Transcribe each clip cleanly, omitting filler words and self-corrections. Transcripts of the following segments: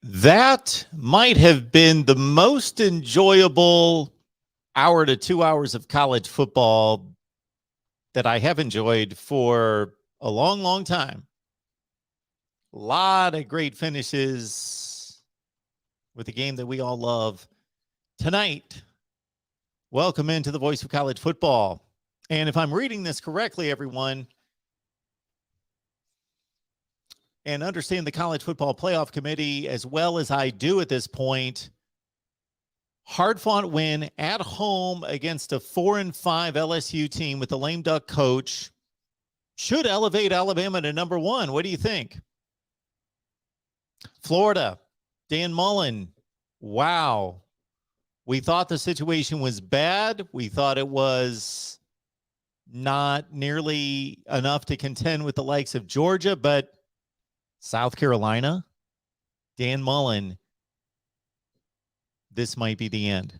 That might have been the most enjoyable hour to 2 hours of college football that I have enjoyed for a long, long time. A lot of great finishes with a game that we all love. Tonight, welcome into the voice of college football. And if I'm reading this correctly, everyone, and understand the College Football Playoff Committee as well as I do at this point, hard-fought win at home against a 4-5 LSU team with a lame duck coach should elevate Alabama to number one. What do you think? Florida, Dan Mullen, wow. We thought the situation was bad. We thought it was not nearly enough to contend with the likes of Georgia, but South Carolina, Dan Mullen, this might be the end.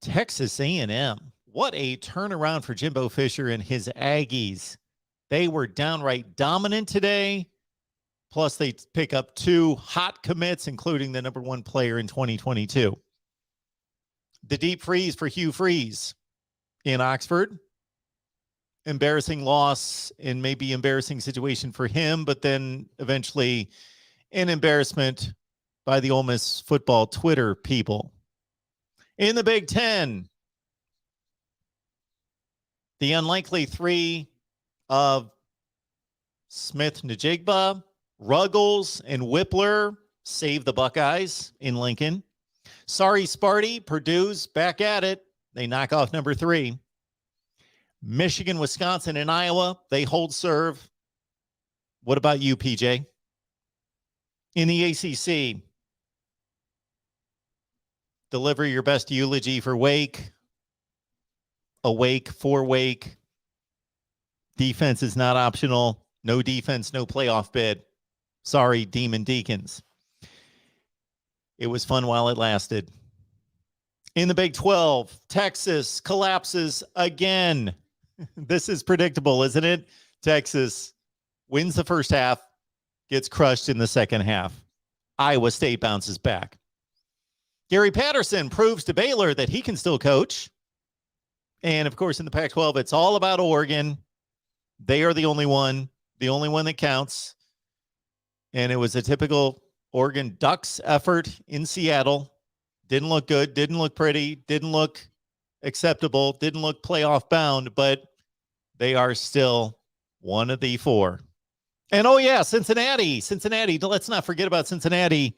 Texas A&M, what a turnaround for Jimbo Fisher and his Aggies. They were downright dominant today. Plus, they pick up 2 hot commits, including the number 1 player in 2022. The deep freeze for Hugh Freeze in Oxford. Embarrassing loss and maybe embarrassing situation for him, but then eventually an embarrassment by the Ole Miss football Twitter people. In the Big Ten, the unlikely 3 of Smith-Njigba, Ruggles, and Whippler save the Buckeyes in Lincoln. Sorry, Sparty, Purdue's back at it. They knock off number 3. Michigan, Wisconsin, and Iowa, they hold serve. What about you, PJ? In the ACC, deliver your best eulogy for Wake. Awake for Wake. Defense is not optional. No defense, no playoff bid. Sorry, Demon Deacons. It was fun while it lasted. In the Big 12, Texas collapses again. This is predictable, isn't it? Texas wins the first half, gets crushed in the second half. Iowa State bounces back. Gary Patterson proves to Baylor that he can still coach. And, of course, in the Pac-12, it's all about Oregon. They are the only one that counts. And it was a typical Oregon Ducks effort in Seattle. Didn't look good, didn't look pretty, didn't look acceptable, didn't look playoff bound, but they are still one of the 4. And oh yeah, Cincinnati, let's not forget about Cincinnati.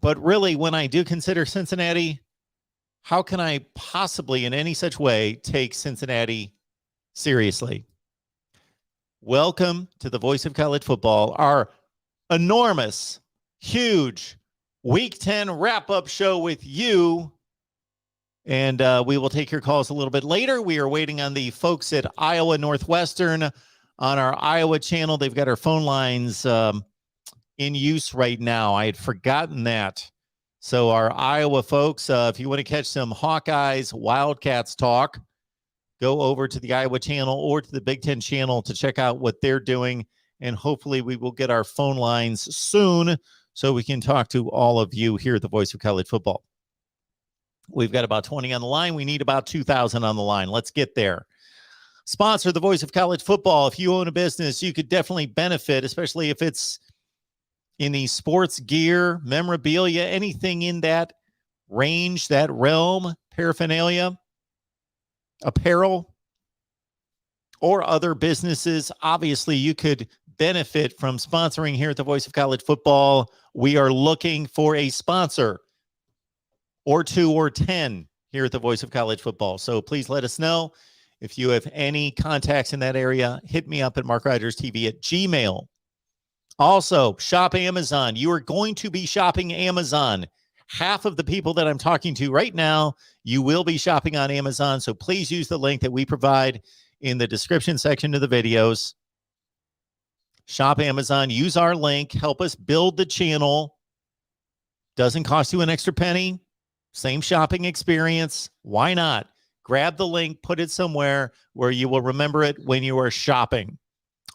But really, when I do consider Cincinnati, how can I possibly in any such way take Cincinnati seriously? Welcome to the Voice of College Football, our enormous, huge Week 10 wrap-up show with you. And we will take your calls a little bit later. We are waiting on the folks at Iowa Northwestern on our Iowa channel. They've got our phone lines in use right now. I had forgotten that. So our Iowa folks, if you want to catch some Hawkeyes, Wildcats talk, go over to the Iowa channel or to the Big Ten channel to check out what they're doing. And hopefully we will get our phone lines soon so we can talk to all of you here at the Voice of College Football. We've got about 20 on the line. We need about 2,000 on the line. Let's get there. Sponsor the Voice of College Football. If you own a business, you could definitely benefit, especially if it's in the sports gear, memorabilia, anything in that range, that realm, paraphernalia, apparel, or other businesses. Obviously, you could benefit from sponsoring here at the Voice of College Football. We are looking for a sponsor or 2 or 10 here at the Voice of College Football. So please let us know. If you have any contacts in that area, hit me up at MarkRogersTV at Gmail. Also, shop Amazon. You are going to be shopping Amazon. Half of the people that I'm talking to right now, you will be shopping on Amazon. So please use the link that we provide in the description section of the videos. Shop Amazon. Use our link. Help us build the channel. Doesn't cost you an extra penny. Same shopping experience. Why not? grab the link, put it somewhere where you will remember it when you are shopping.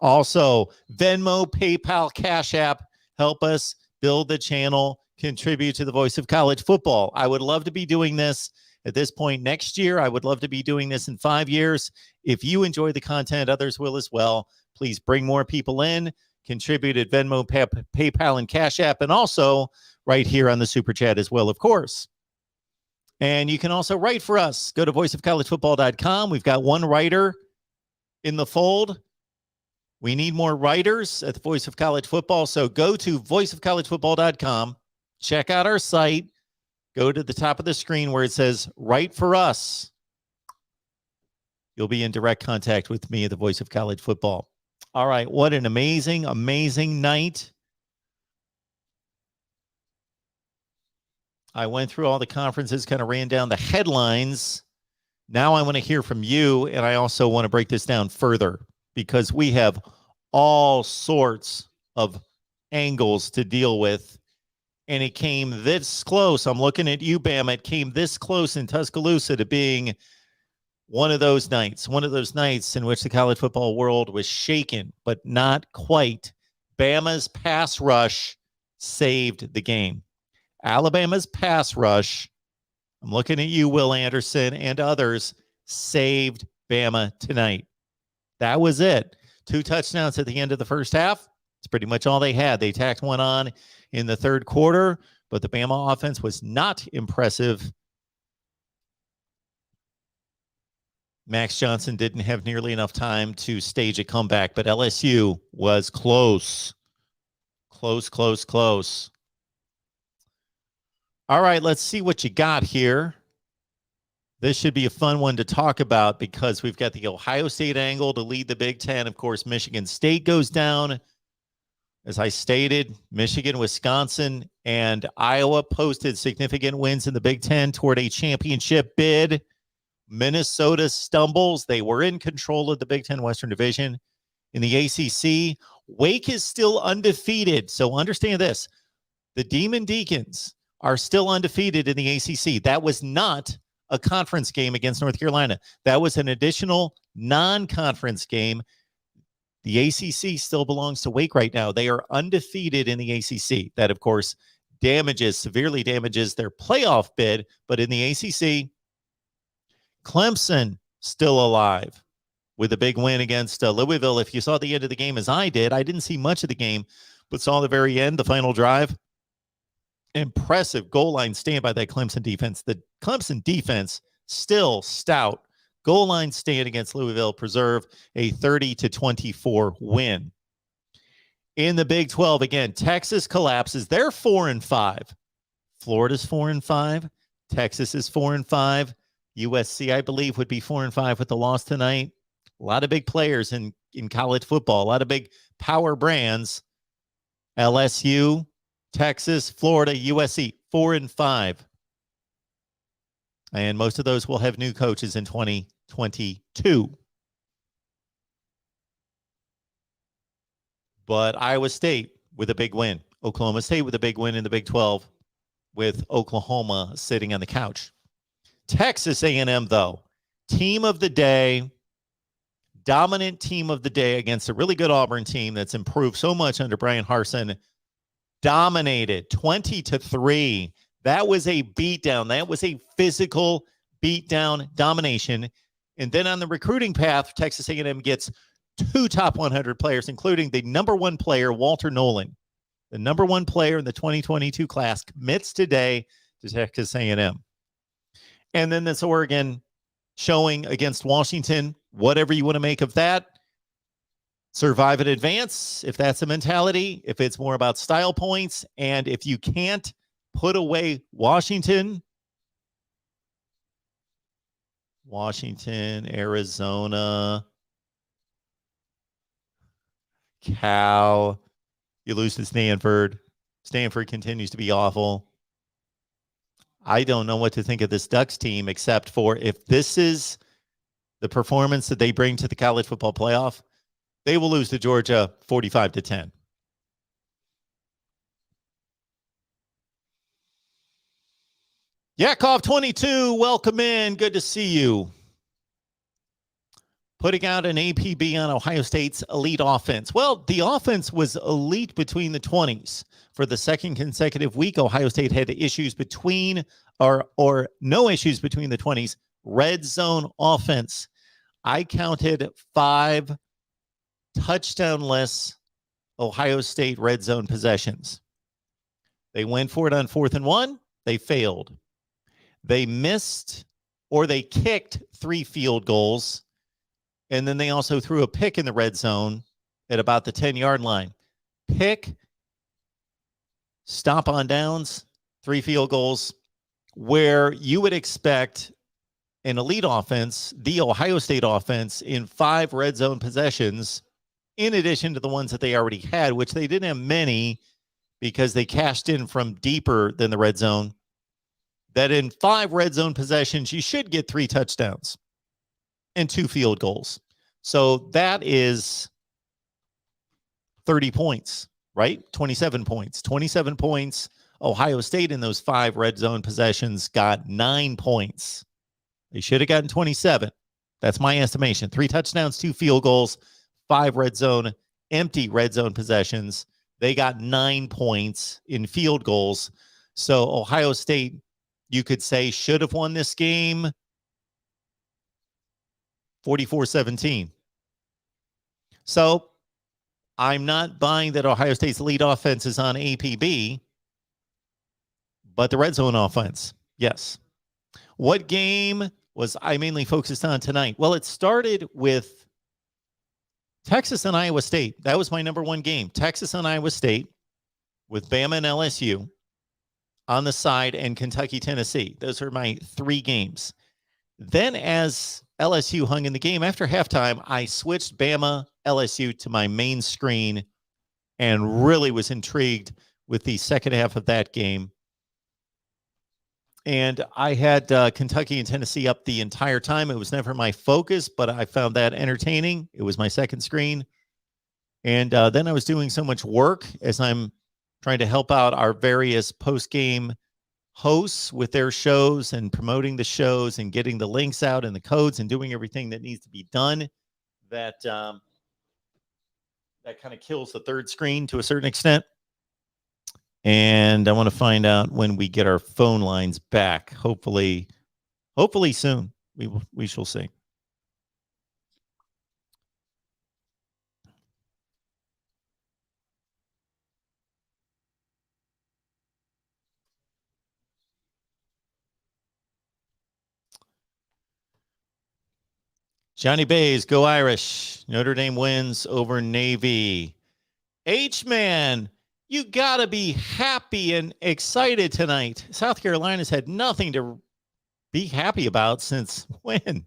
Also, Venmo, PayPal, Cash App, help us build the channel, contribute to the voice of college football. I would love to be doing this at this point next year. I would love to be doing this in 5 years. If you enjoy the content, others will as well. Please bring more people in, contribute at Venmo, PayPal, and Cash App, and also right here on the Super Chat as well, of course. And you can also write for us. Go to voiceofcollegefootball.com. We've got one writer in the fold. We need more writers at the Voice of College Football. So go to voiceofcollegefootball.com. Check out our site. Go to the top of the screen where it says write for us. You'll be in direct contact with me at the Voice of College Football. All right. What an amazing, amazing night. I went through all the conferences, kind of ran down the headlines. Now I want to hear from you, and I also want to break this down further because we have all sorts of angles to deal with, and it came this close. I'm looking at you, Bama. It came this close in Tuscaloosa to being one of those nights in which the college football world was shaken, but not quite. Bama's pass rush saved the game. Alabama's pass rush, I'm looking at you, Will Anderson, and others, saved Bama tonight. That was it. 2 touchdowns at the end of the first half. That's pretty much all they had. They tacked one on in the third quarter, but the Bama offense was not impressive. Max Johnson didn't have nearly enough time to stage a comeback, but LSU was close. Close. All right, let's see what you got here. This should be a fun one to talk about because we've got the Ohio State angle to lead the Big Ten. Of course, Michigan State goes down. As I stated, Michigan, Wisconsin, and Iowa posted significant wins in the Big Ten toward a championship bid. Minnesota stumbles. They were in control of the Big Ten Western Division. In the ACC, Wake is still undefeated. So understand this. The Demon Deacons are still undefeated in the ACC. That was not a conference game against North Carolina. That was an additional non-conference game. The ACC still belongs to Wake right now. They are undefeated in the ACC. That, of course, severely damages their playoff bid. But in the ACC, Clemson still alive with a big win against Louisville. If you saw the end of the game as I did, I didn't see much of the game, but saw the very end, the final drive. Impressive goal line stand by that Clemson defense. The Clemson defense still stout. Goal line stand against Louisville, preserve a 30-24 win. In the Big 12, again, Texas collapses. They're 4-5. Florida's 4-5. Texas is 4-5. USC, I believe, would be 4-5 with the loss tonight. A lot of big players in college football. A lot of big power brands. LSU, Texas, Florida, USC, 4-5. And most of those will have new coaches in 2022. But Iowa State with a big win. Oklahoma State with a big win in the Big 12 with Oklahoma sitting on the couch. Texas A&M, though, team of the day, dominant team of the day against a really good Auburn team that's improved so much under Brian Harsin. Dominated 20-3. That was a beatdown. That was a physical beatdown domination. And then on the recruiting path, Texas A&M gets 2 top 100 players, including the number 1 player, Walter Nolan. The number 1 player in the 2022 class commits today to Texas A&M. And then this Oregon showing against Washington, whatever you want to make of that. Survive and advance, if that's the mentality, if it's more about style points, and if you can't put away Washington, Arizona, Cal, you lose to Stanford. Stanford continues to be awful. I don't know what to think of this Ducks team, except for if this is the performance that they bring to the college football playoff, they will lose to Georgia 45-10. Yakov 22, welcome in. Good to see you. putting out an APB on Ohio State's elite offense. Well, the offense was elite between the 20s. For the second consecutive week, Ohio State had issues between or no issues between the 20s. Red zone offense. I counted 5 touchdown-less Ohio State red zone possessions. They went for it on 4th and 1. They failed. They missed or they kicked 3 field goals. And then they also threw a pick in the red zone at about the 10-yard line. Pick, stop on downs, 3 field goals, where you would expect an elite offense, the Ohio State offense, in 5 red zone possessions, in addition to the ones that they already had, which they didn't have many because they cashed in from deeper than the red zone, that in 5 red zone possessions, you should get 3 touchdowns and 2 field goals. So that is 30 points, right? 27 points. 27 points. Ohio State in those 5 red zone possessions got 9 points. They should have gotten 27. That's my estimation. 3 touchdowns, 2 field goals, 5 empty red zone possessions. They got 9 points in field goals. So Ohio State, you could say, should have won this game 44-17. So I'm not buying that Ohio State's elite offense is on APB, but the red zone offense, yes. What game was I mainly focused on tonight? Well, it started with Texas and Iowa State. That was my number 1 game. Texas and Iowa State with Bama and LSU on the side, and Kentucky, Tennessee. Those are my 3 games. Then as LSU hung in the game after halftime, I switched Bama LSU to my main screen and really was intrigued with the second half of that game. And I had Kentucky and Tennessee up the entire time. It was never my focus, but I found that entertaining. It was my second screen. And then I was doing so much work as I'm trying to help out our various post-game hosts with their shows and promoting the shows and getting the links out and the codes and doing everything that needs to be done, that that kind of kills the third screen to a certain extent. And I want to find out when we get our phone lines back. Hopefully soon. We shall see. Johnny Bays, go Irish. Notre Dame wins over Navy. H-Man, you got to be happy and excited tonight. South Carolina's had nothing to be happy about since when?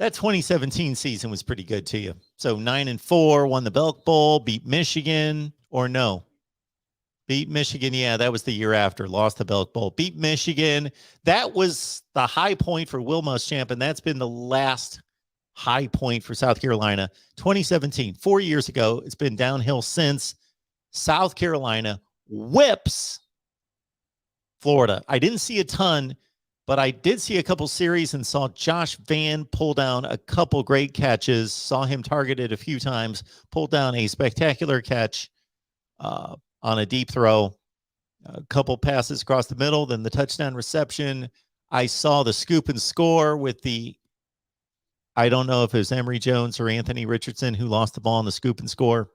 That 2017 season was pretty good to you. So 9-4, won the Belk Bowl, beat Michigan, or no? Beat Michigan, yeah, that was the year after. Lost the Belk Bowl. Beat Michigan. That was the high point for Will Muschamp, and that's been the last high point for South Carolina. 2017, 4 years ago. It's been downhill since. South Carolina whips Florida. I didn't see a ton, but I did see a couple series and saw Josh Vann pull down a couple great catches, saw him targeted a few times, pulled down a spectacular catch on a deep throw, a couple passes across the middle, then the touchdown reception. I saw the scoop and score with I don't know if it was Emory Jones or Anthony Richardson who lost the ball on the scoop and score.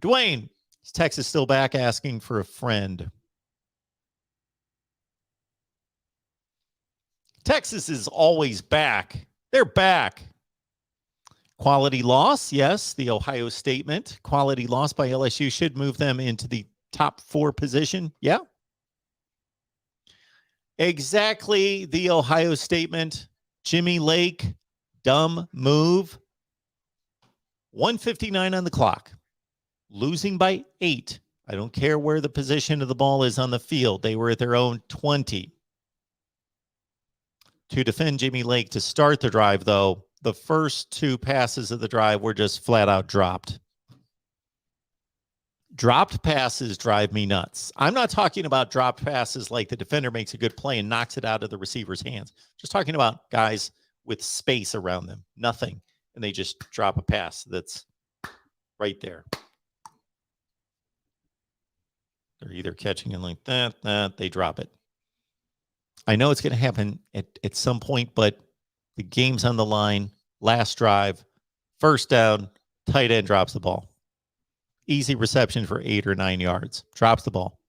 Dwayne, is Texas still back asking for a friend? Texas is always back. They're back. Quality loss, yes, the Ohio statement. Quality loss by LSU should move them into the top 4 position. Yeah. Exactly the Ohio statement. Jimmy Lake, dumb move. 1:59 on the clock. Losing by 8. I don't care where the position of the ball is on the field. They were at their own 20. To defend Jimmy Lake to start the drive, though, the first 2 passes of the drive were just flat out dropped. Dropped passes drive me nuts. I'm not talking about dropped passes like the defender makes a good play and knocks it out of the receiver's hands. Just talking about guys with space around them, nothing. And they just drop a pass that's right there. They're either catching it like that, they drop it. I know it's going to happen at some point, but the game's on the line. Last drive, first down, tight end drops the ball. Easy reception for 8 or 9 yards. Drops the ball.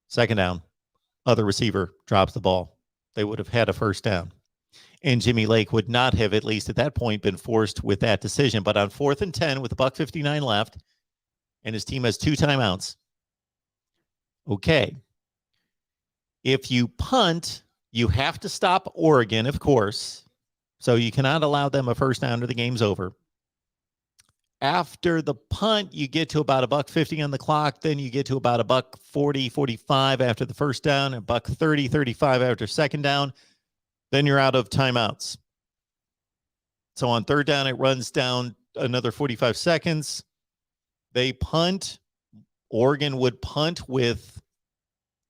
Second down, other receiver drops the ball. They would have had a first down. And Jimmy Lake would not have, at least at that point, been forced with that decision. But on 4th and 10 with $1:59 left, and his team has 2 timeouts. Okay. If you punt, you have to stop Oregon, of course. So you cannot allow them a first down or the game's over. After the punt, you get to about $1:50 on the clock. Then you get to about $1:40, 45 after the first down, and $1:30, 35 after second down. Then you're out of timeouts. So on third down, it runs down another 45 seconds. They punt. Oregon would punt with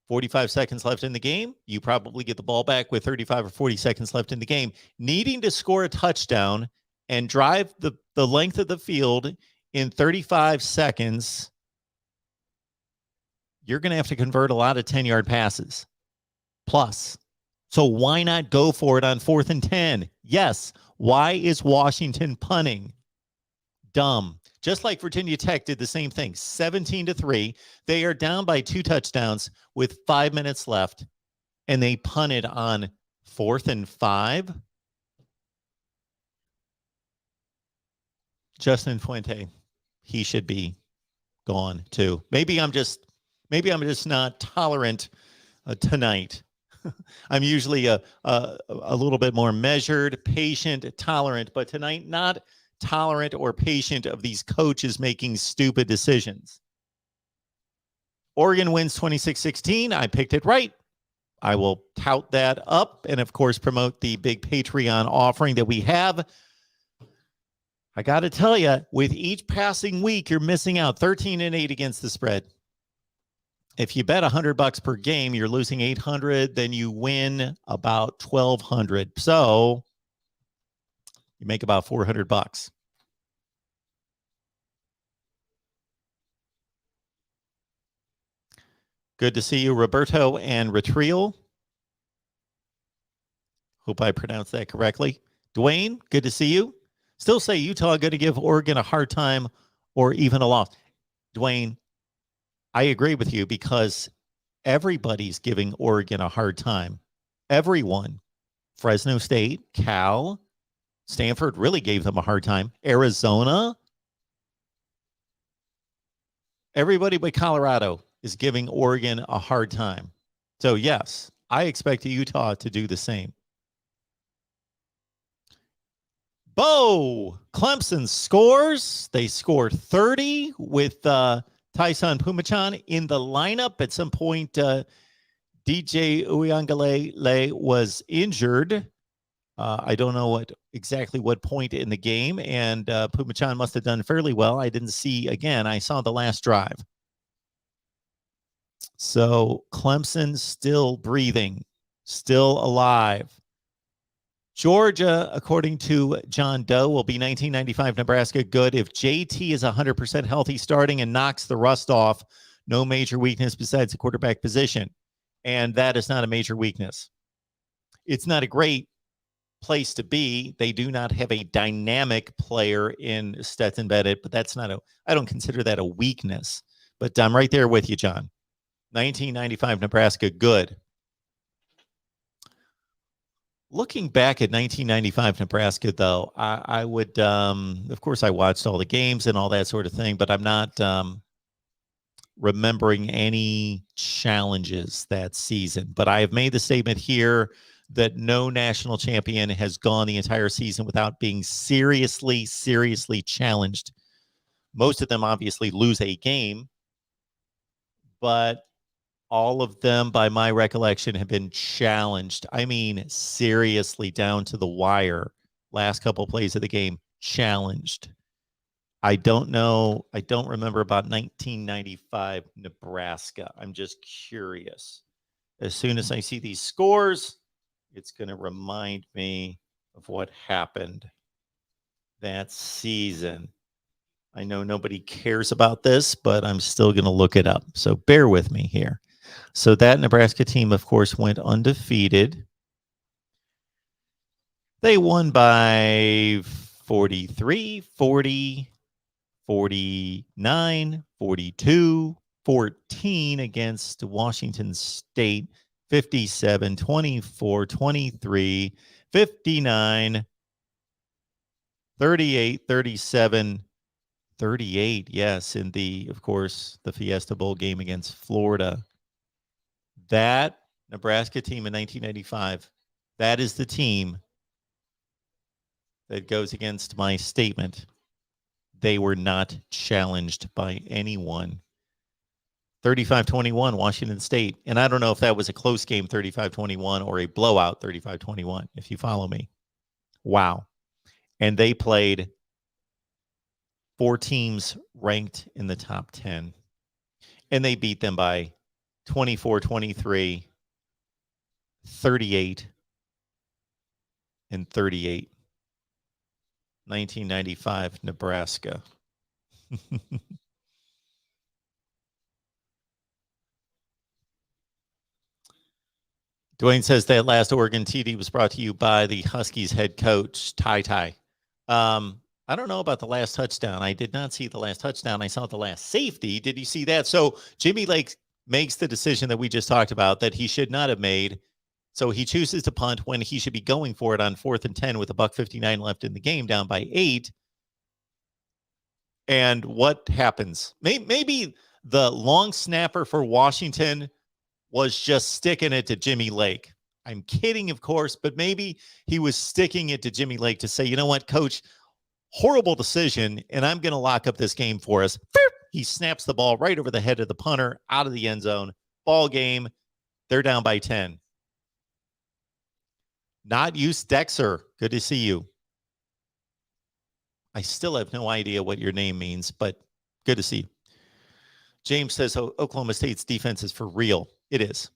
45 seconds left in the game. You probably get the ball back with 35 or 40 seconds left in the game. Needing to score a touchdown and drive the length of the field in 35 seconds, you're going to have to convert a lot of 10-yard passes. Plus. So why not go for it on 4th and 10? Yes. Why is Washington punting? Dumb. Just like Virginia Tech did the same thing, 17-3. They are down by 2 touchdowns with 5 minutes left, and they punted on 4th and 5. Justin Fuente, he should be gone too. Maybe I'm just not tolerant tonight. I'm usually a little bit more measured, patient, tolerant, but tonight not tolerant or patient of these coaches making stupid decisions. Oregon wins 26-16. I picked it right. I will tout that up and, of course, promote the big Patreon offering that we have. I got to tell you, with each passing week, you're missing out. 13-8 against the spread. If you bet $100 per game, you're losing $800. Then you win about $1,200. So you make about $400. Good to see you, Roberto and Retriel. Hope I pronounced that correctly. Dwayne, good to see you. Still say Utah going to give Oregon a hard time or even a loss. Dwayne, I agree with you because everybody's giving Oregon a hard time. Everyone. Fresno State, Cal, Stanford really gave them a hard time. Arizona. Everybody but Colorado is giving Oregon a hard time. So, yes, I expect Utah to do the same. Bo, Clemson scores. They score 30 with Tyson Pumachan in the lineup. At some point, DJ Uiagalelei was injured. I don't know exactly what point in the game, and Pumachan must have done fairly well. I didn't see, again, I saw the last drive. So Clemson still breathing, still alive. Georgia, according to John Doe, will be 1995 Nebraska good if JT is 100% healthy starting and knocks the rust off. No major weakness besides the quarterback position. And that is not a major weakness. It's not a great place to be. They do not have a dynamic player in Stetson Bennett, but that's not I don't consider that a weakness. But I'm right there with you, John. 1995 Nebraska good. Looking back at 1995 Nebraska, though, I would, of course, I watched all the games and all that sort of thing, but I'm not remembering any challenges that season. But I have made the statement here that no national champion has gone the entire season without being seriously challenged. Most of them obviously lose a game, but all of them, by my recollection, have been challenged. I mean, seriously, down to the wire. Last couple plays of the game, challenged. I don't know. I don't remember about 1995 Nebraska. I'm just curious. As soon as I see these scores, it's going to remind me of what happened that season. I know nobody cares about this, but I'm still going to look it up. So bear with me here. So that Nebraska team, of course, went undefeated. They won by 43, 40, 49, 42, 14 against Washington State, 57, 24, 23, 59, 38, 37, 38, yes, in the, of course, the Fiesta Bowl game against Florida. That Nebraska team in 1995, that is the team that goes against my statement. They were not challenged by anyone. 35-21, Washington State. And I don't know if that was a close game, 35-21, or a blowout, 35-21, if you follow me. Wow. And they played 4 teams ranked in the top 10. And they beat them by 24, 23, 38, and 38. 1995, Nebraska. Dwayne says that last Oregon TD was brought to you by the Huskies head coach, Ty. I don't know about the last touchdown. I did not see the last touchdown. I saw the last safety. Did you see that? So Jimmy Lake makes the decision that we just talked about that he should not have made. So he chooses to punt when he should be going for it on 4th and 10 with $1:59 left in the game, down by 8. And what happens? Maybe the long snapper for Washington was just sticking it to Jimmy Lake. I'm kidding, of course, but maybe he was sticking it to Jimmy Lake to say, you know what, coach, horrible decision, and I'm going to lock up this game for us. He snaps the ball right over the head of the punter, out of the end zone. Ball game. They're down by 10. Not use Dexter. Good to see you. I still have no idea what your name means, but good to see you. James says Oklahoma State's defense is for real. It is.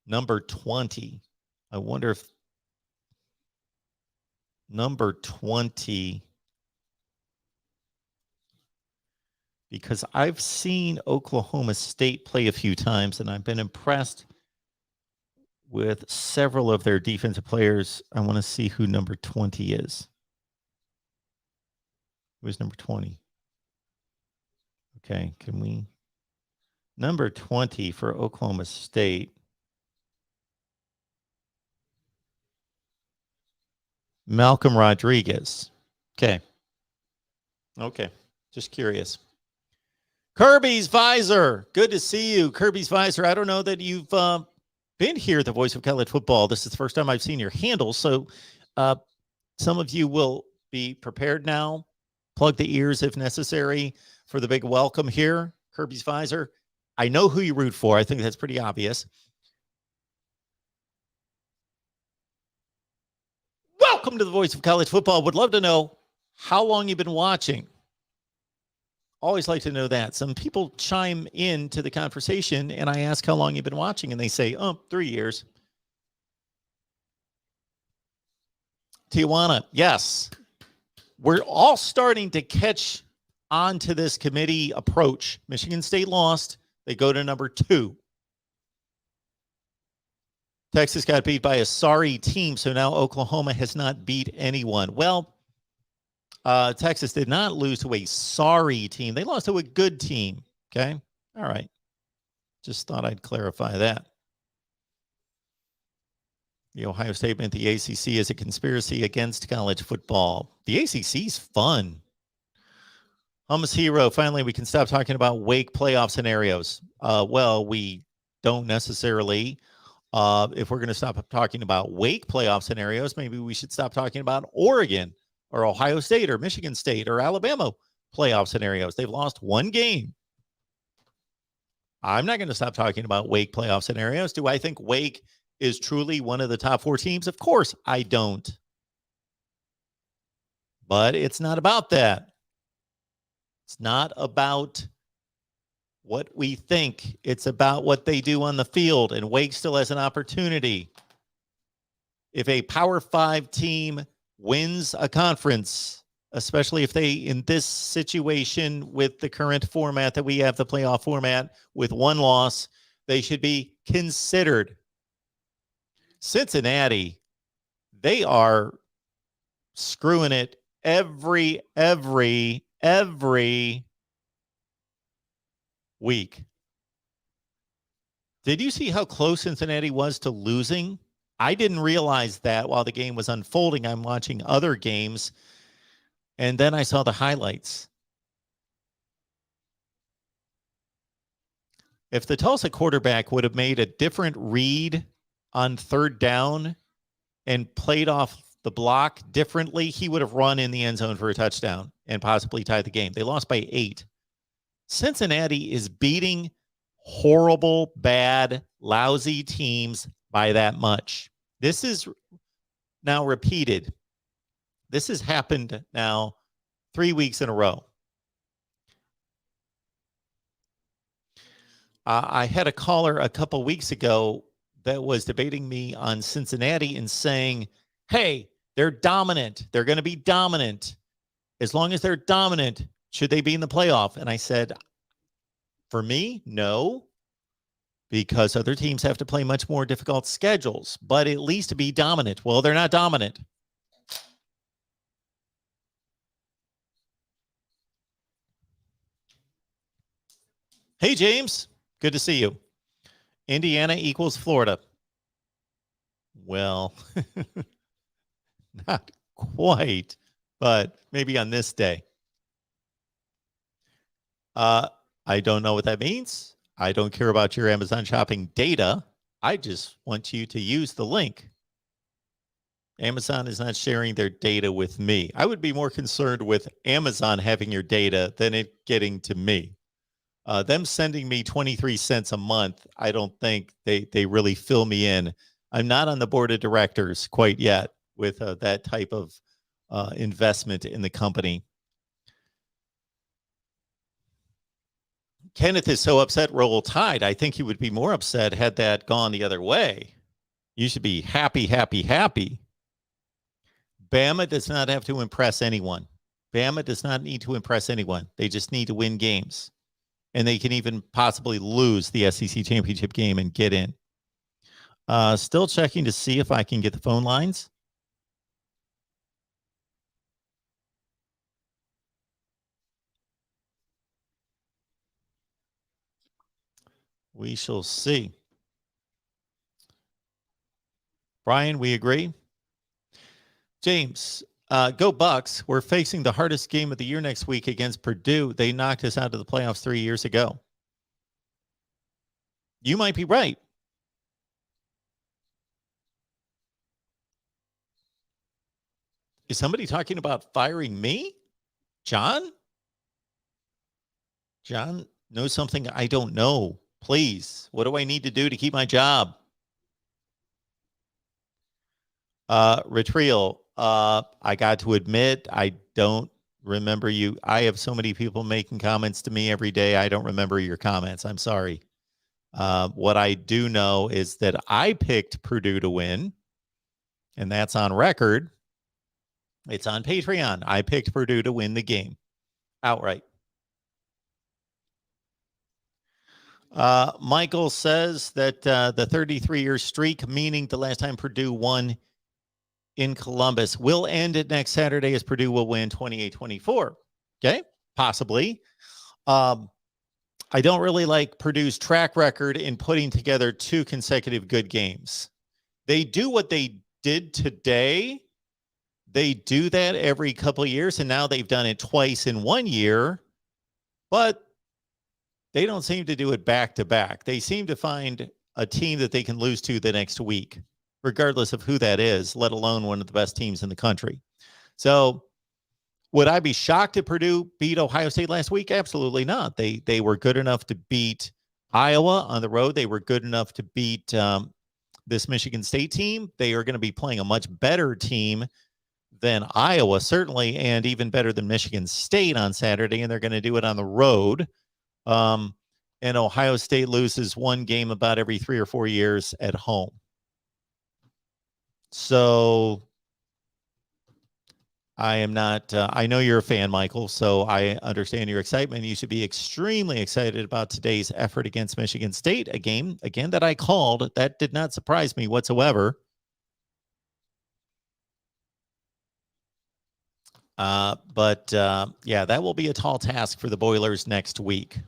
Number 20. I wonder if number 20, because I've seen Oklahoma State play a few times, and I've been impressed with several of their defensive players. I want to see who number 20 is. Who's number 20? Okay, can we? Number 20 for Oklahoma State. Malcolm Rodriguez. Okay. Just curious. Kirby's Visor. Good to see you. Kirby's Visor. I don't know that you've been here at the Voice of College Football. This is the first time I've seen your handle. So some of you will be prepared now. Plug the ears if necessary for the big welcome here. Kirby's Visor. I know who you root for. I think that's pretty obvious. Welcome to the Voice of College Football. Would love to know how long you've been watching. Always like to know that. Some people chime in to the conversation, and I ask how long you've been watching, and they say, 3 years. Tijuana, yes. We're all starting to catch on to this committee approach. Michigan State lost. They go to number 2. Texas got beat by a sorry team, so now Oklahoma has not beat anyone. Well, Texas did not lose to a sorry team. They lost to a good team, okay? All right. Just thought I'd clarify that. The Ohio statement, the ACC is a conspiracy against college football. The ACC's fun. Hummus Hero, finally, we can stop talking about Wake playoff scenarios. Well, we don't necessarily. If we're going to stop talking about Wake playoff scenarios, maybe we should stop talking about Oregon or Ohio State or Michigan State or Alabama playoff scenarios. They've lost one game. I'm not going to stop talking about Wake playoff scenarios. Do I think Wake is truly one of the top 4 teams? Of course I don't. But it's not about that. It's not about what we think. It's about what they do on the field, and Wake still has an opportunity. If a Power 5 team wins a conference, especially if they, in this situation with the current format that we have, the playoff format, with one loss, they should be considered. Cincinnati, they are screwing it every week. Did you see how close Cincinnati was to losing? I didn't realize that while the game was unfolding. I'm watching other games, and then I saw the highlights. If the Tulsa quarterback would have made a different read on third down and played off the block differently, he would have run in the end zone for a touchdown and possibly tied the game. They lost by 8. Cincinnati is beating horrible, bad, lousy teams by that much. This is now repeated. This has happened now 3 weeks in a row. I had a caller a couple weeks ago that was debating me on Cincinnati and saying, hey, they're dominant. They're going to be dominant. As long as they're dominant, should they be in the playoff? And I said, for me, no, because other teams have to play much more difficult schedules, but at least to be dominant. Well, they're not dominant. Hey, James. Good to see you. Indiana equals Florida. Well, not quite, but maybe on this day. I don't know what that means. I don't care about your Amazon shopping data. I just want you to use the link. Amazon is not sharing their data with me. I would be more concerned with Amazon having your data than it getting to me. Them sending me 23 cents a month, I don't think they really fill me in. I'm not on the board of directors quite yet with that type of investment in the company. Kenneth is so upset Roll Tide. I think he would be more upset had that gone the other way. You should be happy, happy, happy. Bama does not have to impress anyone. Bama does not need to impress anyone. They just need to win games. And they can even possibly lose the SEC championship game and get in. Still checking to see if I can get the phone lines. We shall see. Brian, we agree. James, go Bucks. We're facing the hardest game of the year next week against Purdue. They knocked us out of the playoffs 3 years ago. You might be right. Is somebody talking about firing me? John? John knows something I don't know. Please, what do I need to do to keep my job? Retrial, I got to admit, I don't remember you. I have so many people making comments to me every day. I don't remember your comments. I'm sorry. What I do know is that I picked Purdue to win, and that's on record. It's on Patreon. I picked Purdue to win the game outright. Michael says that the 33-year streak, meaning the last time Purdue won in Columbus, will end at next Saturday as Purdue will win 28-24. Okay, possibly. I don't really like Purdue's track record in putting together 2 consecutive good games. They do what they did today. They do that every couple of years, and now they've done it twice in 1 year, but they don't seem to do it back to back. They seem to find a team that they can lose to the next week, regardless of who that is, let alone one of the best teams in the country. So would I be shocked if Purdue beat Ohio State last week? Absolutely not. They were good enough to beat Iowa on the road. They were good enough to beat this Michigan State team. They are going to be playing a much better team than Iowa, certainly, and even better than Michigan State on Saturday, and they're going to do it on the road. And Ohio State loses one game about every 3 or 4 years at home. So I am not, I know you're a fan, Michael, so I understand your excitement. You should be extremely excited about today's effort against Michigan State, a game, again, that I called. That did not surprise me whatsoever. But yeah, that will be a tall task for the Boilers next week.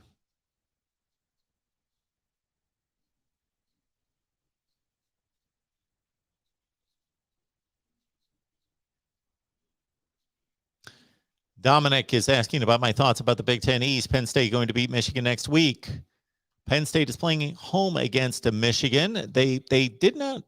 Dominic is asking about my thoughts about the Big Ten East. Penn State going to beat Michigan next week. Penn State is playing home against Michigan. They did not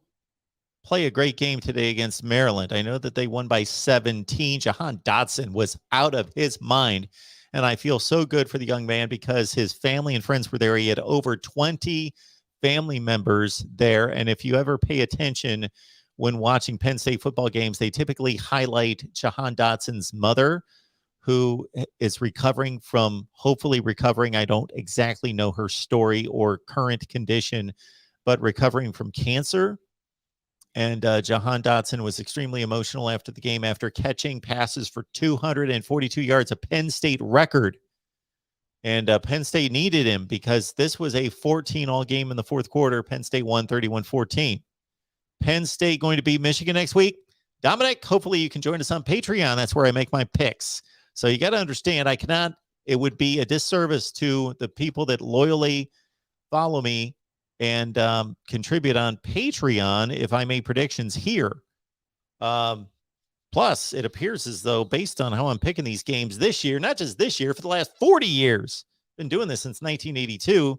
play a great game today against Maryland. I know that they won by 17. Jahan Dotson was out of his mind. And I feel so good for the young man because his family and friends were there. He had over 20 family members there. And if you ever pay attention when watching Penn State football games, they typically highlight Jahan Dotson's mother, who is hopefully recovering. I don't exactly know her story or current condition, but recovering from cancer. And Jahan Dotson was extremely emotional after the game after catching passes for 242 yards, a Penn State record. And Penn State needed him because this was a 14-all game in the fourth quarter. Penn State won 31-14. Penn State going to beat Michigan next week. Dominic, hopefully you can join us on Patreon. That's where I make my picks. So you got to understand, it would be a disservice to the people that loyally follow me and contribute on Patreon if I make predictions here. Plus, it appears as though, based on how I'm picking these games this year, not just this year, for the last 40 years, been doing this since 1982,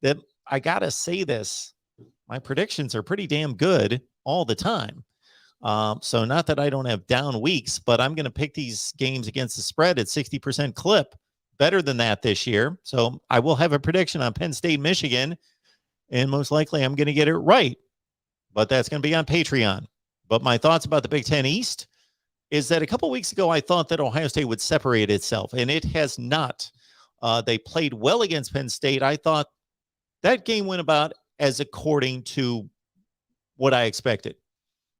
that I got to say this, my predictions are pretty damn good all the time. So not that I don't have down weeks, but I'm going to pick these games against the spread at 60% clip, better than that this year. So I will have a prediction on Penn State, Michigan, and most likely I'm going to get it right, but that's going to be on Patreon. But my thoughts about the Big Ten East is that a couple weeks ago, I thought that Ohio State would separate itself, and it has not. They played well against Penn State. I thought that game went about as according to what I expected.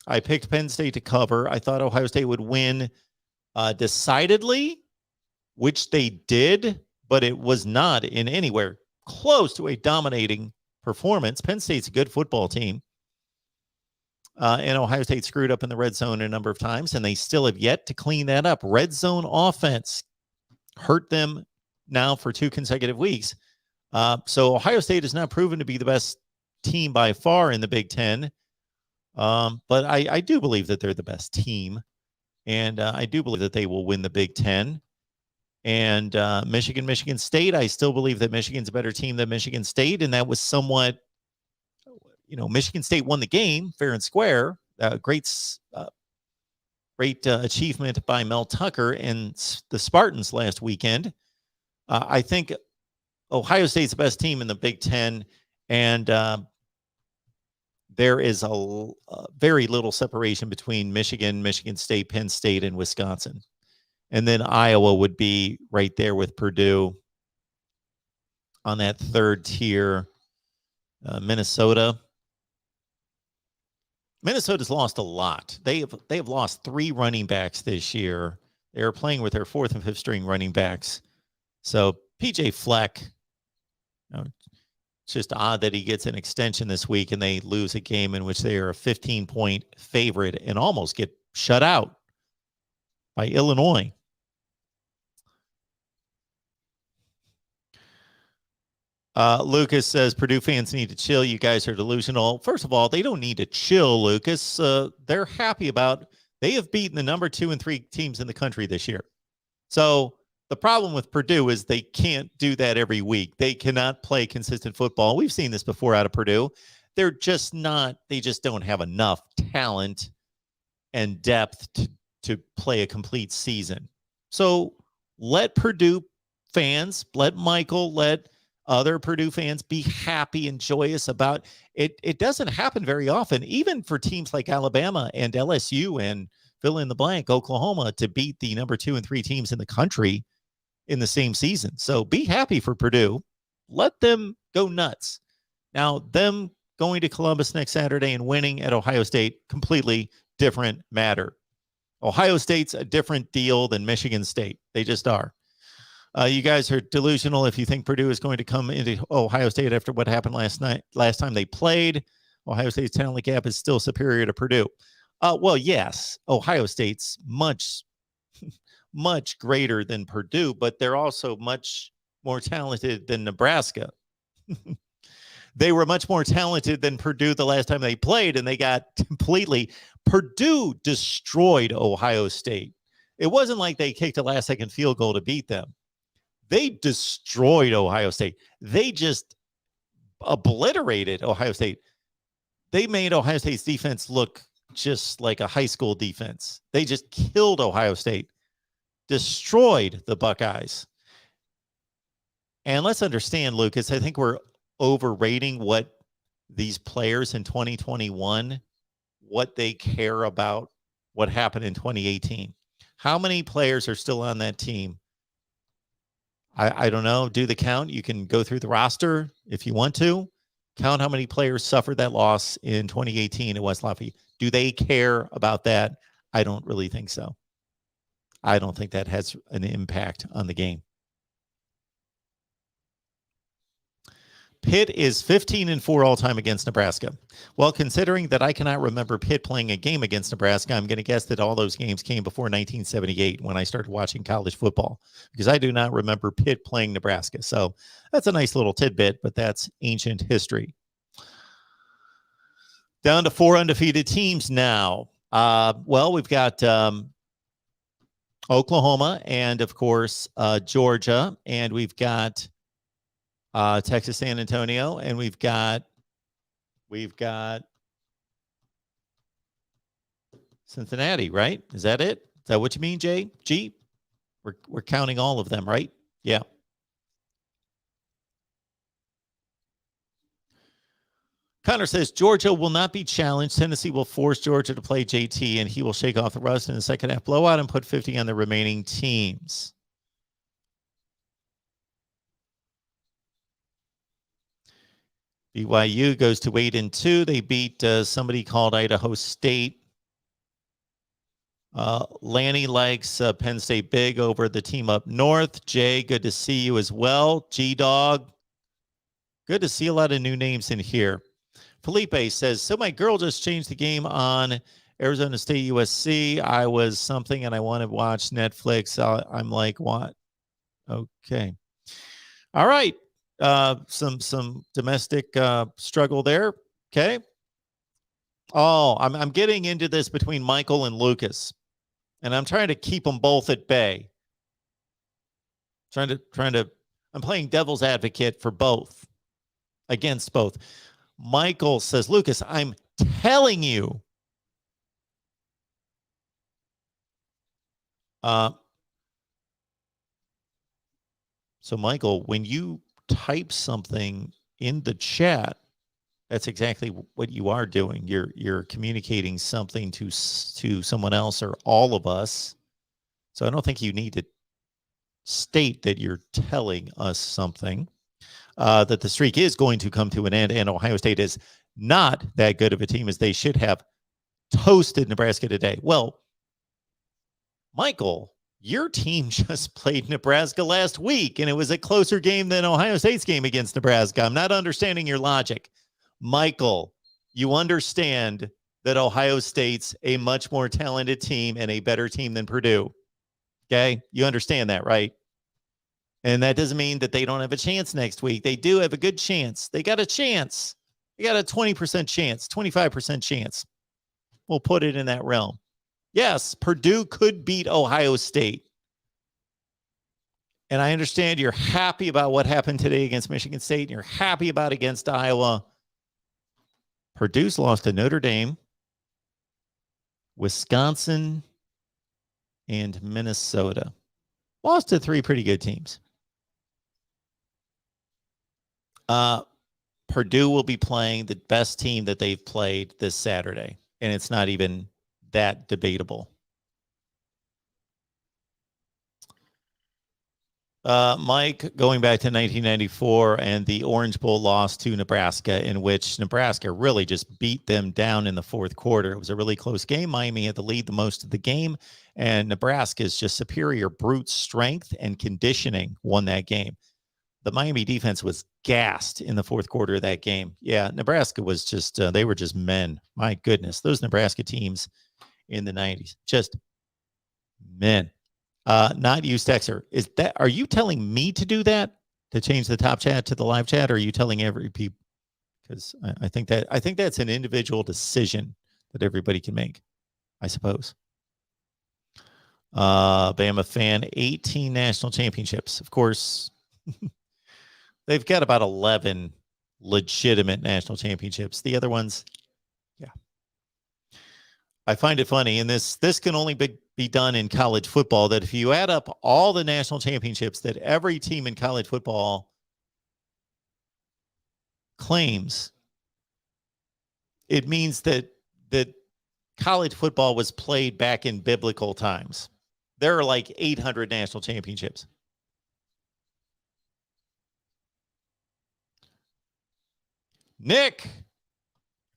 I picked Penn State to cover. I thought Ohio State would win decidedly, which they did, but it was not in anywhere close to a dominating performance. Penn State's a good football team. And Ohio State screwed up in the red zone a number of times, and they still have yet to clean that up. Red zone offense hurt them now for 2 consecutive weeks. So Ohio State has not proven to be the best team by far in the Big Ten. But I do believe that they're the best team, and I do believe that they will win the Big Ten. And Michigan State, I still believe that Michigan's a better team than Michigan State, and that was somewhat, Michigan State won the game fair and square. Great achievement by Mel Tucker and the Spartans last weekend. I think Ohio State's the best team in the Big Ten, and there is a very little separation between Michigan, Michigan State, Penn State, and Wisconsin. And then Iowa would be right there with Purdue on that third tier. Minnesota's lost a lot. They have lost 3 running backs this year. They are playing with their 4th and 5th string running backs. So PJ Fleck, it's just odd that he gets an extension this week and they lose a game in which they are a 15-point favorite and almost get shut out by Illinois. Lucas says Purdue fans need to chill. You guys are delusional. First of all, they don't need to chill, Lucas. They're happy they have beaten the number 2 and 3 teams in the country this year. So the problem with Purdue is they can't do that every week. They cannot play consistent football. We've seen this before out of Purdue. They just don't have enough talent and depth to play a complete season. So let Purdue fans, let Michael, let other Purdue fans be happy and joyous about it. It doesn't happen very often, even for teams like Alabama and LSU and fill in the blank, Oklahoma, to beat the number 2 and 3 teams in the country in the same season. So be happy for Purdue. Let them go nuts. Now, them going to Columbus next Saturday and winning at Ohio State, completely different matter. Ohio State's a different deal than Michigan State. They just are. You guys are delusional if you think Purdue is going to come into Ohio State after what happened last time they played. Ohio State's talent gap is still superior to Purdue. Well, yes, Ohio State's much, much greater than Purdue, but they're also much more talented than Nebraska. They were much more talented than Purdue the last time they played, and they got completely. Purdue destroyed Ohio State. It wasn't like they kicked a last-second field goal to beat them. They destroyed Ohio State. They just obliterated Ohio State. They made Ohio State's defense look just like a high school defense. They just killed Ohio State, destroyed the Buckeyes. And let's understand, Lucas, I think we're overrating what these players in 2021, what they care about, what happened in 2018. How many players are still on that team? I don't know. Do the count. You can go through the roster if you want to. Count how many players suffered that loss in 2018 at West Lafayette. Do they care about that? I don't really think so. I don't think that has an impact on the game. Pitt is 15-4 all-time against Nebraska. Well, considering that I cannot remember Pitt playing a game against Nebraska, I'm going to guess that all those games came before 1978 when I started watching college football, because I do not remember Pitt playing Nebraska. So that's a nice little tidbit, but that's ancient history. Down to 4 undefeated teams now. Well, we've got Oklahoma and, of course, Georgia, and we've got Texas San Antonio, and we've got Cincinnati, right? Is that it? Is that what you mean, Jay? G? We're counting all of them, right? Yeah. Connor says Georgia will not be challenged. Tennessee will force Georgia to play JT, and he will shake off the rust in the second half blowout and put 50 on the remaining teams. BYU goes to 8-2. They beat somebody called Idaho State. Lanny likes Penn State big over the team up north. Jay, good to see you as well. G-Dog, good to see a lot of new names in here. Felipe says, so my girl just changed the game on Arizona State USC. I was something and I want to watch Netflix. I'm like, what? Okay. All right. Some domestic struggle there. Okay. Oh, I'm getting into this between Michael and Lucas, and I'm trying to keep them both at bay. I'm playing devil's advocate for both, against both. Michael says, Lucas, I'm telling you. So Michael, when you type something in the chat, that's exactly what you are doing. You're communicating something to someone else or all of us. So I don't think you need to state that you're telling us something. That the streak is going to come to an end, and Ohio State is not that good of a team as they should have toasted Nebraska today. Well, Michael, your team just played Nebraska last week, and it was a closer game than Ohio State's game against Nebraska. I'm not understanding your logic. Michael, you understand that Ohio State's a much more talented team and a better team than Purdue. Okay? You understand that, right? And that doesn't mean that they don't have a chance next week. They do have a good chance. They got a chance. They got a 20% chance, 25% chance. We'll put it in that realm. Yes, Purdue could beat Ohio State. And I understand you're happy about what happened today against Michigan State, and you're happy about against Iowa. Purdue's lost to Notre Dame, Wisconsin, and Minnesota. Lost to 3 pretty good teams. Purdue will be playing the best team that they've played this Saturday, and it's not even that debatable. Mike, going back to 1994 and the Orange Bowl loss to Nebraska, in which Nebraska really just beat them down in the fourth quarter. It was a really close game. Miami had the lead the most of the game, and Nebraska's just superior brute strength and conditioning won that game. The Miami defense was gassed in the fourth quarter of that game. Yeah, Nebraska was just, they were just men. My goodness, those Nebraska teams in the 90s, just men. Not use Texter. Are you telling me to do that, to change the top chat to the live chat, or are you telling every people? Because I think that's an individual decision that everybody can make, I suppose. Bama fan, 18 national championships. Of course, they've got about 11 legitimate national championships. The other ones, yeah. I find it funny, and this can only be done in college football, that if you add up all the national championships that every team in college football claims, it means that college football was played back in biblical times. There are like 800 national championships. Nick,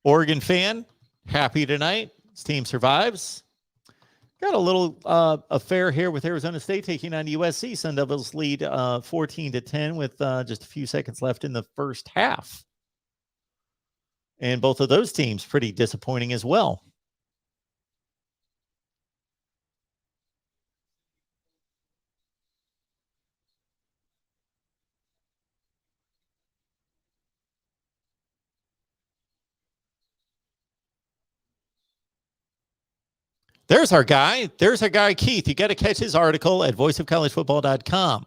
Oregon fan, happy tonight. His team survives. Got a little affair here with Arizona State taking on USC. Sun Devils lead 14-10 with just a few seconds left in the first half. And both of those teams pretty disappointing as well. There's our guy. There's our guy, Keith. You got to catch his article at voiceofcollegefootball.com.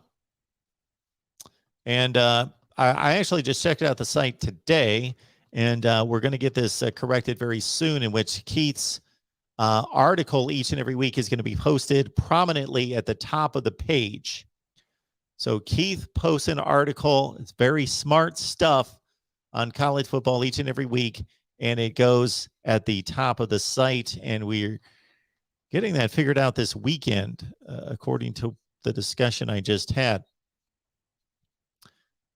And I actually just checked out the site today, and we're going to get this corrected very soon, in which Keith's article each and every week is going to be posted prominently at the top of the page. So Keith posts an article. It's very smart stuff on college football each and every week, and it goes at the top of the site, and we're getting that figured out this weekend, according to the discussion I just had.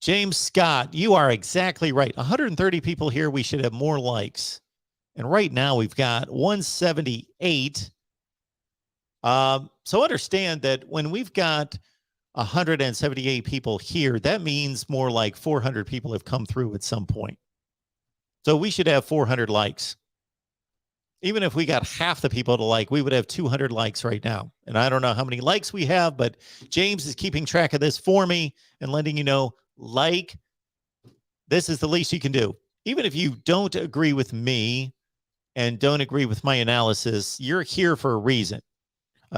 James Scott, you are exactly right. 130 people here. We should have more likes. And right now we've got 178. So understand that when we've got 178 people here, that means more like 400 people have come through at some point. So we should have 400 likes. Even if we got half the people to like, we would have 200 likes right now. And I don't know how many likes we have, but James is keeping track of this for me and letting you know, like, this is the least you can do. Even if you don't agree with me and don't agree with my analysis, you're here for a reason.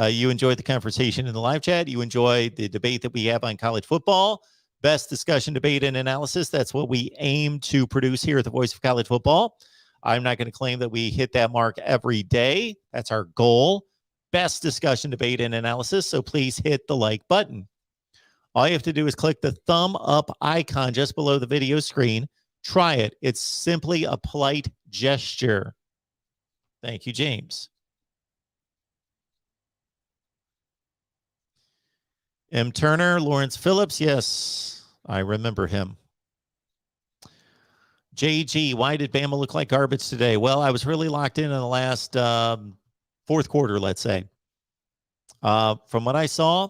You enjoyed the conversation in the live chat. You enjoyed the debate that we have on college football. Best discussion, debate, and analysis. That's what we aim to produce here at the Voice of College Football. I'm not going to claim that we hit that mark every day. That's our goal. Best discussion, debate, and analysis. So please hit the like button. All you have to do is click the thumb up icon just below the video screen. Try it. It's simply a polite gesture. Thank you, James. M. Turner, Lawrence Phillips. Yes, I remember him. JG, why did Bama look like garbage today? Well, I was really locked in the last fourth quarter, let's say. From what I saw,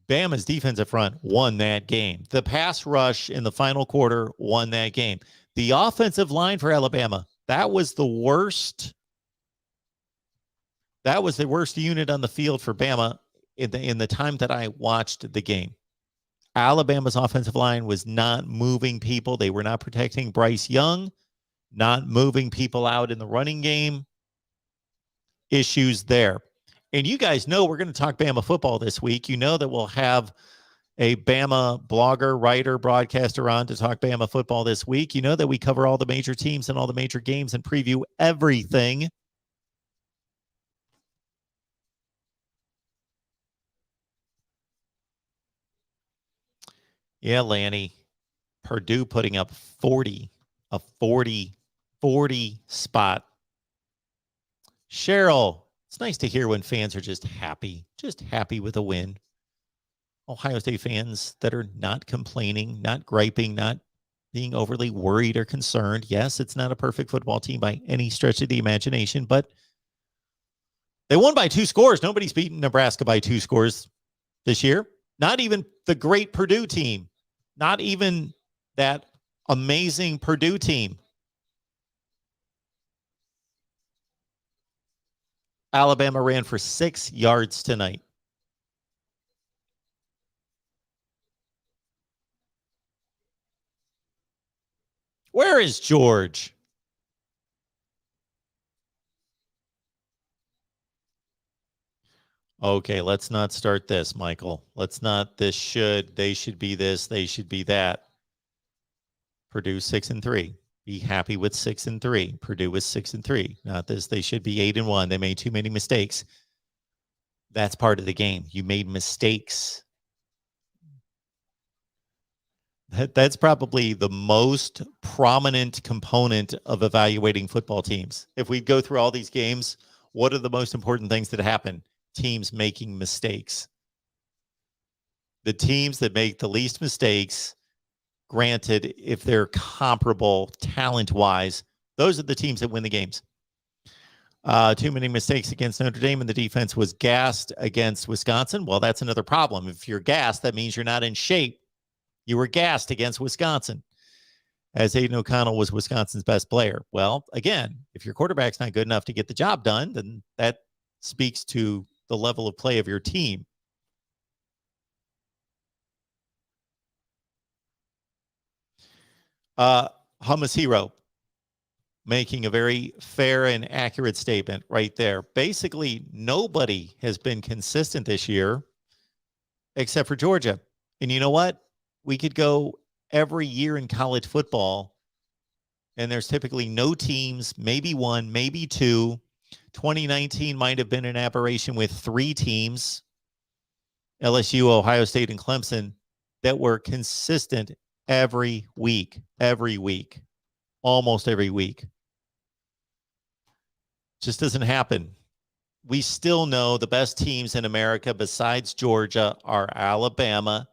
Bama's defensive front won that game. The pass rush in the final quarter won that game. The offensive line for Alabama, that was the worst. That was the worst unit on the field for Bama in the time that I watched the game. Alabama's offensive line was not moving people. They were not protecting Bryce Young, not moving people out in the running game. Issues there. And you guys know we're going to talk Bama football this week. You know that we'll have a Bama blogger, writer, broadcaster on to talk Bama football this week. You know that we cover all the major teams and all the major games and preview everything. Yeah, Lanny. Purdue putting up 40, a 40 spot. Cheryl, it's nice to hear when fans are just happy with a win. Ohio State fans that are not complaining, not griping, not being overly worried or concerned. Yes, it's not a perfect football team by any stretch of the imagination, but they won by 2 scores. Nobody's beaten Nebraska by 2 scores this year. Not even the great Purdue team. Not even that amazing Purdue team. Alabama ran for 6 yards tonight. Where is George? Okay, let's not start this, Michael. Let's not, they should be this, they should be that. Purdue 6-3. Be happy with 6-3. Purdue is 6-3. Not this, they should be 8-1. They made too many mistakes. That's part of the game. You made mistakes. That's probably the most prominent component of evaluating football teams. If we go through all these games, what are the most important things that happen? Teams making mistakes. The teams that make the least mistakes, granted, if they're comparable talent-wise, those are the teams that win the games. Too many mistakes against Notre Dame, and the defense was gassed against Wisconsin. Well, that's another problem. If you're gassed, that means you're not in shape. You were gassed against Wisconsin, as Aiden O'Connell was Wisconsin's best player. Well, again, if your quarterback's not good enough to get the job done, then that speaks to the level of play of your team. Hummus Hero making a very fair and accurate statement right there. Basically, nobody has been consistent this year except for Georgia. And you know what? We could go every year in college football, and there's typically no teams, maybe one, maybe two. 2019 might have been an aberration with 3 teams, LSU, Ohio State, and Clemson, that were consistent every week, almost every week. Just doesn't happen. We still know the best teams in America besides Georgia are Alabama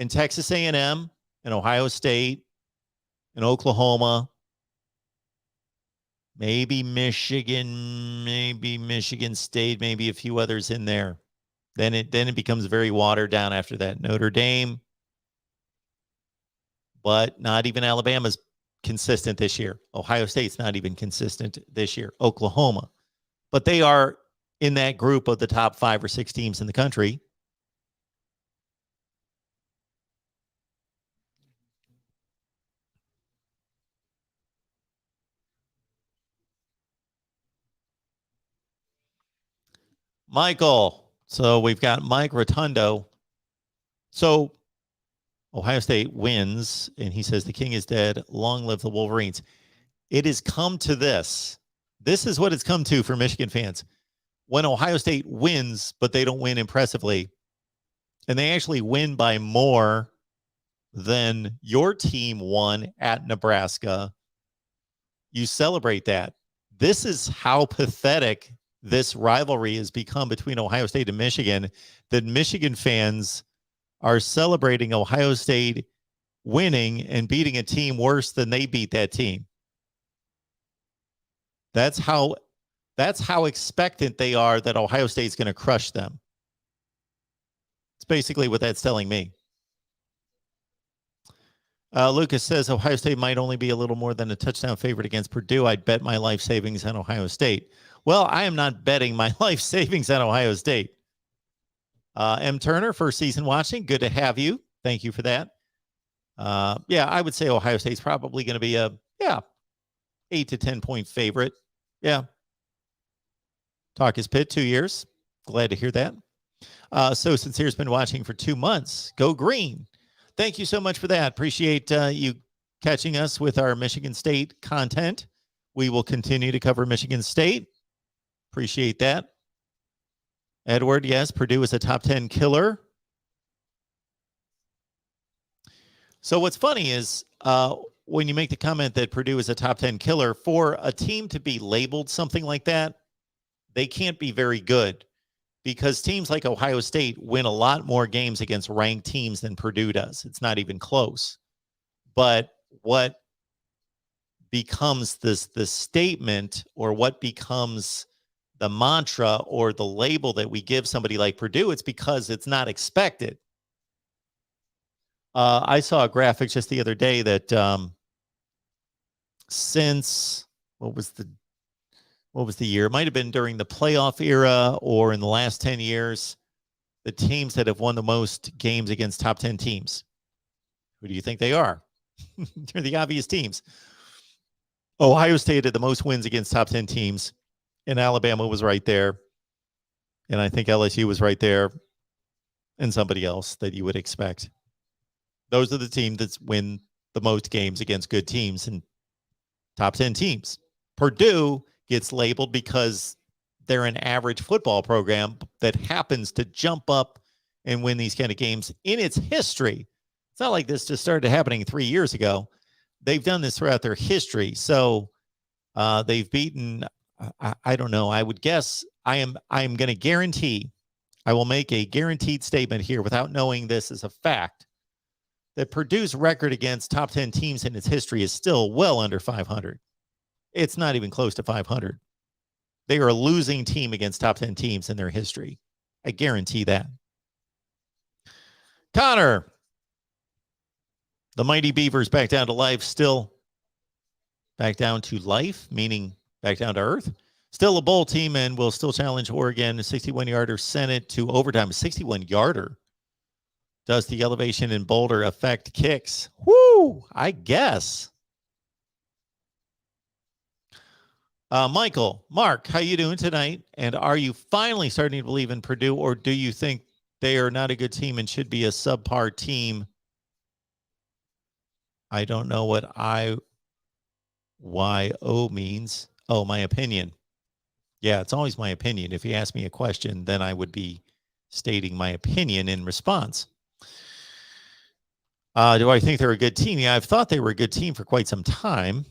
and Texas A&M and Ohio State and Oklahoma, maybe Michigan, maybe Michigan State, maybe a few others in there. Then it becomes very watered down after that. Notre Dame, but not even Alabama's consistent this year. Ohio State's not even consistent this year. Oklahoma, but they are in that group of the top 5 or 6 teams in the country. Michael. So we've got Mike Rotundo. So Ohio State wins, and he says the king is dead. Long live the Wolverines. It has come to this. This is what it's come to for Michigan fans. When Ohio State wins, but they don't win impressively, and they actually win by more than your team won at Nebraska, you celebrate that. This is how pathetic this rivalry has become between Ohio State and Michigan, that Michigan fans are celebrating Ohio State winning and beating a team worse than they beat that team. That's how expectant they are that Ohio State's going to crush them. It's basically what that's telling me. Lucas says Ohio State might only be a little more than a touchdown favorite against Purdue. I'd bet my life savings on Ohio State. Well, I am not betting my life savings on Ohio State. M. Turner, first season watching. Good to have you. Thank you for that. Yeah, I would say Ohio State's probably going to be a 8 to 10 point favorite. Yeah. Talk is Pitt, 2 years. Glad to hear that. So Sincere's been watching for 2 months. Go Green. Thank you so much for that. Appreciate you catching us with our Michigan State content. We will continue to cover Michigan State. Appreciate that. Edward, yes, Purdue is a top 10 killer. So what's funny is when you make the comment that Purdue is a top 10 killer, for a team to be labeled something like that, they can't be very good. because teams like Ohio State win a lot more games against ranked teams than Purdue does. It's not even close. But what becomes this statement, or what becomes the mantra or the label that we give somebody like Purdue, it's because it's not expected. I saw a graphic just the other day that since what was the year? It might have been during the playoff era or in the last 10 years, the teams that have won the most games against top 10 teams. Who do you think they are? They're the obvious teams. Ohio State had the most wins against top 10 teams, and Alabama was right there. And I think LSU was right there, and somebody else that you would expect. Those are the teams that win the most games against good teams and top 10 teams. Purdue gets labeled because they're an average football program that happens to jump up and win these kind of games in its history. It's not like this just started happening 3 years ago. They've done this throughout their history. So they've beaten, I don't know, I would guess, I am going to guarantee, I will make a guaranteed statement here without knowing this as a fact, that Purdue's record against top 10 teams in its history is still well under 500. It's not even close to 500. They are a losing team against top 10 teams in their history. I guarantee that. Connor, the Mighty Beavers back down to life, still back down to life, meaning back down to earth. Still a bowl team and will still challenge Oregon. A 61-yarder sent it to overtime. A 61-yarder. Does the elevation in Boulder affect kicks? Woo, I guess. Michael, Mark, how you doing tonight? And are you finally starting to believe in Purdue, or do you think they are not a good team and should be a subpar team? I don't know what IYO means. Oh, my opinion. Yeah, it's always my opinion. If you ask me a question, then I would be stating my opinion in response. Do I think they're a good team? Yeah, I've thought they were a good team for quite some time.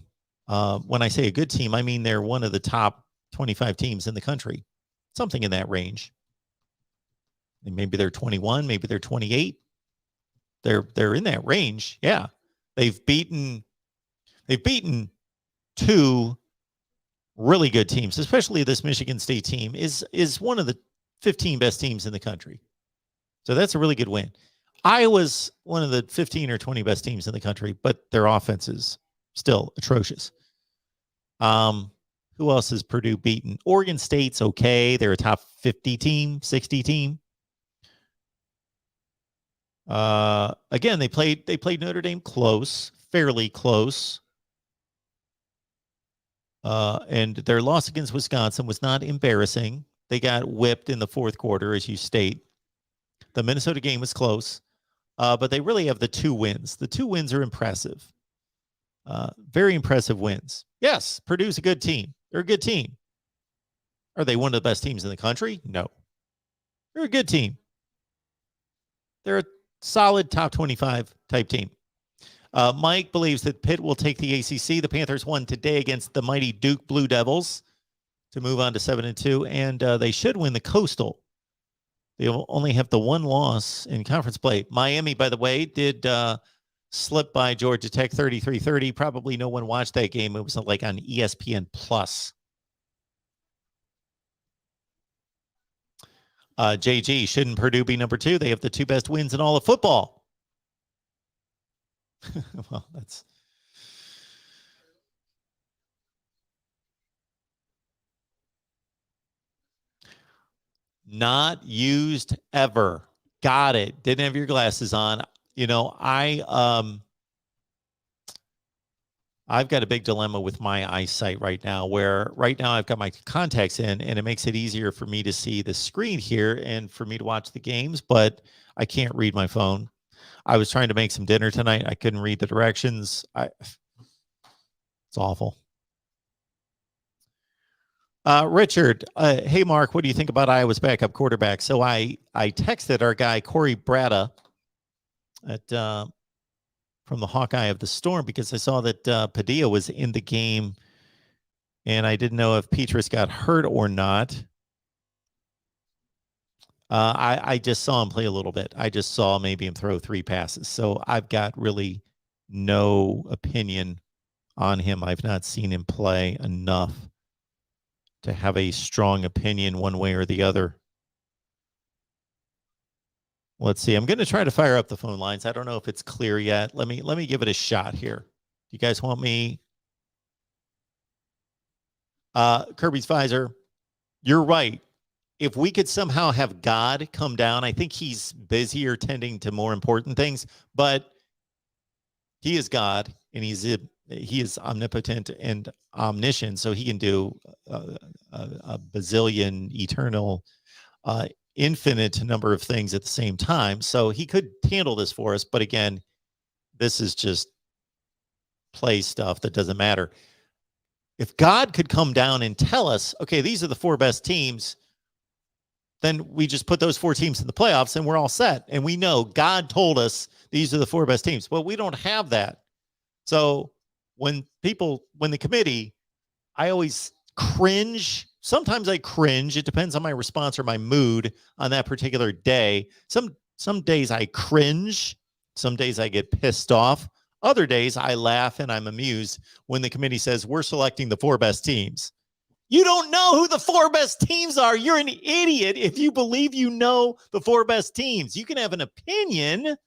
When I say a good team, I mean they're one of the top 25 teams in the country, something in that range. And maybe they're 21, maybe they're 28. They're in that range. Yeah, they've beaten two really good teams, especially this Michigan State team is one of the 15 best teams in the country. So that's a really good win. Iowa's one of the 15 or 20 best teams in the country, but their offense is still atrocious. Who else has Purdue beaten? Oregon State's okay. They're a top 50 team, 60 team. Again, they played Notre Dame close, fairly close. And their loss against Wisconsin was not embarrassing. They got whipped in the fourth quarter, as you state. The Minnesota game was close, but they really have the two wins. The two wins are impressive. Very impressive wins. Yes, Purdue's a good team. They're a good team. Are they one of the best teams in the country? No. They're a good team. They're a solid top 25 type team. Mike believes that Pitt will take the ACC. The Panthers won today against the mighty Duke Blue Devils to move on to 7-2, and they should win the Coastal. They will only have the one loss in conference play. Miami, by the way, did slip by Georgia Tech 33-30. Probably no one watched that game. It was like on ESPN Plus. JG, shouldn't Purdue be number 2? They have the 2 best wins in all of football. Well, that's not used ever. Got it. Didn't have your glasses on. You know, I've got a big dilemma with my eyesight right now, where right now I've got my contacts in and it makes it easier for me to see the screen here and for me to watch the games, but I can't read my phone. I was trying to make some dinner tonight. I couldn't read the directions. It's awful. Richard, hey, Mark, what do you think about Iowa's backup quarterback? So I texted our guy, Corey Bratta, from the Hawkeye of the Storm, because I saw that Padilla was in the game, and I didn't know if Petrus got hurt or not. I just saw him play a little bit. I just saw maybe him throw 3 passes. So I've got really no opinion on him. I've not seen him play enough to have a strong opinion one way or the other. Let's see. I'm going to try to fire up the phone lines. I don't know if it's clear yet. Let me give it a shot here. You guys want me? Kirby's Pfizer, you're right. If we could somehow have God come down, I think he's busier tending to more important things, but he is God and he is omnipotent and omniscient, so he can do a bazillion eternal infinite number of things at the same time. So he could handle this for us, but again, this is just play stuff that doesn't matter. If God could come down and tell us, okay, these are the 4 best teams, then we just put those 4 teams in the playoffs and we're all set. And we know God told us these are the 4 best teams. But we don't have that. So when the committee, I always cringe. Sometimes I cringe. It depends on my response or my mood on that particular day. Some days I cringe. Some days I get pissed off. Other days I laugh and I'm amused when the committee says we're selecting the 4 best teams. You don't know who the 4 best teams are. You're an idiot if you believe you know the 4 best teams. You can have an opinion.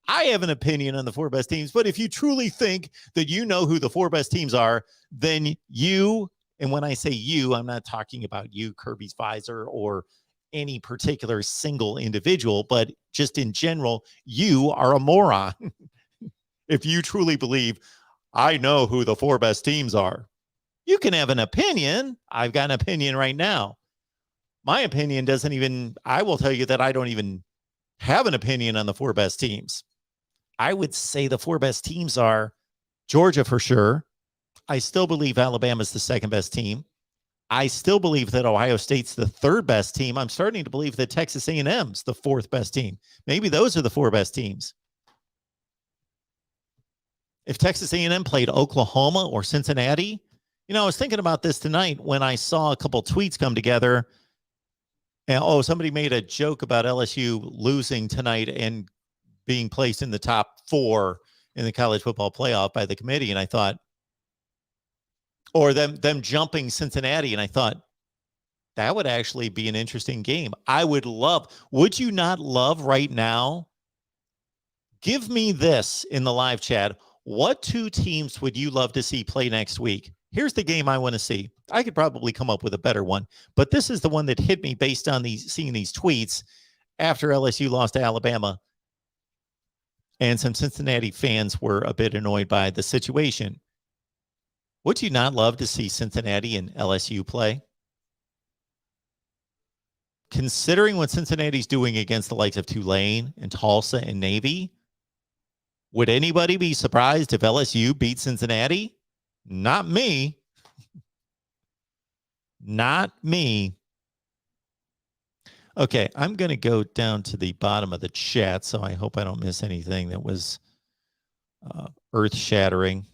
I have an opinion on the 4 best teams, but if you truly think that you know who the 4 best teams are, then you, and when I say you, I'm not talking about you, Kirby's Pfizer, or any particular single individual, but just in general, you are a moron. If you truly believe, I know who the 4 best teams are. You can have an opinion. I've got an opinion right now. My opinion doesn't even, I will tell you that I don't even have an opinion on the 4 best teams. I would say the 4 best teams are Georgia for sure. I still believe Alabama's the 2nd best team. I still believe that Ohio State's the 3rd best team. I'm starting to believe that Texas A&M's the 4th best team. Maybe those are the 4 best teams. If Texas A&M played Oklahoma or Cincinnati, you know, I was thinking about this tonight when I saw a couple tweets come together. And somebody made a joke about LSU losing tonight and being placed in the top 4 in the college football playoff by the committee. And I thought, or them jumping Cincinnati. And I thought, that would actually be an interesting game. Would you not love right now? Give me this in the live chat. What 2 teams would you love to see play next week? Here's the game I want to see. I could probably come up with a better one, but this is the one that hit me based on seeing these tweets after LSU lost to Alabama. And some Cincinnati fans were a bit annoyed by the situation. Would you not love to see Cincinnati and LSU play? Considering what Cincinnati's doing against the likes of Tulane and Tulsa and Navy, would anybody be surprised if LSU beat Cincinnati? Not me. Not me. Okay, I'm going to go down to the bottom of the chat, so I hope I don't miss anything that was earth-shattering.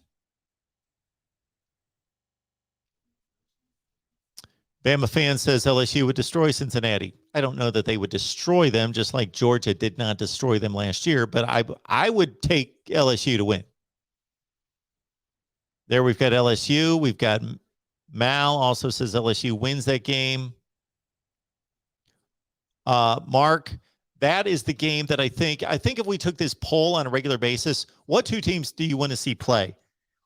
Bama fan says LSU would destroy Cincinnati. I don't know that they would destroy them, just like Georgia did not destroy them last year, but I would take LSU to win. There we've got LSU. We've got Mal also says LSU wins that game. Mark, that is the game that I think if we took this poll on a regular basis, what 2 teams do you want to see play?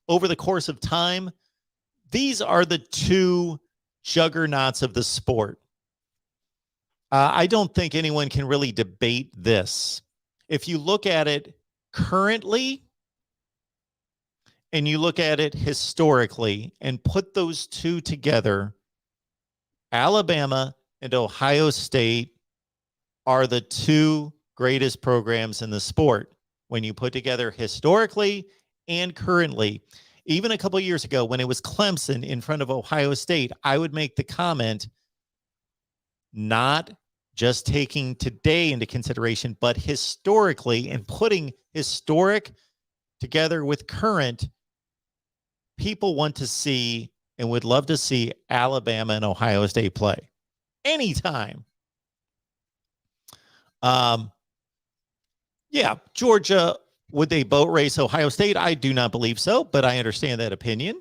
Over the course of time, these are the 2 juggernauts of the sport. I don't think anyone can really debate this. If you look at it currently, and you look at it historically and put those 2 together, Alabama and Ohio State are the 2 greatest programs in the sport when you put together historically and currently. Even a couple of years ago when it was Clemson in front of Ohio State, I would make the comment, not just taking today into consideration, but historically, and putting historic together with current, people want to see and would love to see Alabama and Ohio State play anytime. Yeah, Georgia, would they boat race Ohio State? I do not believe so, but I understand that opinion.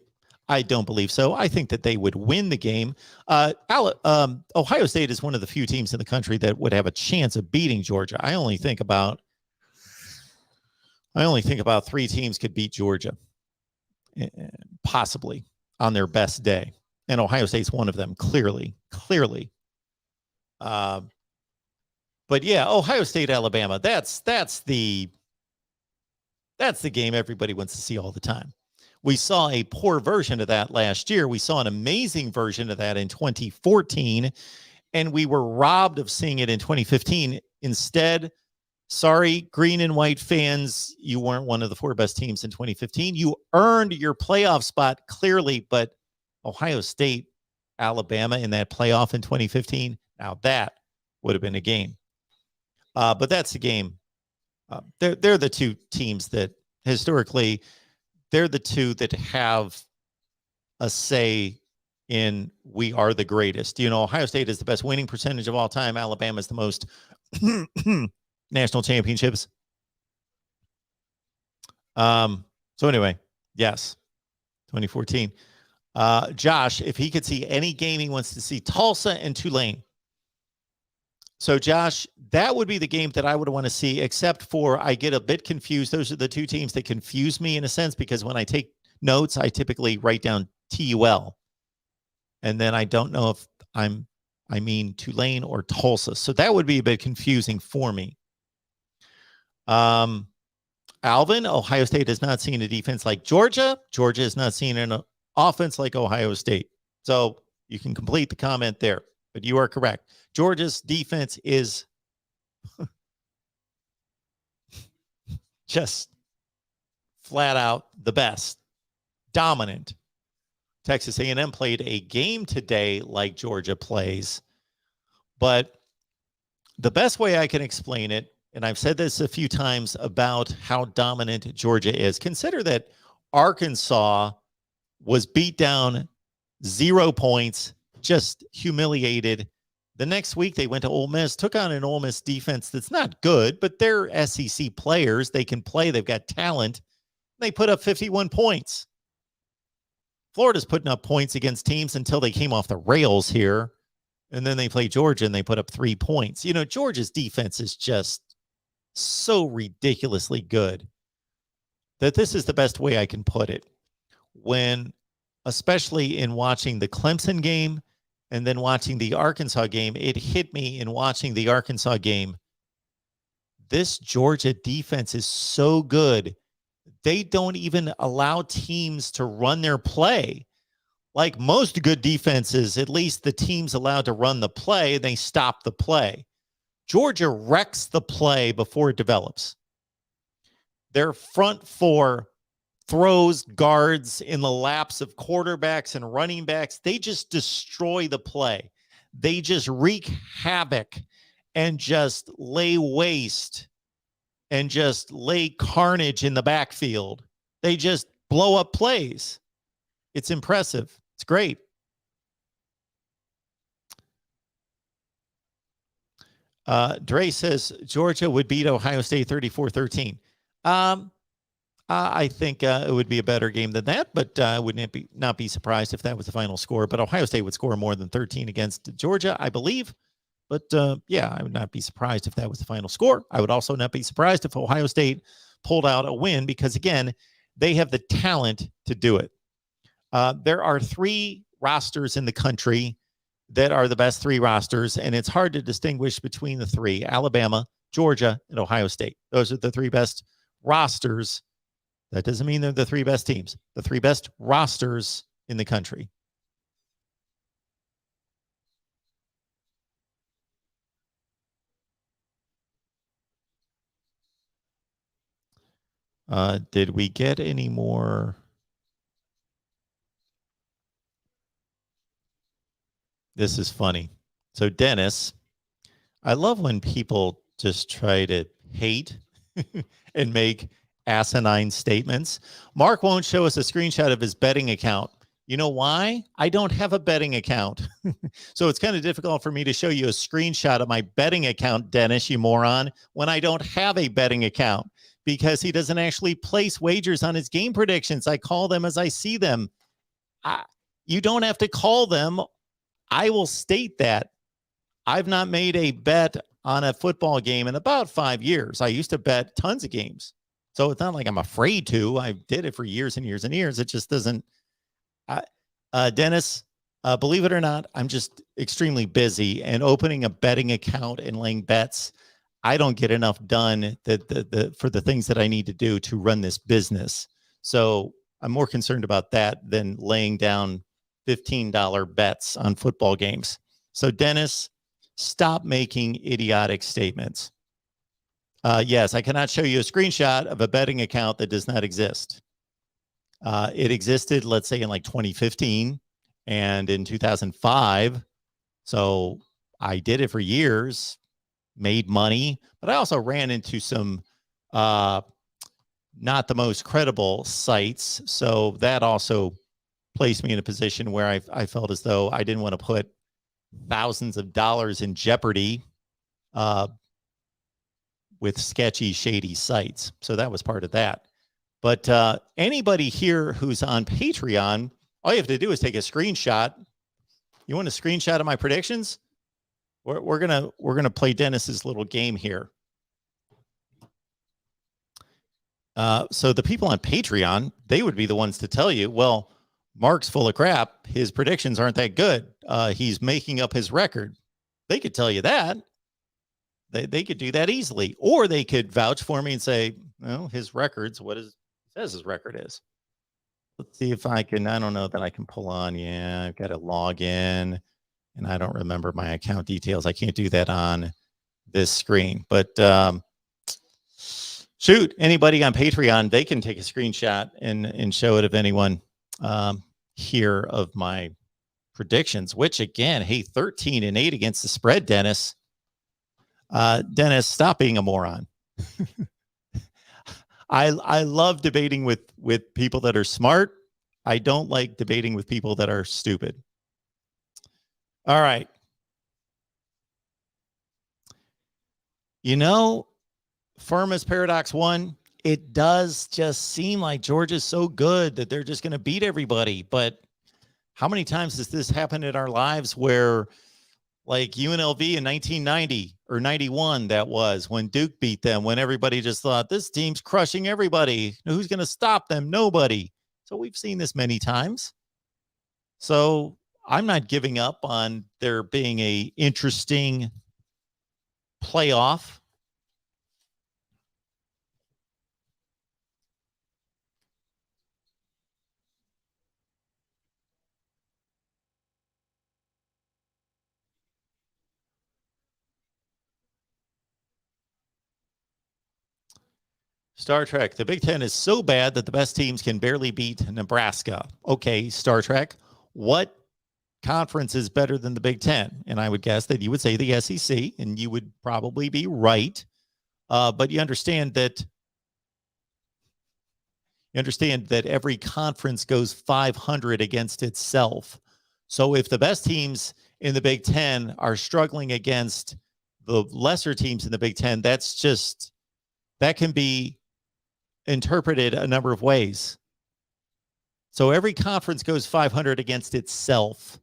I don't believe so. I think that they would win the game. Ohio State is one of the few teams in the country that would have a chance of beating Georgia. I only think about 3 teams could beat Georgia, possibly on their best day, and Ohio State's one of them. Clearly. But yeah, Ohio State, Alabama. That's the game everybody wants to see all the time. We saw a poor version of that last year. We saw an amazing version of that in 2014, and we were robbed of seeing it in 2015. Instead, sorry, green and white fans, you weren't one of the 4 best teams in 2015. You earned your playoff spot clearly, but Ohio State, Alabama in that playoff in 2015, now that would have been a game. But that's the game. They're the 2 teams that historically, they're the 2 that have a say in we are the greatest. Ohio State is the best winning percentage of all time. Alabama is the most national championships. So anyway, yes, 2014. Josh, if he could see any game, he wants to see Tulsa and Tulane. So, Josh, that would be the game that I would want to see, except for I get a bit confused. Those are the 2 teams that confuse me in a sense, because when I take notes, I typically write down TUL. And then I don't know if I mean Tulane or Tulsa. So that would be a bit confusing for me. Alvin, Ohio State has not seen a defense like Georgia. Georgia has not seen an offense like Ohio State. So you can complete the comment there, but you are correct. Georgia's defense is just flat out the best, dominant. Texas A&M played a game today like Georgia plays, but the best way I can explain it, and I've said this a few times about how dominant Georgia is, consider that Arkansas was beat down 0 points, just humiliated. The next week, they went to Ole Miss, took on an Ole Miss defense that's not good, but they're SEC players. They can play. They've got talent. They put up 51 points. Florida's putting up points against teams until they came off the rails here, and then they play Georgia, and they put up 3 points. Georgia's defense is just so ridiculously good that this is the best way I can put it. Especially in watching the Clemson game, and then watching the Arkansas game, it hit me in watching the Arkansas game. This Georgia defense is so good. They don't even allow teams to run their play. Like most good defenses, at least the team's allowed to run the play, and they stop the play. Georgia wrecks the play before it develops. Their front 4 throws guards in the laps of quarterbacks and running backs. They just destroy the play. They just wreak havoc and just lay waste and just lay carnage in the backfield. They just blow up plays. It's impressive. It's great. Dre says Georgia would beat Ohio State 34-13. I think it would be a better game than that, but I would not be surprised if that was the final score. But Ohio State would score more than 13 against Georgia, I believe. But yeah, I would not be surprised if that was the final score. I would also not be surprised if Ohio State pulled out a win because, again, they have the talent to do it. There are 3 rosters in the country that are the best 3 rosters, and it's hard to distinguish between the 3, Alabama, Georgia, and Ohio State. Those are the 3 best rosters. That doesn't mean they're the 3 best teams. The 3 best rosters in the country. Did we get any more? This is funny. So Dennis, I love when people just try to hate and make asinine statements. Mark won't show us a screenshot of his betting account. You know why? I don't have a betting account. So it's kind of difficult for me to show you a screenshot of my betting account, Dennis, you moron, when I don't have a betting account because he doesn't actually place wagers on his game predictions. I call them as I see them. You don't have to call them. I will state that I've not made a bet on a football game in about 5 years. I used to bet tons of games. So it's not like I'm afraid to. I did it for years and years and years. It just doesn't. Dennis, believe it or not, I'm just extremely busy, and opening a betting account and laying bets, I don't get enough done for the things that I need to do to run this business. So I'm more concerned about that than laying down $15 bets on football games. So Dennis, stop making idiotic statements. Yes, I cannot show you a screenshot of a betting account that does not exist. It existed, let's say, in like 2015 and in 2005. So I did it for years, made money, but I also ran into some not the most credible sites. So that also placed me in a position where I felt as though I didn't want to put thousands of dollars in jeopardy with sketchy, shady sites. So that was part of that. But anybody here who's on Patreon, all you have to do is take a screenshot. You want a screenshot of my predictions? We're gonna play Dennis's little game here. So the people on Patreon, they would be the ones to tell you, well, Mark's full of crap. His predictions aren't that good. He's making up his record. They could tell you that. They could do that easily. Or they could vouch for me and say, well, his record's what says his record is. Let's see if I can, I don't know that I can pull on. Yeah, I've got to log in and I don't remember my account details. I can't do that on this screen, but shoot, anybody on Patreon, they can take a screenshot and show it if anyone here of my predictions, which again, hey, 13-8 against the spread, Dennis. Dennis, stop being a moron. I love debating with people that are smart. I don't like debating with people that are stupid. All right. You know, Firmus Paradox 1, it does just seem like Georgia's so good that they're just going to beat everybody. But how many times has this happened in our lives where, like UNLV in 1990 or 91, that was when Duke beat them, when everybody just thought this team's crushing everybody. Who's going to stop them? Nobody. So we've seen this many times. So I'm not giving up on there being a interesting playoff. Star Trek, the Big Ten is so bad that the best teams can barely beat Nebraska. Okay, Star Trek, what conference is better than the Big Ten? And I would guess that you would say the SEC, and you would probably be right. But you understand that every conference goes 500 against itself. So if the best teams in the Big Ten are struggling against the lesser teams in the Big Ten, that can be interpreted a number of ways. So every conference goes 500 against itself.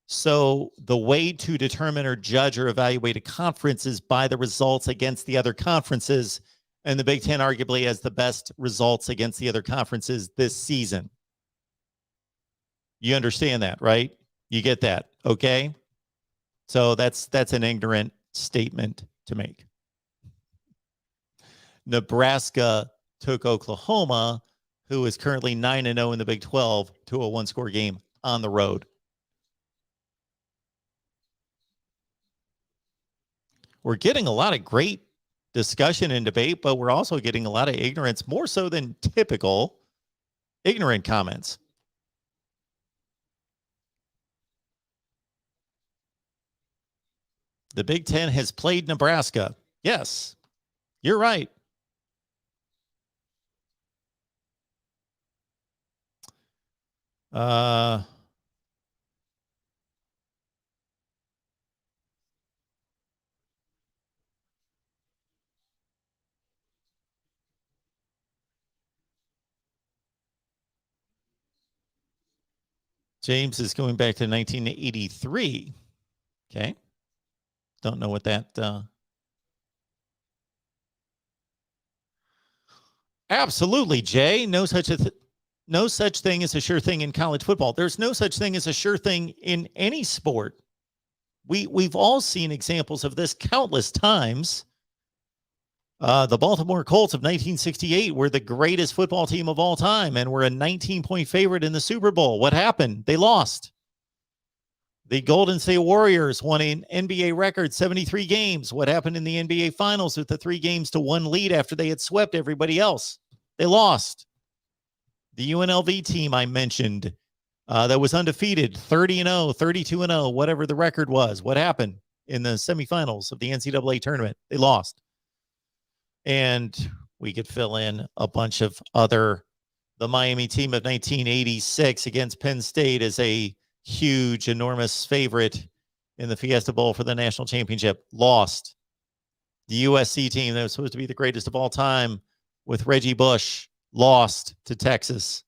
So the way to determine or judge or evaluate a conference is by the results against the other conferences. And the Big Ten arguably has the best results against the other conferences this season. You understand that, right? You get that, okay? So that's an ignorant statement to make. Nebraska took Oklahoma, who is currently 9-0 in the Big 12, to a one-score game on the road. We're getting a lot of great discussion and debate, but we're also getting a lot of ignorance, more so than typical ignorant comments. The Big Ten has played Nebraska. Yes, you're right. Uh, James is going back to 1983. Okay. Don't know what that. Absolutely, Jay. No such thing as a sure thing in college football. There's no such thing as a sure thing in any sport. We've all seen examples of this countless times. The Baltimore Colts of 1968 were the greatest football team of all time and were a 19-point favorite in the Super Bowl. What happened? They lost. The Golden State Warriors won an NBA record 73 games. What happened in the NBA Finals with the 3-1 lead after they had swept everybody else? They lost. The UNLV team I mentioned that was undefeated, 30-0, 32-0, whatever the record was. What happened in the semifinals of the NCAA tournament? They lost. And we could fill in a bunch of other. The Miami team of 1986 against Penn State is a huge, enormous favorite in the Fiesta Bowl for the national championship. Lost. The USC team that was supposed to be the greatest of all time with Reggie Bush lost to Texas.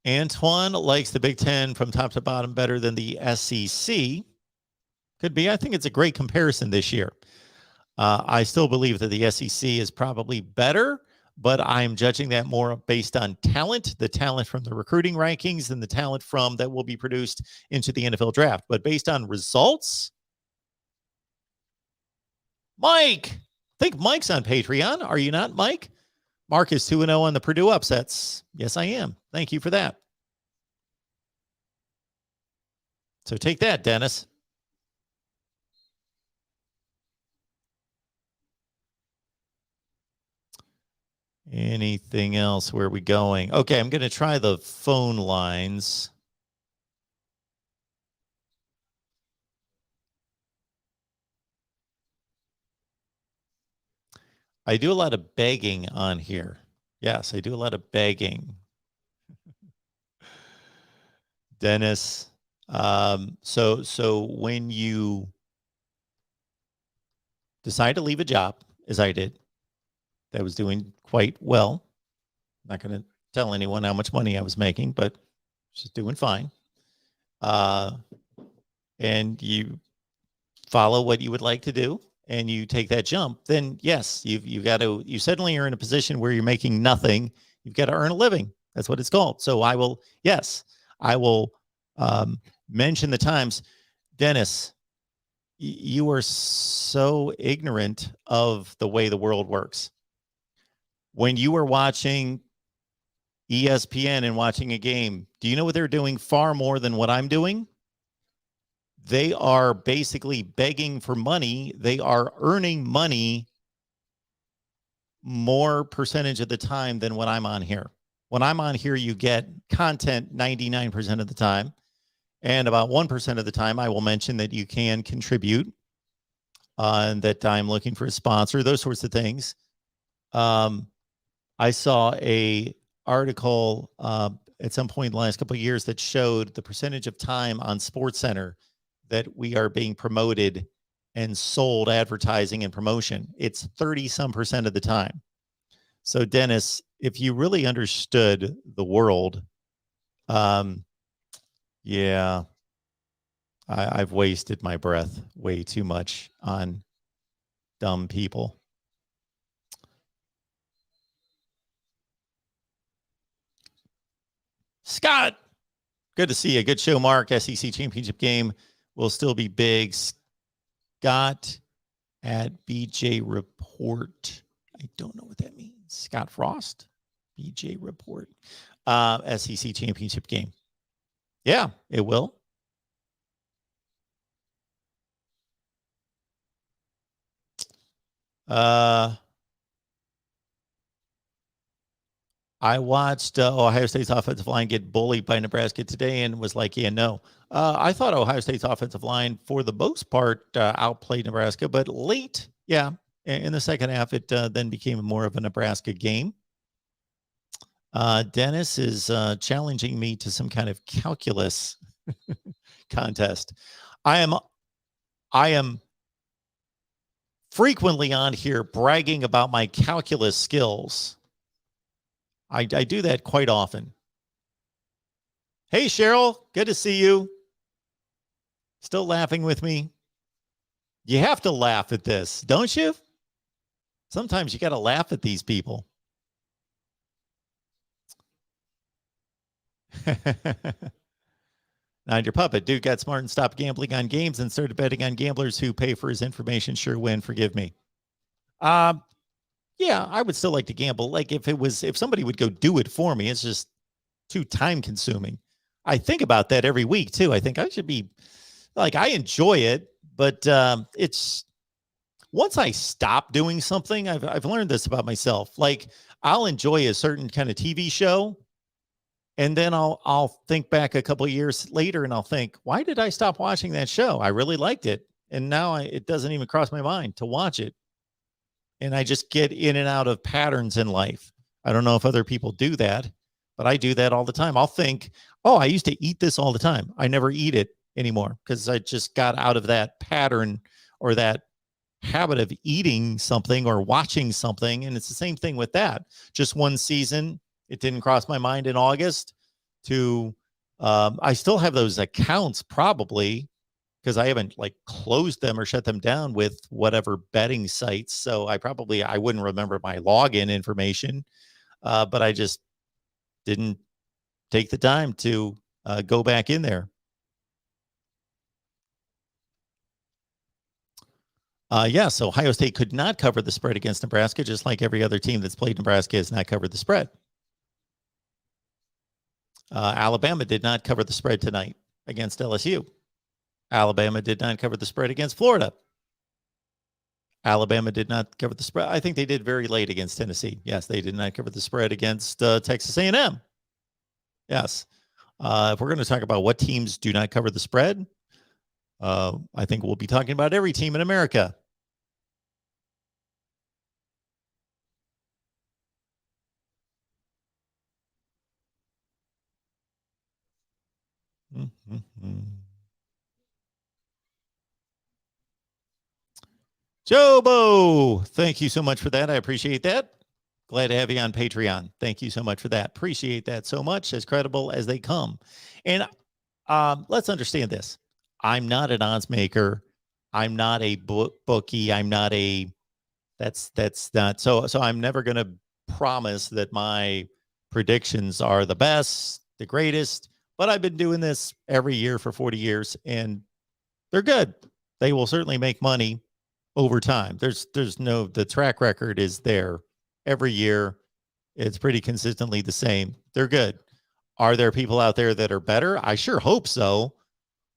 Antoine likes the Big Ten from top to bottom better than the SEC. Could be. I think it's a great comparison this year. I still believe that the SEC is probably better, but I'm judging that more based on talent, the talent from the recruiting rankings and the talent from that will be produced into the NFL draft. But based on results, Mike, I think Mike's on Patreon. Are you not, Mike? Mark is 2-0 on the Purdue upsets. Yes, I am. Thank you for that. So take that, Dennis. Anything else? Where are we going? Okay, I'm going to try the phone lines. I do a lot of begging on here. Yes, I do a lot of begging. Dennis. So when you decide to leave a job, as I did, that was doing quite well. I'm not going to tell anyone how much money I was making, but just doing fine. And you follow what you would like to do and you take that jump, then yes, you've got to, you suddenly are in a position where you're making nothing. You've got to earn a living. That's what it's called. So I will mention the times. Dennis, you are so ignorant of the way the world works. When you are watching ESPN and watching a game, do you know what they're doing far more than what I'm doing? They are basically begging for money. They are earning money more percentage of the time than when I'm on here. When I'm on here, you get content 99% of the time. And about 1% of the time, I will mention that you can contribute and that I'm looking for a sponsor, those sorts of things. I saw a article at some point in the last couple of years that showed the percentage of time on SportsCenter that we are being promoted and sold advertising and promotion. It's 30-some% of the time. So Dennis, if you really understood the world, yeah, I've wasted my breath way too much on dumb people. Scott, good to see you. Good show, Mark. SEC championship game will still be big. Scott at BJ Report. I don't know what that means. Scott Frost, BJ Report. SEC championship game. Yeah, it will. I watched Ohio State's offensive line get bullied by Nebraska today and was like, yeah, no. I thought Ohio State's offensive line, for the most part, outplayed Nebraska, but late, yeah, in the second half, it then became more of a Nebraska game. Dennis is challenging me to some kind of calculus contest. I am frequently on here bragging about my calculus skills. I do that quite often. Hey, Cheryl, good to see you. Still laughing with me? You have to laugh at this, don't you? Sometimes you got to laugh at these people. Not your puppet. Dude got smart and stopped gambling on games and started betting on gamblers who pay for his information. Sure win. Forgive me. Yeah, I would still like to gamble. Like if somebody would go do it for me, it's just too time consuming. I think about that every week too. I think I should be like, I enjoy it, but it's once I stop doing something, I've learned this about myself. Like I'll enjoy a certain kind of TV show, and then I'll think back a couple of years later and I'll think, why did I stop watching that show? I really liked it. And now it doesn't even cross my mind to watch it. And I just get in and out of patterns in life. I don't know if other people do that, but I do that all the time. I'll think, oh, I used to eat this all the time. I never eat it anymore because I just got out of that pattern or that habit of eating something or watching something. And it's the same thing with that. Just one season, it didn't cross my mind in August to, I still have those accounts probably, because I haven't like closed them or shut them down with whatever betting sites. So I wouldn't remember my login information, but I just didn't take the time to go back in there. Yes, Ohio State could not cover the spread against Nebraska, just like every other team that's played Nebraska has not covered the spread. Alabama did not cover the spread tonight against LSU. Alabama did not cover the spread against Florida. Alabama did not cover the spread. I think they did very late against Tennessee. Yes, they did not cover the spread against Texas A&M. Yes. If we're going to talk about what teams do not cover the spread, I think we'll be talking about every team in America. Jobo, thank you so much for that. I appreciate that. Glad to have you on Patreon. Thank you so much for that. Appreciate that so much. As credible as they come. And let's understand this. I'm not an odds maker. I'm not a bookie. I'm not a, that's not, so I'm never going to promise that my predictions are the best, the greatest, but I've been doing this every year for 40 years and they're good. They will certainly make money over time. The track record is there every year. It's pretty consistently the same. They're good. Are there people out there that are better? I sure hope so.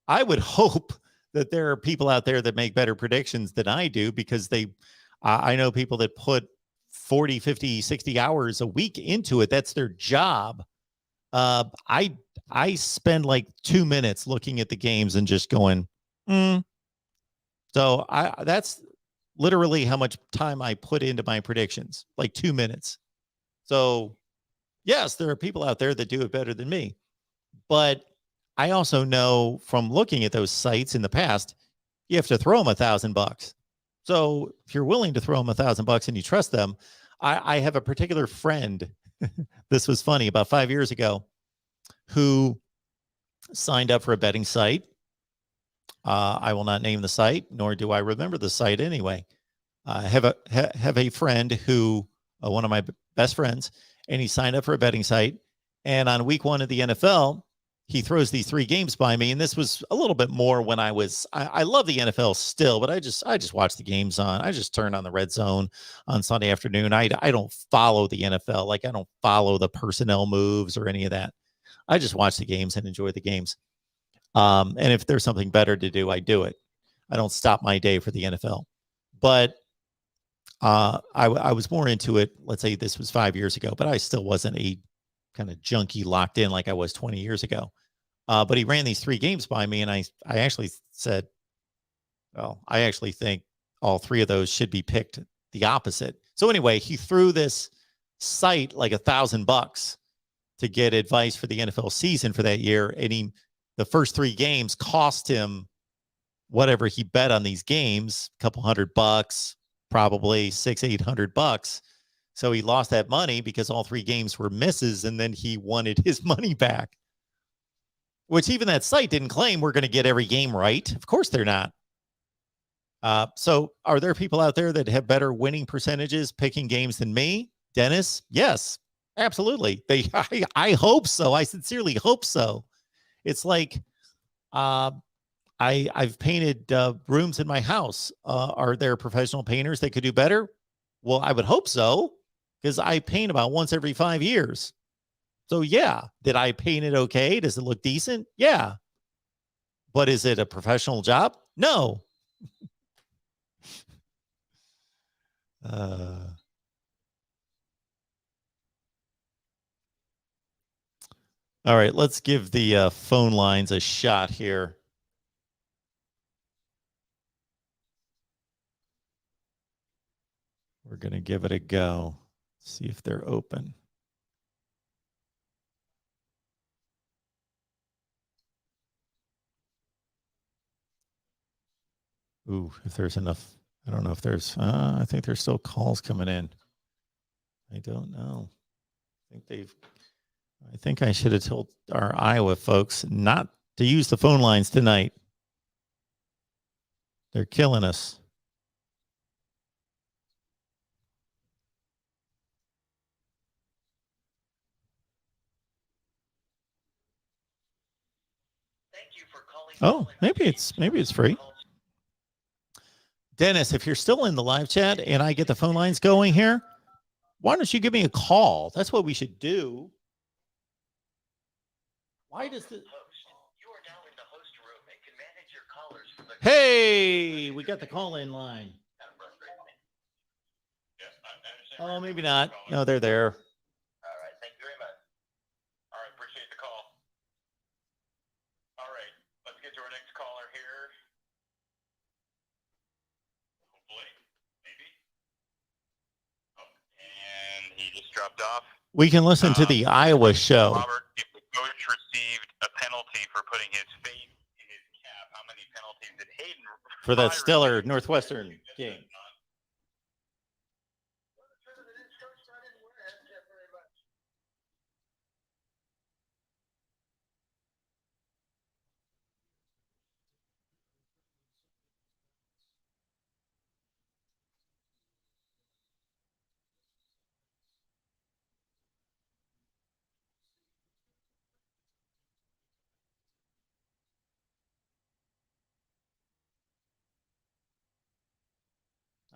I would hope that there are people out there that make better predictions than I do, because I know people that put 40, 50, 60 hours a week into it. That's their job. I spend like 2 minutes looking at the games and just going, So that's literally how much time I put into my predictions, like 2 minutes. So yes, there are people out there that do it better than me, but I also know from looking at those sites in the past, you have to throw them $1,000. So if you're willing to throw them $1,000 and you trust them, I have a particular friend. This was funny, about 5 years ago, who signed up for a betting site. I will not name the site, nor do I remember the site anyway. I have a friend who, one of my best friends, and he signed up for a betting site. And on week 1 of the NFL, he throws these 3 games by me. And this was a little bit more when I love the NFL still, but I just watch the games I just turn on the Red Zone on Sunday afternoon. I don't follow the NFL. Like I don't follow the personnel moves or any of that. I just watch the games and enjoy the games. And if there's something better to do, I do it. I don't stop my day for the NFL. But I was more into it. Let's say this was 5 years ago, but I still wasn't a kind of junkie locked in like I was 20 years ago. But he ran these 3 games by me, and I actually said, well, I actually think all 3 of those should be picked the opposite. So anyway, he threw this site like $1,000 to get advice for the NFL season for that year, and the first 3 games cost him whatever he bet on these games, a couple $100, probably $600-800. So he lost that money because all 3 games were misses, and then he wanted his money back, which even that site didn't claim we're going to get every game right. Of course they're not. So are there people out there that have better winning percentages picking games than me? Dennis? Yes, absolutely. I hope so. I sincerely hope so. It's like, I've painted rooms in my house. Are there professional painters that could do better? Well, I would hope so, because I paint about once every 5 years. So yeah, did I paint it okay? Does it look decent? Yeah. But is it a professional job? No. All right, let's give the phone lines a shot here. We're going to give it a go. See if they're open. Ooh, if there's enough. I don't know if there's, I think there's still calls coming in. I don't know. I think I should have told our Iowa folks not to use the phone lines tonight. They're killing us. Thank you for calling. Oh, maybe it's free. Dennis, if you're still in the live chat and I get the phone lines going here, why don't you give me a call? That's what we should do. Why does the You are now in the host room and can manage your callers from the Hey, we got the call-in line. Oh, maybe not. No, they're there. All right, thank you very much. All right, appreciate the call. All right, let's get to our next caller here. Hopefully, maybe. Oh, and he just dropped off. We can listen to the Iowa show. Robert, if the coach received a penalty for putting his face in his cap, how many penalties did Hayden for that stellar Northwestern game?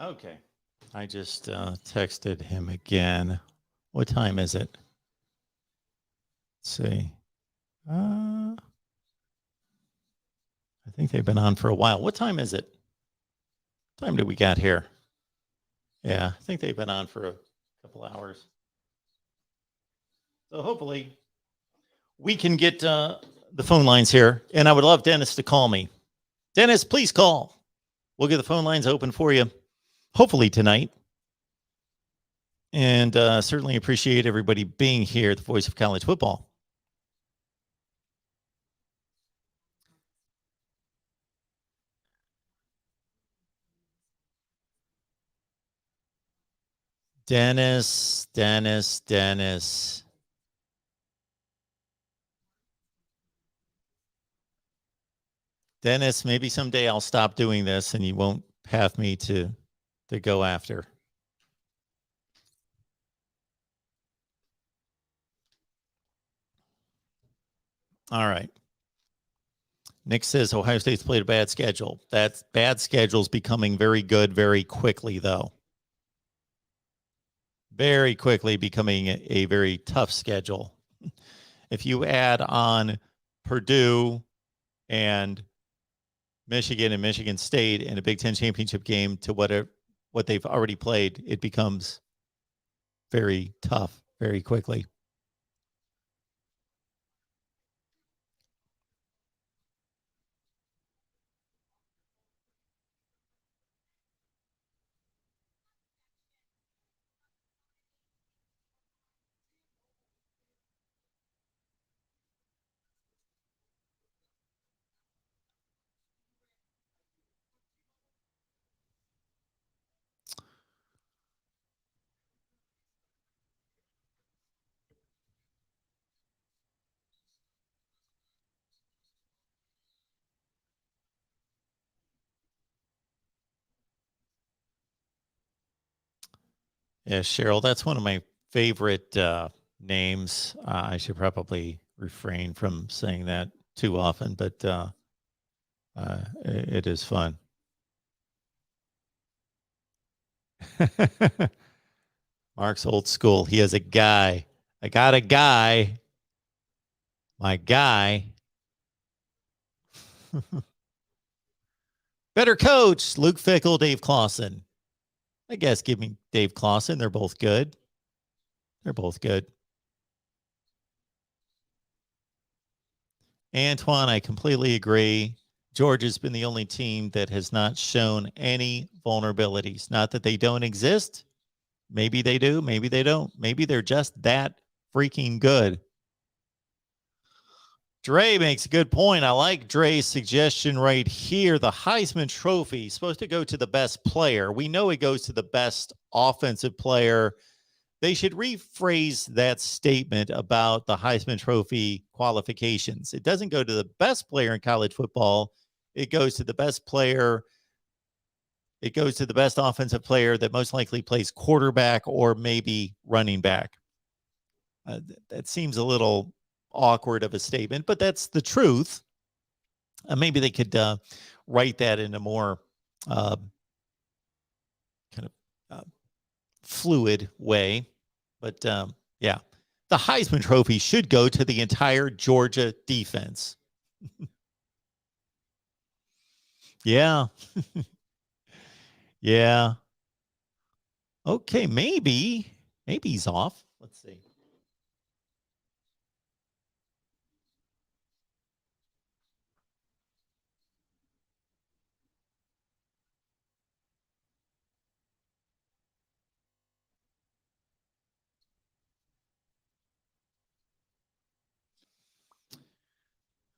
Okay. I just texted him again. What time is it? Let's see. I think they've been on for a while. What time is it? What time do we got here? Yeah, I think they've been on for a couple hours. So hopefully we can get the phone lines here. And I would love Dennis to call me. Dennis, please call. We'll get the phone lines open for you, hopefully tonight. And certainly appreciate everybody being here at the Voice of College Football. Dennis. Dennis, maybe someday I'll stop doing this and you won't have me to go after. All right. Nick says Ohio State's played a bad schedule. That bad schedule is becoming very good very quickly, though. Very quickly becoming a very tough schedule. If you add on Purdue and Michigan and Michigan State in a Big Ten championship game to whatever what they've already played, it becomes very tough very quickly. Yeah, Cheryl, that's one of my favorite names. I should probably refrain from saying that too often, but it is fun. Mark's old school. He has a guy. I got a guy. My guy. Better coach, Luke Fickell, Dave Clawson. I guess give me Dave Clawson. They're both good. They're both good. Antoine, I completely agree. Georgia's been the only team that has not shown any vulnerabilities. Not that they don't exist. Maybe they do. Maybe they don't. Maybe they're just that freaking good. Dre makes a good point. I like Dre's suggestion right here. The Heisman Trophy is supposed to go to the best player. We know it goes to the best offensive player. They should rephrase that statement about the Heisman Trophy qualifications. It doesn't go to the best player in college football. It goes to the best player. It goes to the best offensive player that most likely plays quarterback or maybe running back. That seems a little awkward of a statement, but that's the truth. Maybe they could write that in a more kind of fluid way. But yeah, the Heisman Trophy should go to the entire Georgia defense. Yeah. Yeah. Okay, maybe he's off. Let's see.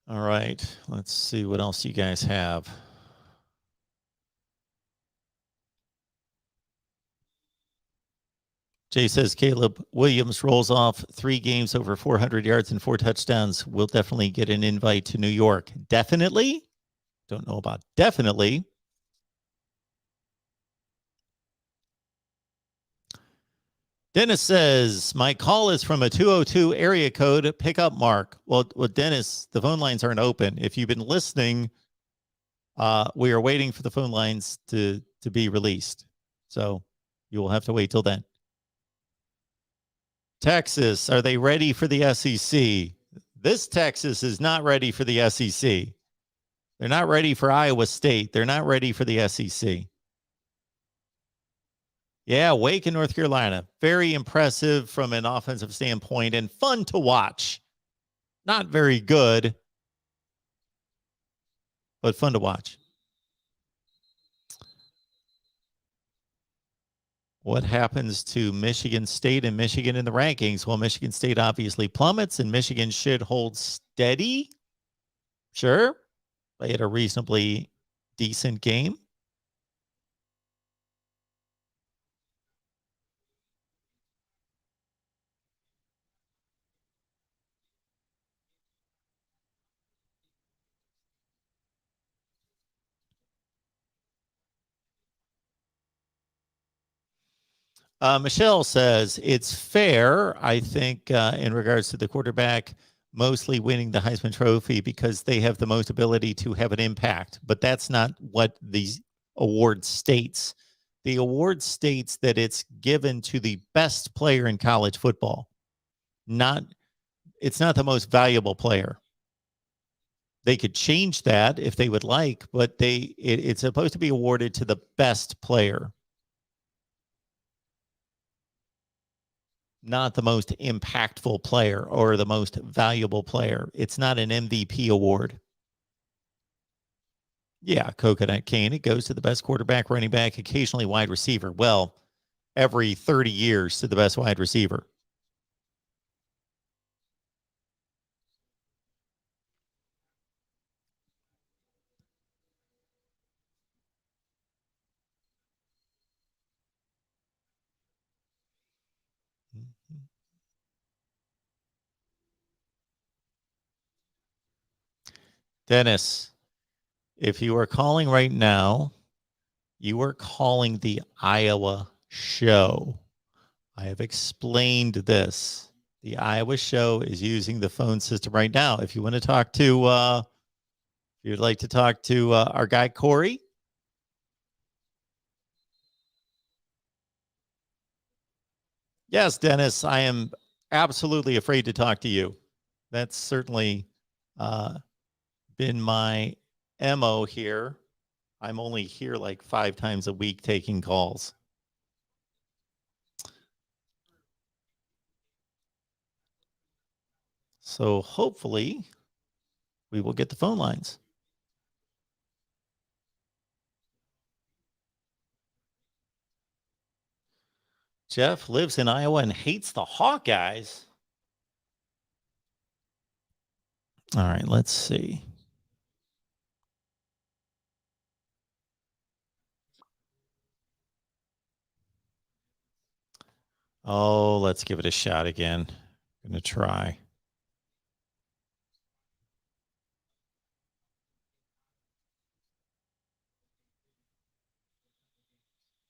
All right, let's see what else you guys have. Jay says Caleb Williams rolls off 3 games over 400 yards and 4 touchdowns. We'll definitely get an invite to New York. Definitely? Don't know about definitely. Dennis says, my call is from a 202 area code. Pick up Mark. Well, Dennis, the phone lines aren't open. If you've been listening, we are waiting for the phone lines to be released. So you will have to wait till then. Texas, are they ready for the SEC? This Texas is not ready for the SEC. They're not ready for Iowa State. They're not ready for the SEC. Yeah, Wake in North Carolina. Very impressive from an offensive standpoint and fun to watch. Not very good, but fun to watch. What happens to Michigan State and Michigan in the rankings? Well, Michigan State obviously plummets, and Michigan should hold steady. Sure. They had a reasonably decent game. Michelle says it's fair, I think, in regards to the quarterback mostly winning the Heisman Trophy because they have the most ability to have an impact. But that's not what the award states. The award states that it's given to the best player in college football. It's not the most valuable player. They could change that if they would like, but it's supposed to be awarded to the best player. not the most impactful player or the most valuable player. It's not an MVP award. Yeah, Coconut Cane. It goes to the best quarterback, running back, occasionally wide receiver. Well, every 30 years to the best wide receiver. Dennis, if you are calling right now, you are calling the Iowa show. I have explained this. The Iowa show is using the phone system right now. If you want to talk to, if you'd like to talk to our guy, Corey. Yes, Dennis, I am absolutely afraid to talk to you. That's certainly been my MO here. I'm only here like 5 times a week taking calls. So hopefully we will get the phone lines. Jeff lives in Iowa and hates the Hawkeyes. All right, let's see. Oh, let's give it a shot again. I'm going to try.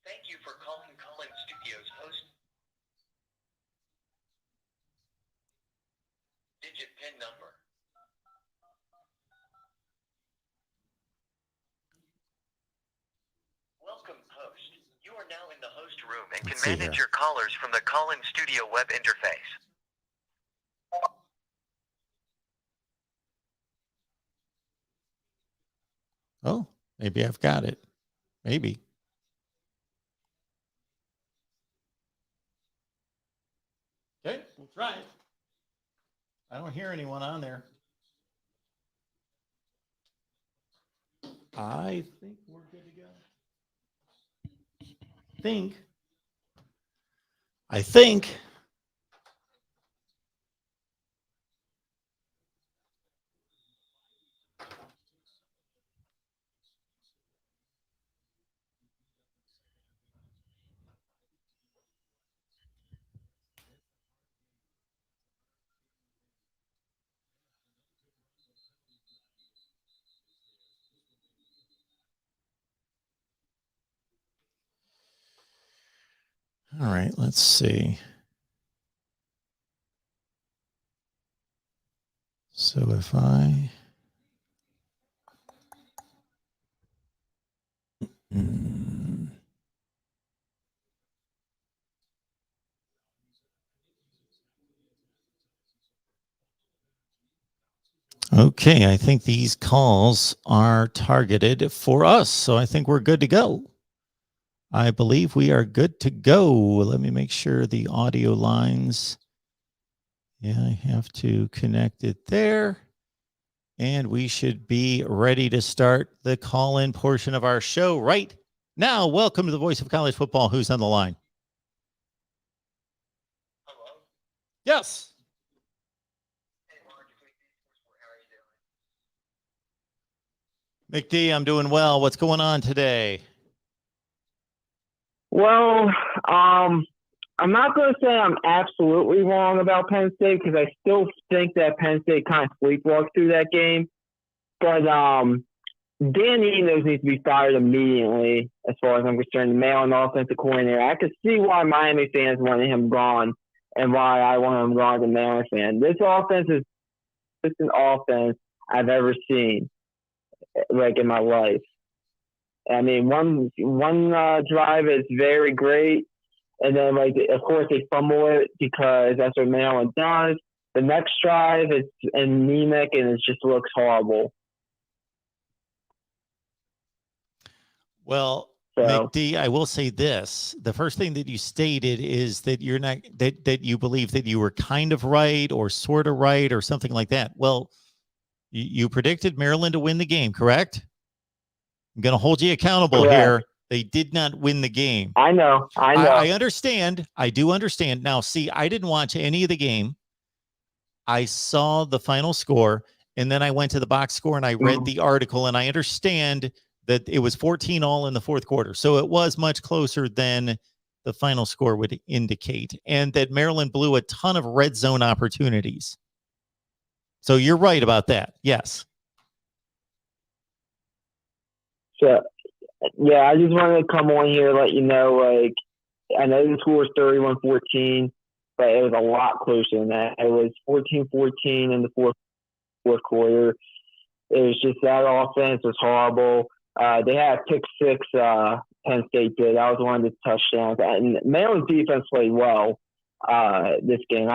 Thank you for calling Collin Studios host. Digit PIN number. Welcome, host. You are now in the host room and can manage your callers from the Collin Studio web interface. Oh, maybe I've got it. Maybe. Okay, we'll try it. I don't hear anyone on there. I think we're good to go. I think. All right, let's see. So if I... Okay, I think these calls are targeted for us, so I think we're good to go. I believe we are good to go. Let me make sure the audio lines. Yeah, I have to connect it there. And we should be ready to start the call-in portion of our show right now. Welcome to the Voice of College Football. Who's on the line? Hello? Yes. Hey, Mark, how are you doing? McD, I'm doing well. What's going on today? Well, I'm not going to say I'm absolutely wrong about Penn State because I still think that Penn State kind of sleepwalked through that game. But Dan Enos needs to be fired immediately, as far as I'm concerned. The male and offensive coordinator. I could see why Miami fans wanted him gone and why I want him gone as a Maryland fan. This offense is the best offense I've ever seen, like in my life. I mean, one drive is very great, and then like of course they fumble it because that's what Maryland does. The next drive is anemic and it just looks horrible. Well, So, McD, I will say this. The first thing that you stated is that you're not that you believe that you were kind of right or sort of right or something like that. Well, you predicted Maryland to win the game, correct? I'm going to hold you accountable here. They did not win the game. I know. I understand. I do understand. Now, see, I didn't watch any of the game. I saw the final score, and then I went to the box score and I read the article, and I understand that it was 14-all in the fourth quarter. So it was much closer than the final score would indicate, and that Maryland blew a ton of red zone opportunities. So you're right about that. Yes. So, yeah, I just wanted to come on here and let you know, like, I know the score was 31-14, but it was a lot closer than that. It was 14-14 in the fourth quarter. It was just that offense was horrible. They had a pick six, Penn State did. That was one of the touchdowns. And Maryland's defense played well this game.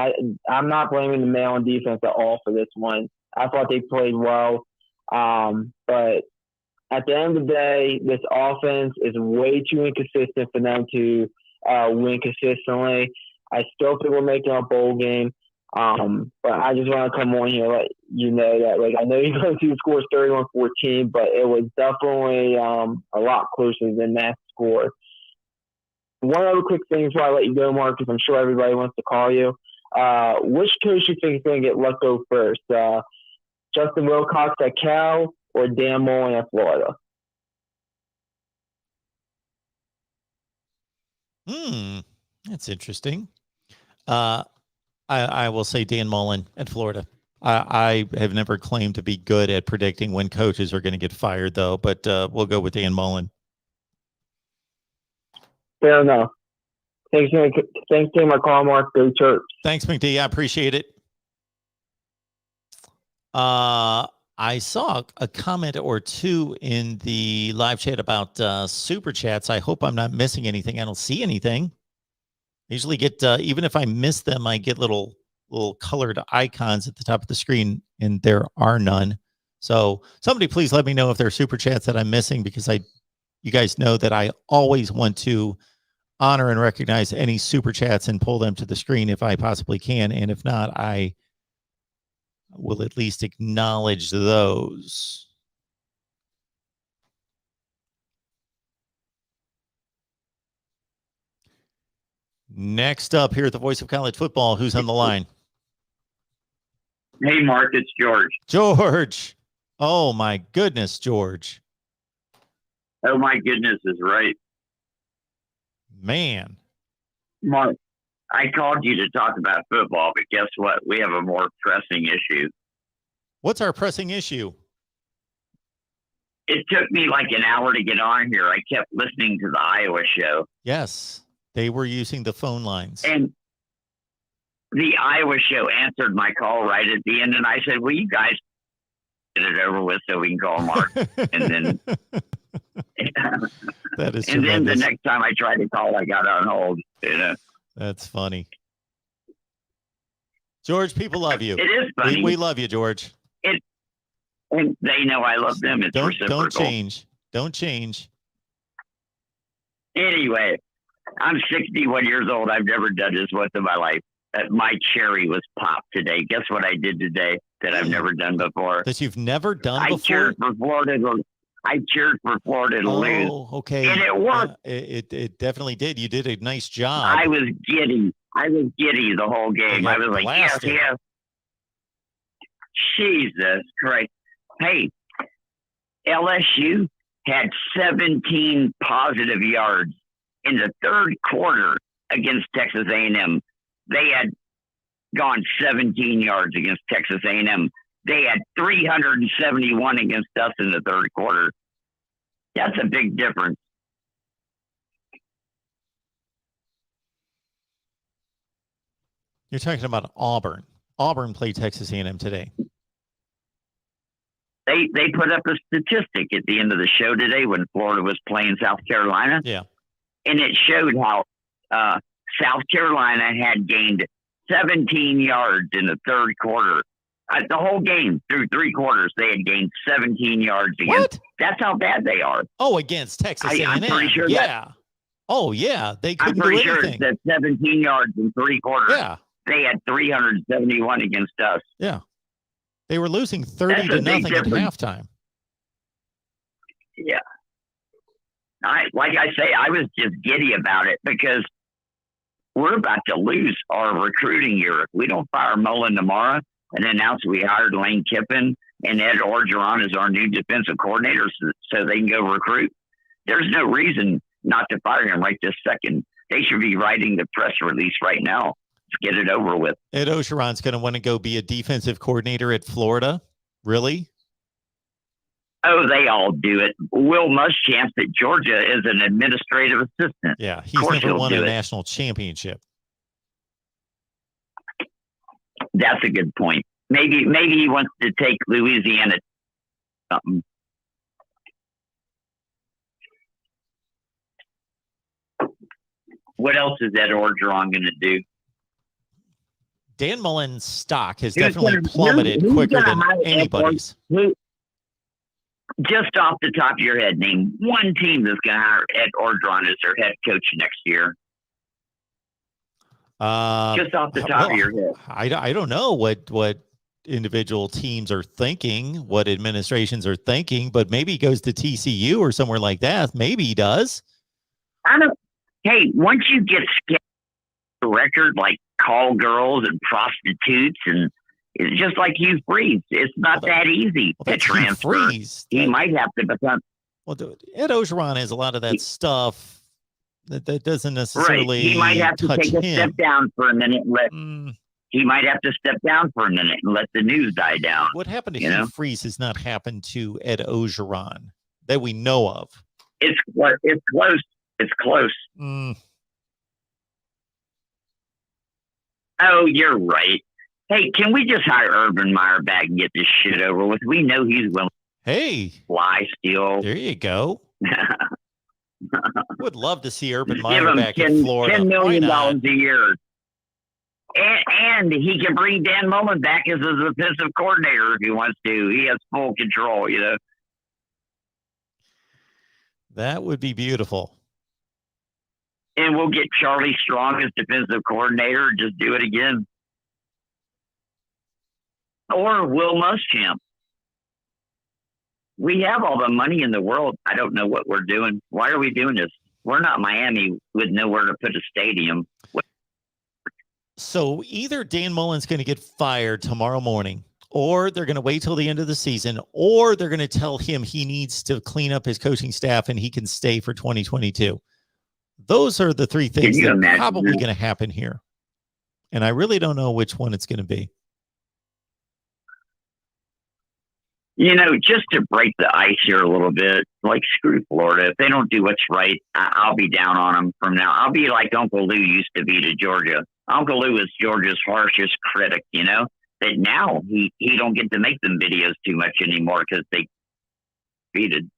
I'm not blaming the Maryland defense at all for this one. I thought they played well. But at the end of the day, this offense is way too inconsistent for them to win consistently. I still think we're making a bowl game. But I just want to come on here and let you know that, like, I know you're going to see the score is 31-14, but it was definitely a lot closer than that score. One other quick thing before I let you go, Mark, because I'm sure everybody wants to call you. Which coach you think is going to get let go first? Justin Wilcox at Cal or Dan Mullen at Florida? That's interesting. I will say Dan Mullen at Florida. I have never claimed to be good at predicting when coaches are going to get fired, though, but we'll go with Dan Mullen. Fair enough. Thanks for taking my call, Mark. Go Terps. Thanks, McD. I appreciate it. I saw a comment or two in the live chat about super chats. I hope I'm not missing anything. I don't see anything. I usually get, even if I miss them, I get little colored icons at the top of the screen, and there are none. So somebody please let me know if there are super chats that I'm missing, because you guys know that I always want to honor and recognize any super chats and pull them to the screen if I possibly can. And if not, I will at least acknowledge those. Next up here at the Voice of College Football, who's on the line? Hey, Mark, it's George. George. Oh, my goodness, George. Oh, my goodness is right. Man. Mark, I called you to talk about football, but guess what? We have a more pressing issue. What's our pressing issue? It took me like an hour to get on here. I kept listening to the Iowa show. Yes, they were using the phone lines. And the Iowa show answered my call right at the end, and I said, "Will you guys get it over with so we can call Mark?" And then, that is and tremendous. then the next time I tried to call, I got on hold. You know, that's funny. George, people love you. It is funny. We love you, George. And they know I love them. It's reciprocal. Don't change. Don't change. Anyway, I'm 61 years old. I've never done this once in my life. My cherry was popped today. Guess what I did today that I've never done before? That you've never done before? I cheered for Florida to lose. Oh, okay. And it worked. It definitely did. You did a nice job. I was giddy. The whole game. I was like, blasted. yes. Jesus Christ. Hey, LSU had 17 positive yards in the third quarter against Texas A&M. They had gone 17 yards against Texas A&M. They had 371 against us in the third quarter. That's a big difference. You're talking about Auburn. Auburn played Texas A&M today. They put up a statistic at the end of the show today when Florida was playing South Carolina. Yeah. And it showed how South Carolina had gained 17 yards in the third quarter The whole game through 3 quarters, they had gained 17 yards against. What? That's how bad they are. Oh, against Texas A&M. I'm pretty sure yeah. Oh, yeah. They I'm couldn't pretty do sure anything. that 17 yards in 3 quarters. Yeah. They had 371 against us. Yeah. They were losing 30 That's to a big nothing at difference. halftime. Yeah. Like I say, I was just giddy about it because we're about to lose our recruiting year. If we don't fire Mullen tomorrow and announce we hired Lane Kiffin and Ed Orgeron as our new defensive coordinator so they can go recruit, there's no reason not to fire him right this second. They should be writing the press release right now. Let's get it over with. Ed Orgeron's going to want to go be a defensive coordinator at Florida? Really? Oh, they all do it. Will Muschamp at Georgia is an administrative assistant. Yeah, he's never won a national championship. That's a good point. Maybe he wants to take Louisiana something. What else is Ed Orgeron going to do? Dan Mullen's stock has definitely plummeted quicker than anybody's. Just off the top of your head, name one team that's going to hire Ed Orgeron as their head coach next year. Just off the top of your head. I don't know what individual teams are thinking, what administrations are thinking, but maybe he goes to TCU or somewhere like that. Maybe he does. I don't. Hey, once you get the record like call girls and prostitutes, and it's just like Hugh Freeze. It's not that easy to transfer. He might have to become. Well, Ed Orgeron has a lot of that stuff that doesn't necessarily. Right. He might have to take a step down for a minute and let. He might have to step down for a minute and let the news die down. What happened to Hugh Freeze has not happened to Ed Orgeron that we know of. It's close. It's close. Oh, you're right. Hey, can we just hire Urban Meyer back and get this shit over with? We know he's willing to fly still. There you go. Would love to see Urban Meyer back in Florida. $10 million a year. And he can bring Dan Mullen back as a defensive coordinator if he wants to. He has full control, That would be beautiful. And we'll get Charlie Strong as defensive coordinator and just do it again. Or Will Muschamp. We have all the money in the world. I don't know what we're doing. Why are we doing this? We're not Miami with nowhere to put a stadium. So either Dan Mullen's going to get fired tomorrow morning, or they're going to wait till the end of the season, or they're going to tell him he needs to clean up his coaching staff and he can stay for 2022. Those are the three things that are probably going to happen here. And I really don't know which one it's going to be. Just to break the ice here a little bit, like screw Florida. If they don't do what's right, I'll be down on them from now. I'll be like Uncle Lou used to be to Georgia. Uncle Lou is Georgia's harshest critic, that now he don't get to make them videos too much anymore because they defeated.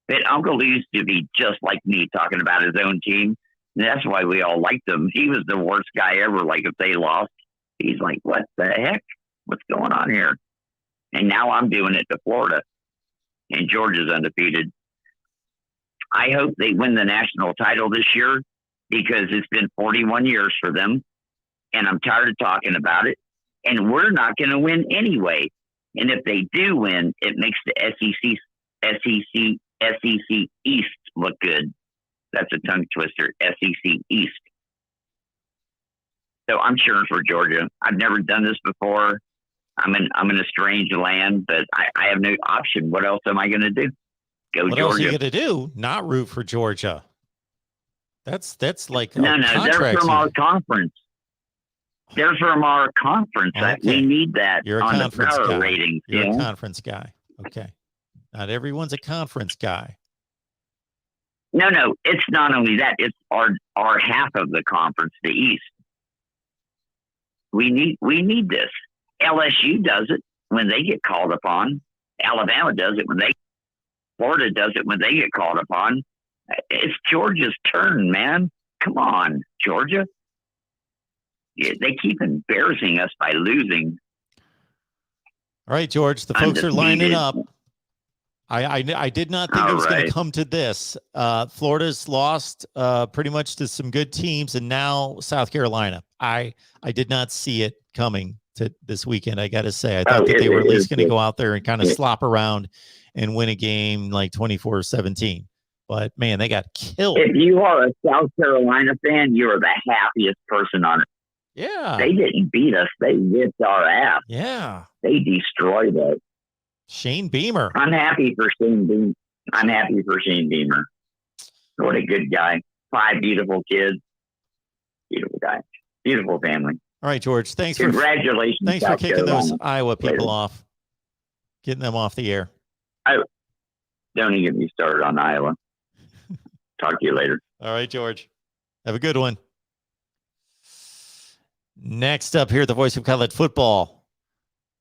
But Uncle Lou used to be just like me talking about his own team. And that's why we all liked him. He was the worst guy ever. Like if they lost, he's like, what the heck? What's going on here? And now I'm doing it to Florida. And Georgia's undefeated. I hope they win the national title this year because it's been 41 years for them. And I'm tired of talking about it. And we're not going to win anyway. And if they do win, it makes the SEC East look good. That's a tongue twister. SEC East. So I'm cheering for Georgia. I've never done this before. I'm in a strange land, but I have no option. What else am I going to do? Go what Georgia. What else are you going to do? Not root for Georgia. That's like no. They're from our conference. They're from our conference. Okay. We need that. You're a on conference the power guy. ratings. You're a conference guy. Okay. Not everyone's a conference guy. No. It's not only that. It's our half of the conference, the East. We need this. LSU does it when they get called upon. Alabama does it Florida does it when they get called upon. It's Georgia's turn, man. Come on, Georgia. They keep embarrassing us by losing. All right, George, the folks are lining up. I did not think it was going to come to this. Florida's lost pretty much to some good teams, and now South Carolina. I did not see it coming to this weekend, I got to say. I thought that they were at least going to go out there and kind of slop around and win a game like 24-17. But, man, they got killed. If you are a South Carolina fan, you're the happiest person on it. Yeah. They didn't beat us. They whipped our ass. Yeah. They destroyed us. Shane Beamer. I'm happy for Shane Beamer. What a good guy. 5 beautiful kids. Beautiful guy. Beautiful family. All right, George. Congratulations. Thanks for kicking those Iowa people off. Getting them off the air. Don't even get me started on Iowa. Talk to you later. All right, George. Have a good one. Next up here, the voice of college football.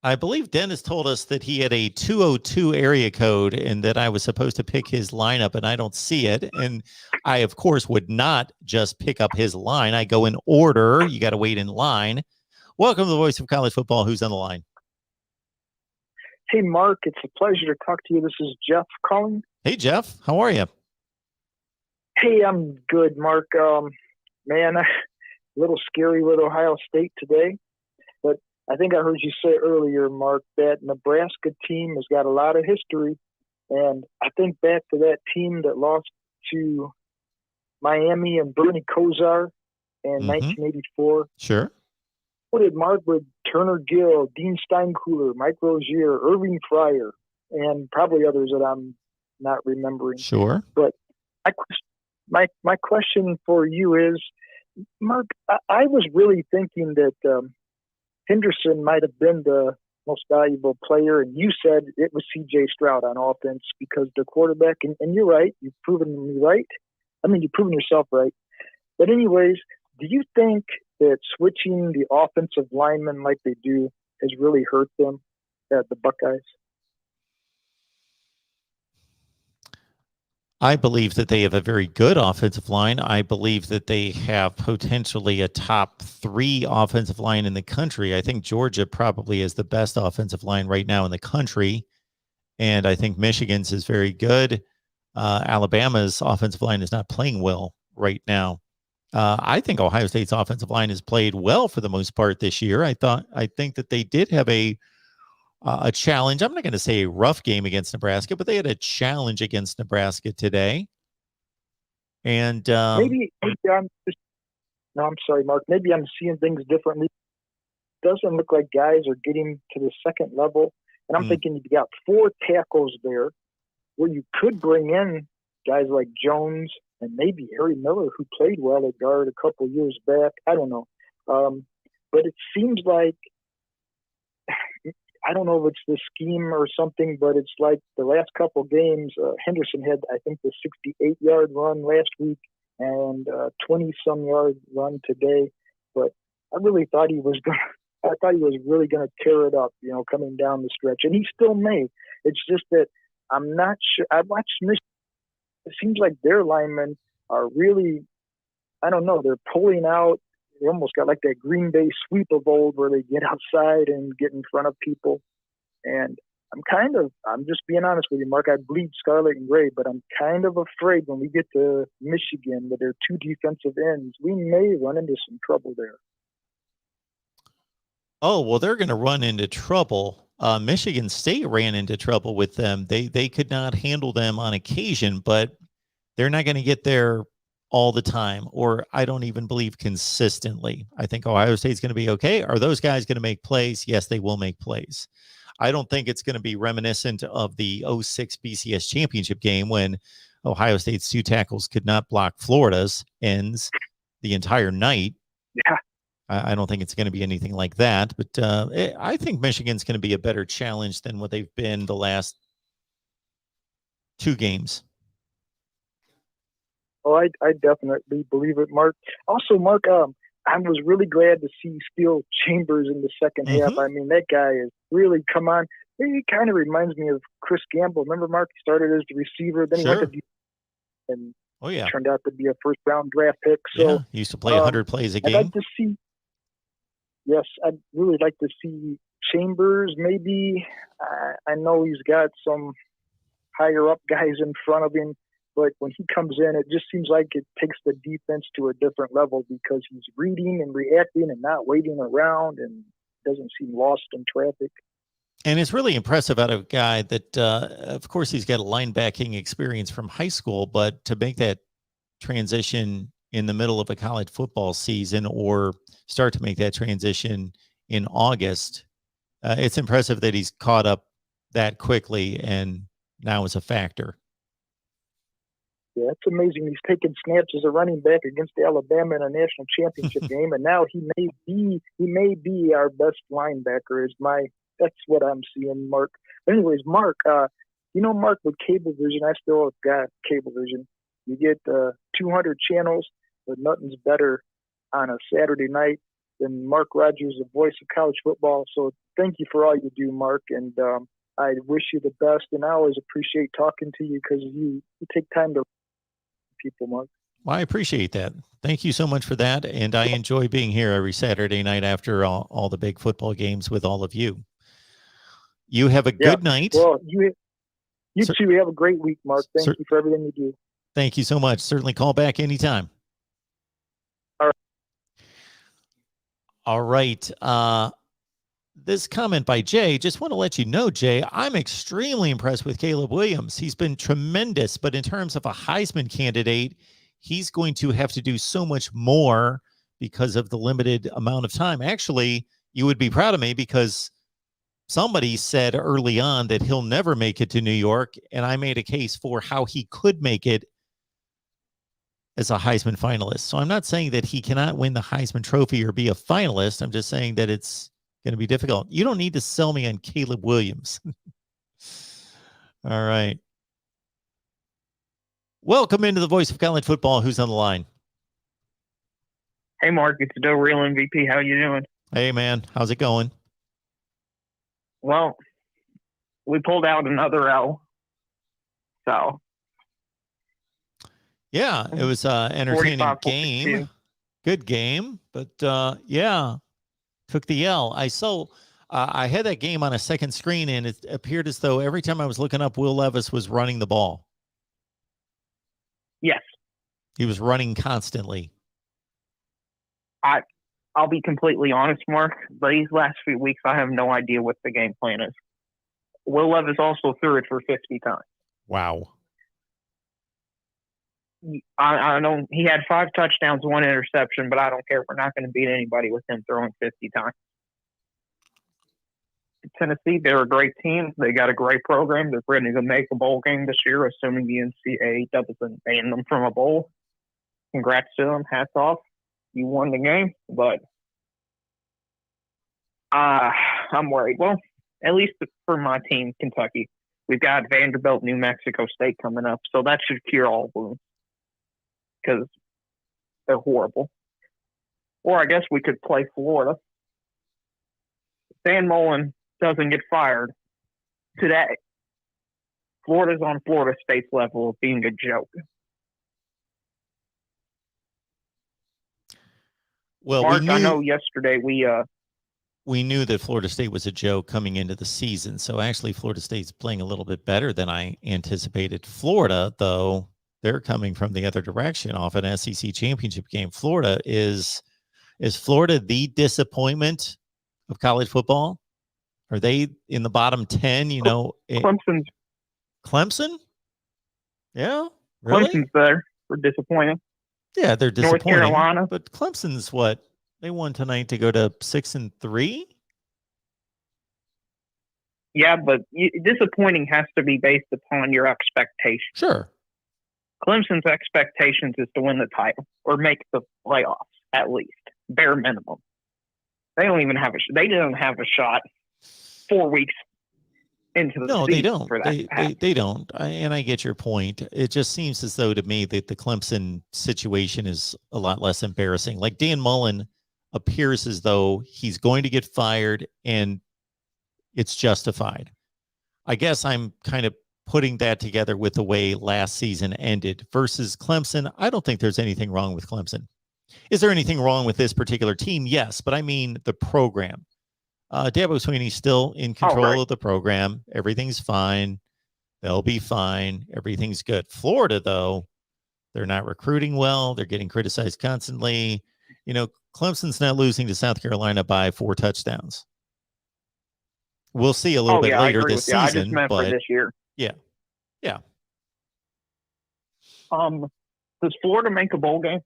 I believe Dennis told us that he had a 202 area code and that I was supposed to pick his lineup, and I don't see it. And I, of course, would not just pick up his line. I go in order. You got to wait in line. Welcome to the voice of college football. Who's on the line? Hey, Mark. It's a pleasure to talk to you. This is Jeff calling. Hey, Jeff. How are you? Hey, I'm good, Mark. Man, a little scary with Ohio State today. But I think I heard you say earlier, Mark, that Nebraska team has got a lot of history. And I think back to that team that lost to Miami and Bernie Kosar in 1984. Sure. What did Mark with Turner Gill, Dean Steinkuhler, Mike Rozier, Irving Fryer, and probably others that I'm not remembering. Sure. But my question for you is, Mark, I was really thinking that Henderson might have been the most valuable player, and you said it was C.J. Stroud on offense because the quarterback, and you're right, you've proven me right. I mean, you've proven yourself right. But anyways, do you think that switching the offensive linemen like they do has really hurt them, the Buckeyes? I believe that they have a very good offensive line. I believe that they have potentially a top 3 offensive line in the country. I think Georgia probably is the best offensive line right now in the country. And I think Michigan's is very good. Alabama's offensive line is not playing well right now. I think Ohio State's offensive line has played well for the most part this year. I think that they did have a challenge. I'm not going to say a rough game against Nebraska, but they had a challenge against Nebraska today. And maybe I'm sorry, Mark. Maybe I'm seeing things differently. It doesn't look like guys are getting to the second level. And I'm thinking you've got 4 tackles there where you could bring in guys like Jones and maybe Harry Miller, who played well at guard a couple of years back. I don't know. But it seems like, I don't know if it's the scheme or something, but it's like the last couple games, Henderson had, I think, the 68-yard run last week and 20-some yard run today. But I really thought he was really going to tear it up, coming down the stretch. And he still may. It's just that I'm not sure. I watched Michigan. It seems like their linemen are really, I don't know, they're pulling out. They almost got like that Green Bay sweep of old where they get outside and get in front of people. And I'm just being honest with you, Mark, I bleed scarlet and gray, but I'm kind of afraid when we get to Michigan with their 2 defensive ends, we may run into some trouble there. Oh, well, they're going to run into trouble. Michigan State ran into trouble with them. They could not handle them on occasion, but they're not going to get there all the time, or I don't even believe consistently. I think Ohio State's going to be okay. Are those guys going to make plays? Yes, they will make plays. I don't think it's going to be reminiscent of the 06 BCS championship game when Ohio State's 2 tackles could not block Florida's ends the entire night. Yeah. I don't think it's going to be anything like that, but I think Michigan's going to be a better challenge than what they've been the last 2 games. Oh, I definitely believe it, Mark. Also, Mark, I was really glad to see Steele Chambers in the second half. I mean, that guy is really come on. He kind of reminds me of Chris Gamble. Remember, Mark? He started as the receiver, then he went to and turned out to be a first-round draft pick. So he used to play 100 plays a game. I'd like to see. Yes, I'd really like to see Chambers, maybe. I know he's got some higher up guys in front of him, but when he comes in, it just seems like it takes the defense to a different level because he's reading and reacting and not waiting around and doesn't seem lost in traffic. And it's really impressive out of a guy that, of course, he's got a linebacking experience from high school, but to make that transition in the middle of a college football season or start to make that transition in August, it's impressive that he's caught up that quickly and now is a factor. Yeah, it's amazing. He's taking snaps as a running back against Alabama in a national championship game, and now he may be our best linebacker. That's what I'm seeing, Mark. But anyways, Mark, Mark, with Cablevision, I still have got Cablevision. You get 200 channels, but nothing's better on a Saturday night than Mark Rogers, the voice of college football. So thank you for all you do, Mark, and I wish you the best. And I always appreciate talking to you because you take time to people, Mark. Well, I appreciate that. Thank you so much for that. And I enjoy being here every Saturday night after all the big football games with all of you. You have a good night. Well, you too. Have a great week, Mark. Thank you for everything you do. Thank you so much. Certainly call back anytime. All right. This comment by Jay, just want to let you know, Jay, I'm extremely impressed with Caleb Williams. He's been tremendous, but in terms of a Heisman candidate, he's going to have to do so much more because of the limited amount of time. Actually, you would be proud of me because somebody said early on that he'll never make it to New York, and I made a case for how he could make it as a Heisman finalist. So I'm not saying that he cannot win the Heisman Trophy or be a finalist. I'm just saying that it's going to be difficult. You don't need to sell me on Caleb Williams. All right. Welcome into the voice of college football. Who's on the line? Hey, Mark, it's Joe Real MVP. How you doing? Hey, man. How's it going? Well, we pulled out another L. So. Yeah, it was an entertaining game. Good game. But, yeah, took the L. I had that game on a second screen, and it appeared as though every time I was looking up, Will Levis was running the ball. Yes. He was running constantly. I'll be completely honest, Mark. These last few weeks, I have no idea what the game plan is. Will Levis also threw it for 50 times. Wow. I know he had 5 touchdowns, 1 interception, but I don't care. We're not going to beat anybody with him throwing 50 times. Tennessee, they're a great team. They got a great program. They're ready to make a bowl game this year, assuming the NCAA doesn't ban them from a bowl. Congrats to them. Hats off. You won the game, but I'm worried. Well, at least for my team, Kentucky. We've got Vanderbilt, New Mexico State coming up, so that should cure all wounds because they're horrible. Or I guess we could play Florida. Dan Mullen doesn't get fired today. Florida's on Florida State's level of being a joke. Well, Mark, I know yesterday we knew that Florida State was a joke coming into the season. So actually Florida State's playing a little bit better than I anticipated. Florida, though, they're coming from the other direction off an SEC championship game. Florida is Florida the disappointment of college football? Are they in the bottom 10, you know? Clemson? Yeah, really? Clemson's there. We're disappointed. Yeah, they're disappointing. North Carolina. But Clemson's what? They won tonight to go to 6-3? Yeah, but disappointing has to be based upon your expectations. Sure. Clemson's expectations is to win the title or make the playoffs, at least. Bare minimum. They don't even have they didn't have a shot 4 weeks into the season. No, they don't. For that they don't. And I get your point. It just seems as though to me that the Clemson situation is a lot less embarrassing. Like Dan Mullen appears as though he's going to get fired and it's justified. I guess I'm kind of putting that together with the way last season ended versus Clemson. I don't think there's anything wrong with Clemson. Is there anything wrong with this particular team? Yes, but I mean the program. Dabo Swinney's still in control of the program. Everything's fine. They'll be fine. Everything's good. Florida, though, they're not recruiting well. They're getting criticized constantly. You know, Clemson's not losing to South Carolina by 4 touchdowns. We'll see a little bit later this season. I just meant for this year. Yeah. Does Florida make a bowl game?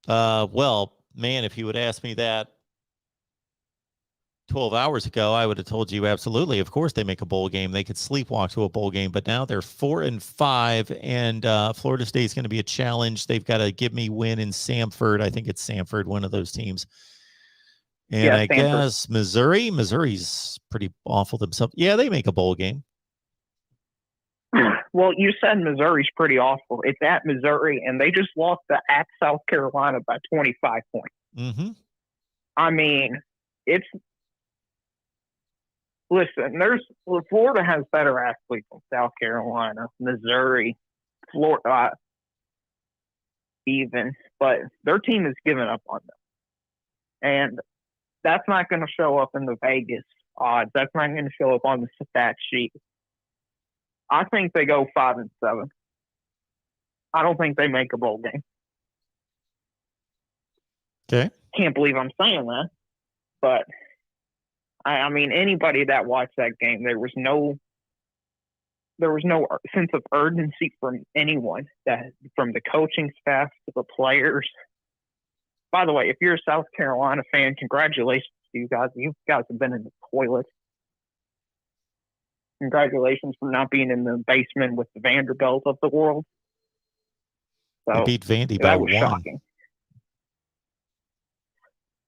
Well, man, if you would ask me that 12 hours ago, I would have told you absolutely. Of course, they make a bowl game. They could sleepwalk to a bowl game, but now they're 4-5, and Florida State's going to be a challenge. They've got to give me win in Samford. I think it's Samford, one of those teams. And I guess Missouri's pretty awful themselves. Yeah, they make a bowl game. Well, you said Missouri's pretty awful. It's at Missouri, and they just lost at South Carolina by 25 points. Mm-hmm. I mean, Florida has better athletes than South Carolina, Missouri, Florida, even, but their team has given up on them. And that's not going to show up in the Vegas odds. That's not going to show up on the stat sheet. I think they go 5-7. I don't think they make a bowl game. Okay. Can't believe I'm saying that, but I mean, anybody that watched that game, there was no sense of urgency from anyone, from the coaching staff to the players. By the way, if you're a South Carolina fan, congratulations to you guys. You guys have been in the toilet. Congratulations for not being in the basement with the Vanderbilt of the world. So they beat Vandy by 1. Shocking.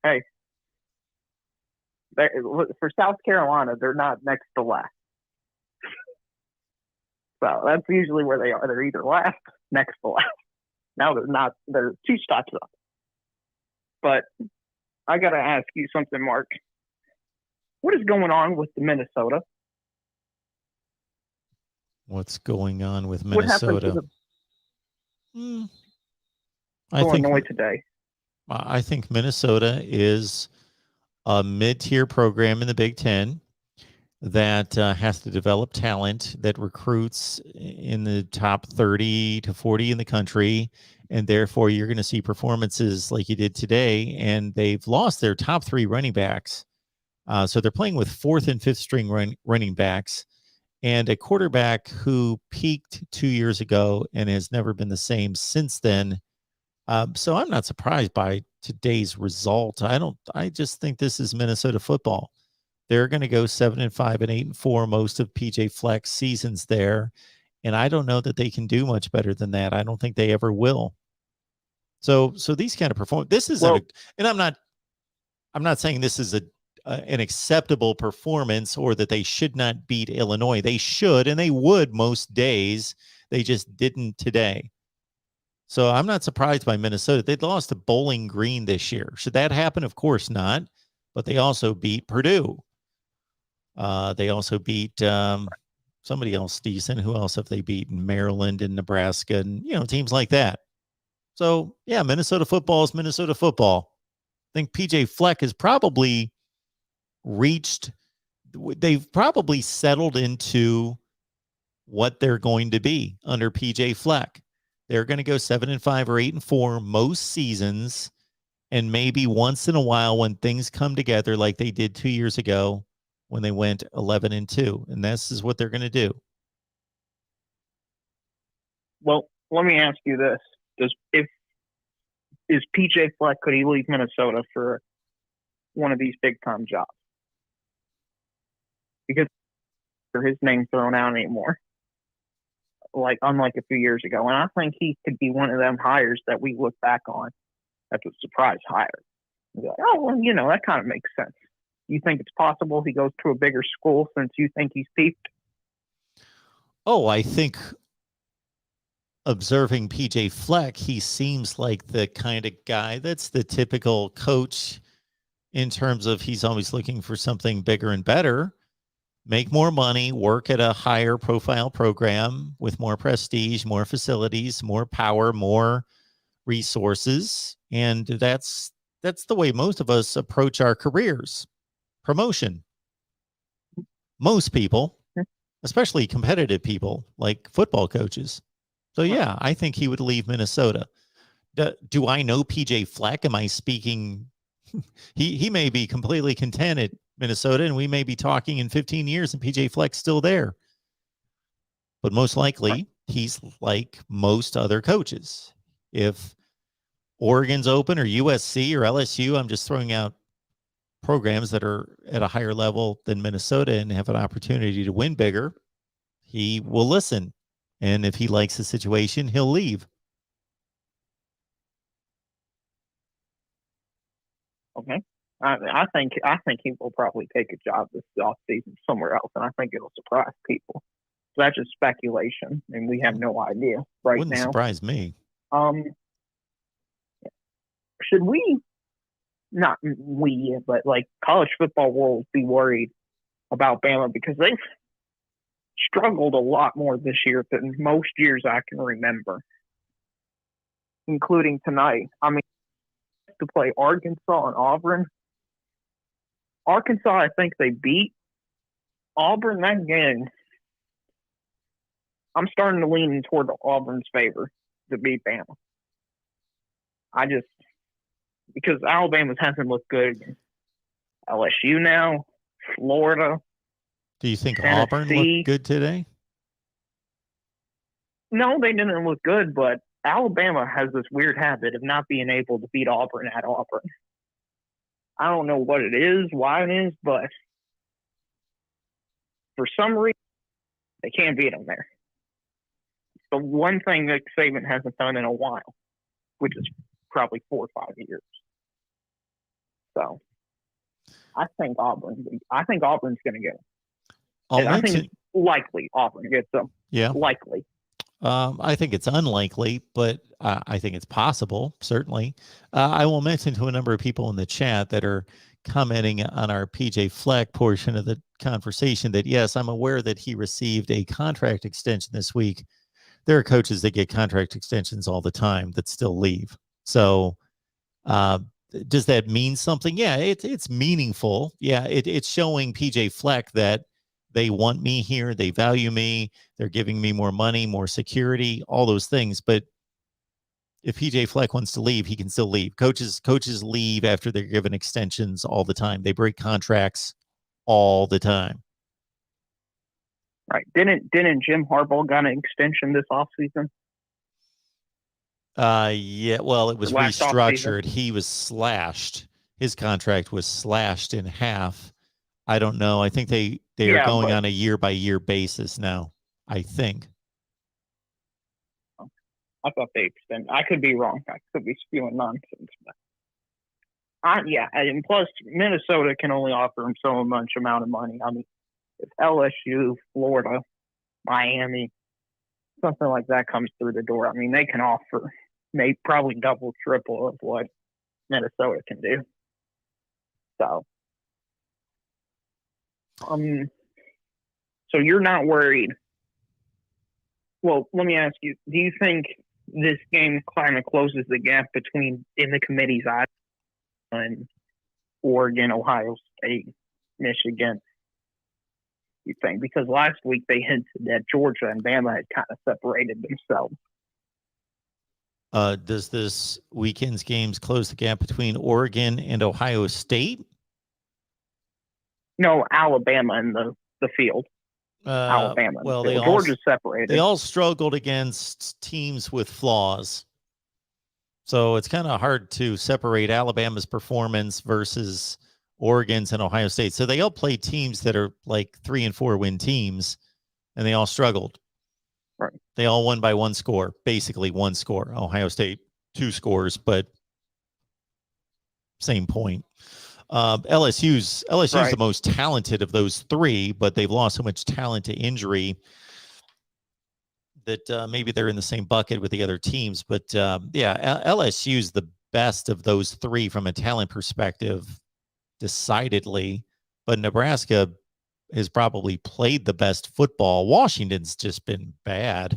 Hey, for South Carolina, they're not next to last. So that's usually where they are. They're either last, next to last. Now they're not. They're 2 stops up. But I got to ask you something, Mark. What is going on with the Minnesota? What's going on with Minnesota? Illinois today. I think Minnesota is a mid-tier program in the Big Ten that has to develop talent, that recruits in the top 30 to 40 in the country, and therefore you're going to see performances like you did today. And they've lost their top 3 running backs, so they're playing with 4th and 5th string running backs, and a quarterback who peaked 2 years ago and has never been the same since then. So I'm not surprised by today's result. I just think this is Minnesota football. They're going to go 7-5 and 8-4 most of PJ Fleck's seasons there. And I don't know that they can do much better than that. I don't think they ever will. So these kind of performance, this is, and I'm not saying this is an acceptable performance or that they should not beat Illinois. They should, and they would most days. They just didn't today. So I'm not surprised by Minnesota. They lost to Bowling Green this year. Should that happen? Of course not. But they also beat Purdue. They also beat somebody else decent. Who else have they beaten? Maryland and Nebraska and, teams like that. So, yeah, Minnesota football is Minnesota football. I think PJ Fleck has probably they've probably settled into what they're going to be under PJ Fleck. They're going to go 7-5 or 8-4 most seasons, and maybe once in a while when things come together like they did 2 years ago when they went 11-2, and this is what they're going to do. Well, let me ask you this: is PJ Fleck, could he leave Minnesota for one of these big time jobs? Because his name thrown out anymore. Unlike a few years ago. And I think he could be one of them hires that we look back on as a surprise hire. And be like, oh, well, that kind of makes sense. You think it's possible he goes to a bigger school since you think he's peaked? Oh, I think observing PJ Fleck, he seems like the kind of guy that's the typical coach in terms of he's always looking for something bigger and better. Make more money, work at a higher profile program with more prestige, more facilities, more power, more resources. And that's the way most of us approach our careers. promotion. Most people, especially competitive people like football coaches. So yeah, I think he would leave Minnesota. Do I know PJ Fleck? Am I speaking? He may be completely content at Minnesota, and we may be talking in 15 years and PJ Fleck's still there. But most likely, he's like most other coaches. If Oregon's open or USC or LSU, I'm just throwing out programs that are at a higher level than Minnesota and have an opportunity to win bigger, he will listen. And if he likes the situation, he'll leave. Okay. I think he will probably take a job this offseason somewhere else, and I think it'll surprise people. So that's just speculation, and we have no idea right Wouldn't now. surprise me. Should we, not we, but like college football world, be worried about Bama because they've struggled a lot more this year than most years I can remember, including tonight. I mean, to play Arkansas and Auburn. Arkansas, I think they beat Auburn that game. I'm starting to lean toward Auburn's favor to beat Bama. Because Alabama hasn't looked good. LSU now, Florida. Do you think Tennessee. Auburn looked good today? No, they didn't look good, but Alabama has this weird habit of not being able to beat Auburn at Auburn. I don't know what it is, why it is, but for some reason, they can't beat them there. The one thing that Saban hasn't done in a while, which is probably 4 or 5 years. So, I think Auburn's going to get them. I think it's likely Auburn gets them. Yeah. Likely. I think it's unlikely, but I think it's possible, certainly. I will mention to a number of people in the chat that are commenting on our PJ Fleck portion of the conversation that, yes, I'm aware that he received a contract extension this week. There are coaches that get contract extensions all the time that still leave. So does that mean something? Yeah, it's meaningful. Yeah, it's showing PJ Fleck that they want me here. They value me. They're giving me more money, more security, all those things. But if PJ Fleck wants to leave, he can still leave. Coaches leave after they're given extensions all the time. They break contracts all the time. Right. Didn't Jim Harbaugh got an extension this offseason? Yeah. Well, it was restructured. He was slashed. His contract was slashed in half. I don't know. I think they are going on a year-by-year basis now, I think. I thought they extended. I could be wrong. I could be spewing nonsense. But and plus, Minnesota can only offer him so much amount of money. I mean, if LSU, Florida, Miami, something like that comes through the door, I mean, they can offer maybe probably double, triple of what Minnesota can do. So, so you're not worried. Well, let me ask you, do you think this game kind of closes the gap between, in the committee's eyes, and Oregon, Ohio State, Michigan? You think? Because last week they hinted that Georgia and Bama had kind of separated themselves. Does this weekend's games close the gap between Oregon and Ohio State? No, Alabama in the field. Alabama. Well, Georgia's separated. They all struggled against teams with flaws. So it's kind of hard to separate Alabama's performance versus Oregon's and Ohio State. So they all played teams that are like 3 and 4 win teams, and they all struggled. Right. They all won by one score, basically one score. Ohio State, 2 scores, but same point. LSU's the most talented of those 3, but they've lost so much talent to injury that maybe they're in the same bucket with the other teams. But LSU's the best of those 3 from a talent perspective, decidedly. But Nebraska has probably played the best football. Washington's just been bad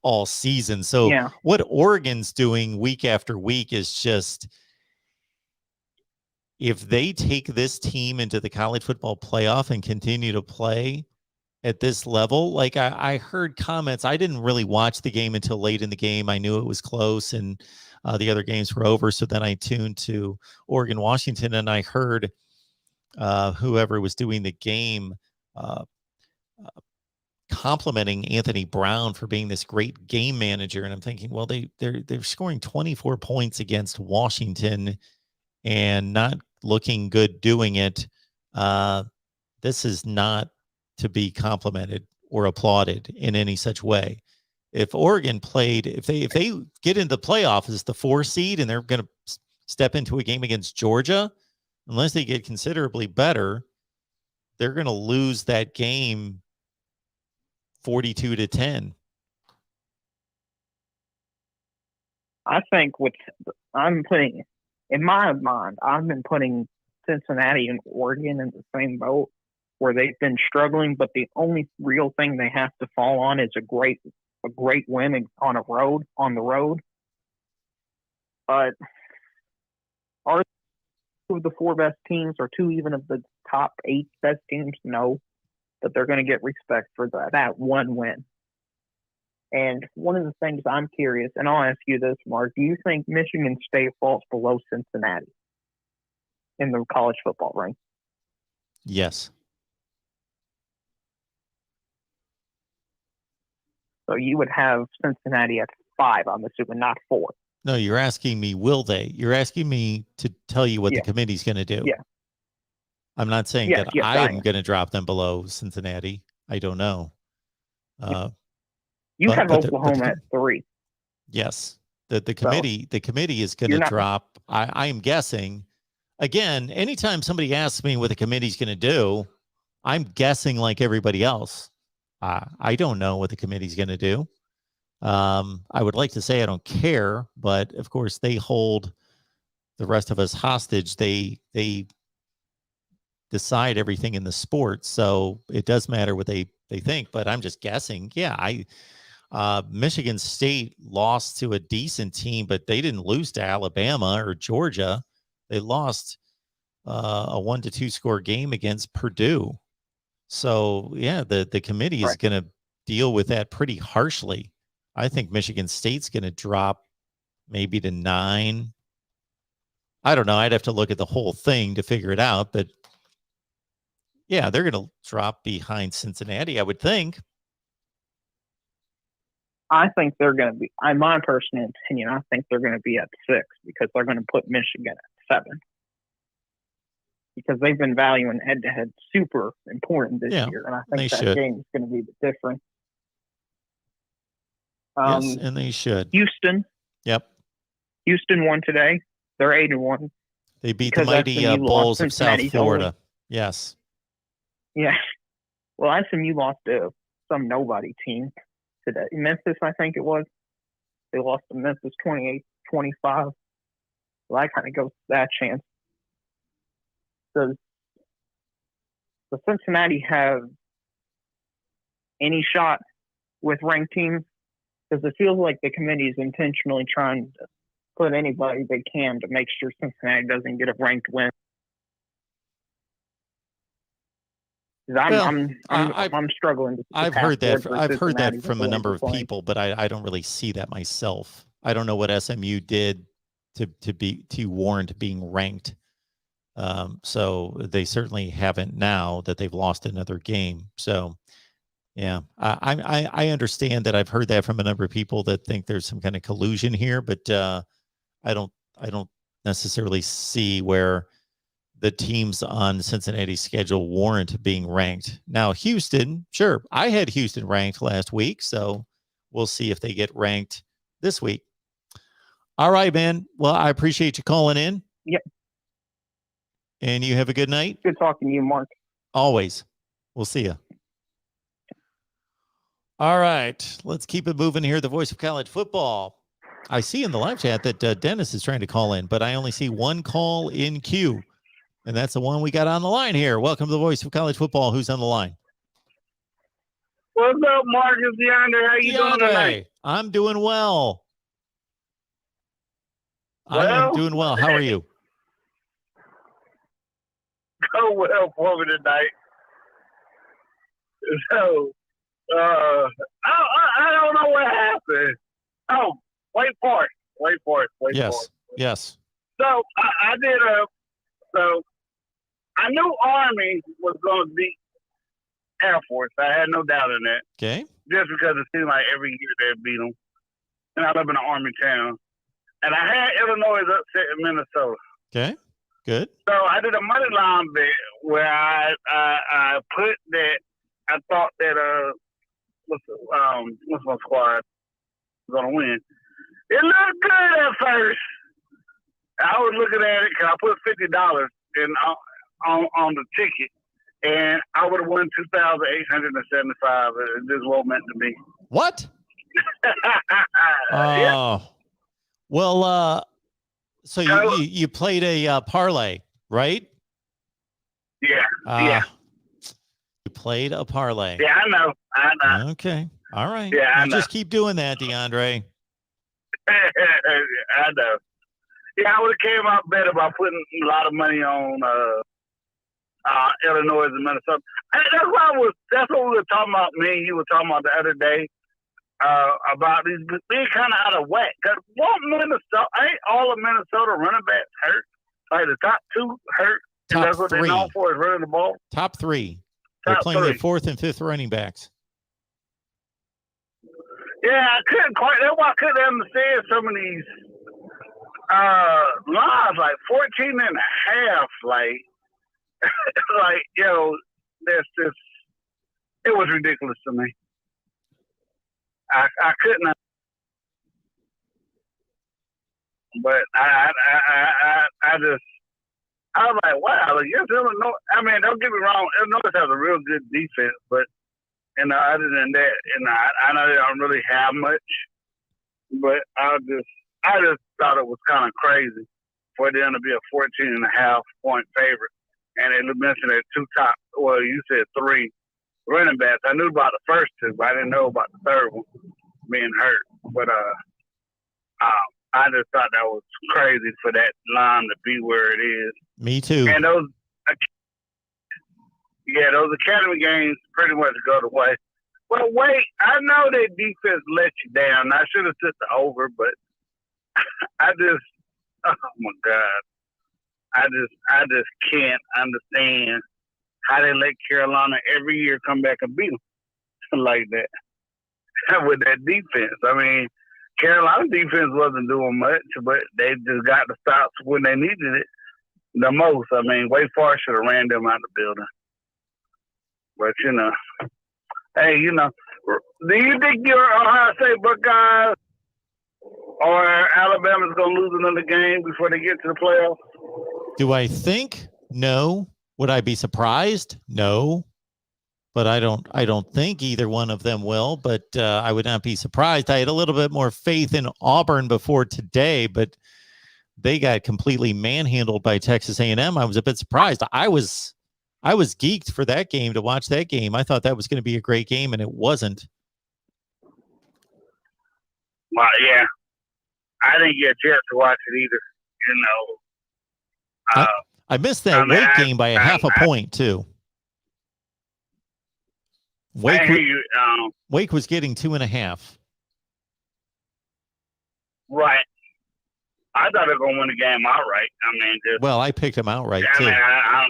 all season. So what Oregon's doing week after week is just if they take this team into the college football playoff and continue to play at this level, like I heard comments. I didn't really watch the game until late in the game. I knew it was close and the other games were over. So then I tuned to Oregon, Washington, and I heard whoever was doing the game complimenting Anthony Brown for being this great game manager. And I'm thinking, well, they're scoring 24 points against Washington and not looking good doing it. This is not to be complimented or applauded in any such way. If Oregon played, if they get into the playoff as the 4 seed and they're going to step into a game against Georgia, unless they get considerably better, they're going to lose that game 42-10. I think I'm putting, in my mind, I've been putting Cincinnati and Oregon in the same boat where they've been struggling, but the only real thing they have to fall on is a great win on the road. But are 2 of the 4 best teams or 2 even of the top 8 best teams? No, but they're going to get respect for that one win. And one of the things I'm curious, and I'll ask you this, Mark, do you think Michigan State falls below Cincinnati in the college football rank? Yes. So you would have Cincinnati at 5, I'm assuming, not 4. No, you're asking me, will they? You're asking me to tell you what the committee's going to do. Yeah. I'm not saying that I am going to drop them below Cincinnati. I don't know. You have Oklahoma at 3. Yes. The committee is going to drop. I am guessing. Again, anytime somebody asks me what the committee's going to do, I'm guessing like everybody else. I don't know what the committee's going to do. I would like to say I don't care, but of course they hold the rest of us hostage. They decide everything in the sport, so it does matter what they think. But I'm just guessing. Yeah, Michigan State lost to a decent team, but they didn't lose to Alabama or Georgia. They lost a 1-2 score game against Purdue. So yeah, the committee is going to deal with that pretty harshly. I think Michigan State's going to drop maybe to 9. I don't know. I'd have to look at the whole thing to figure it out, but yeah, they're going to drop behind Cincinnati, I would think. I think they're going to be, in my personal opinion, I think they're going to be at 6 because they're going to put Michigan at 7. Because they've been valuing head-to-head super important this year, and I think that game is going to be different. Yes, and they should. Houston. Yep. Houston won today. They're 8-1. They beat the mighty Bulls of South Florida. Yes. Yeah. Well, SMU lost to some nobody team today. Memphis, I think it was. They lost to Memphis 28-25. Well, that kind of goes to that chance. Does the Cincinnati have any shot with ranked teams? Because it feels like the committee is intentionally trying to put anybody they can to make sure Cincinnati doesn't get a ranked win. I'm struggling. I've heard that from a number of people, but I don't really see that myself. I don't know what SMU did to warrant being ranked. So they certainly haven't now that they've lost another game. So yeah, I understand that. I've heard that from a number of people that think there's some kind of collusion here, but I don't necessarily see where the teams on Cincinnati's schedule warrant being ranked. Now, Houston, sure, I had Houston ranked last week, so we'll see if they get ranked this week. All right, man. Well, I appreciate you calling in. Yep. And you have a good night. Good talking to you, Mark. Always. We'll see you. All right. Let's keep it moving here. The voice of college football. I see in the live chat that Dennis is trying to call in, but I only see one call in queue. And that's the one we got on the line here. Welcome to the voice of college football. Who's on the line? What's up, Mark? It's DeAndre. How you doing tonight? I'm doing well. I am doing well. How are you? so well for me tonight. So, I don't know what happened. Oh, wait for it. Yes. So, I knew Army was going to beat Air Force. I had no doubt in that. Okay. Just because it seemed like every year they beat them. And I live in an Army town. And I had Illinois upset in Minnesota. Okay. Good. So I did a money line bet where I put that I thought that what's my squad was gonna win. It looked good at first. I was looking at it because I put $50 in on the ticket, and I would have won $2,875. It just wasn't meant to be. What? Yeah. Well, so you played a parlay, right? Yeah. You played a parlay. Yeah, I know. Okay. All right. Yeah, I know. Just keep doing that, DeAndre. I know. Yeah, I would have came out better by putting a lot of money on Illinois and Minnesota. That's what we were talking about. Me and you were talking about the other day about these being kind of out of whack. Cause ain't all of Minnesota running backs hurt? Like the top two hurt. And that's what they're known for is running the ball. Top three. They're playing their fourth and fifth running backs. Yeah, I couldn't quite. That's why I couldn't understand some of these lines, like 14 and a half. Like, that's just, it was ridiculous to me. I couldn't. But I was like, wow, yes, Illinois. I mean, don't get me wrong, Illinois has a real good defense, but other than that, I know they don't really have much. But I just thought it was kind of crazy for them to be a 14.5 point favorite, and they mentioned that you said 3 running backs. I knew about the first 2, but I didn't know about the third one being hurt. But I just thought that was crazy for that line to be where it is. Me too. And those academy games pretty much go the way. Well, wait, I know that defense let you down. I should have took the over, but oh my God, I just can't understand how they let Carolina every year come back and beat them like that with that defense. I mean, Carolina defense wasn't doing much, but they just got the stops when they needed it the most. I mean, Wake Forest should have ran them out of the building. But, hey, do you think your Ohio State Buckeyes or Alabama's going to lose another game before they get to the playoffs? Do I think? No. Would I be surprised? No. But I don't think either one of them will, but I would not be surprised. I had a little bit more faith in Auburn before today, but they got completely manhandled by Texas A&M. I was a bit surprised. I was geeked for that game, to watch that game. I thought that was going to be a great game, and it wasn't. Well, yeah. I didn't get a chance to watch it either. I missed that Wake game by a half a point, too. Wake was getting 2.5. Right. I thought they were going to win the game outright. Well, I picked them outright, too. I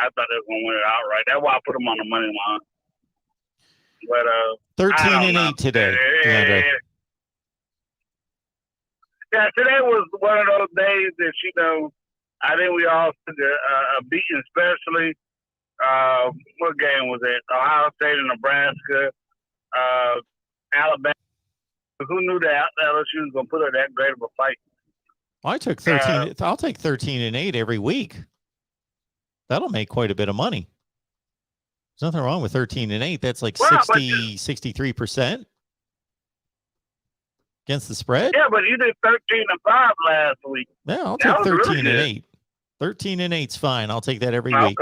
thought they were going to win it outright. That's why I put them on the money line. But 13-8 today, DeAndre. Yeah, today was one of those days that, I think we all took a beating, especially. What game was it? Ohio State and Nebraska, Alabama. Who knew that LSU was going to put up that great of a fight? I took 13. I'll take 13-8 every week. That'll make quite a bit of money. There's nothing wrong with 13-8. That's like 63% against the spread. Yeah, but you did 13-5 last week. Yeah, I'll take 13-8. 13-8's fine. I'll take that every week.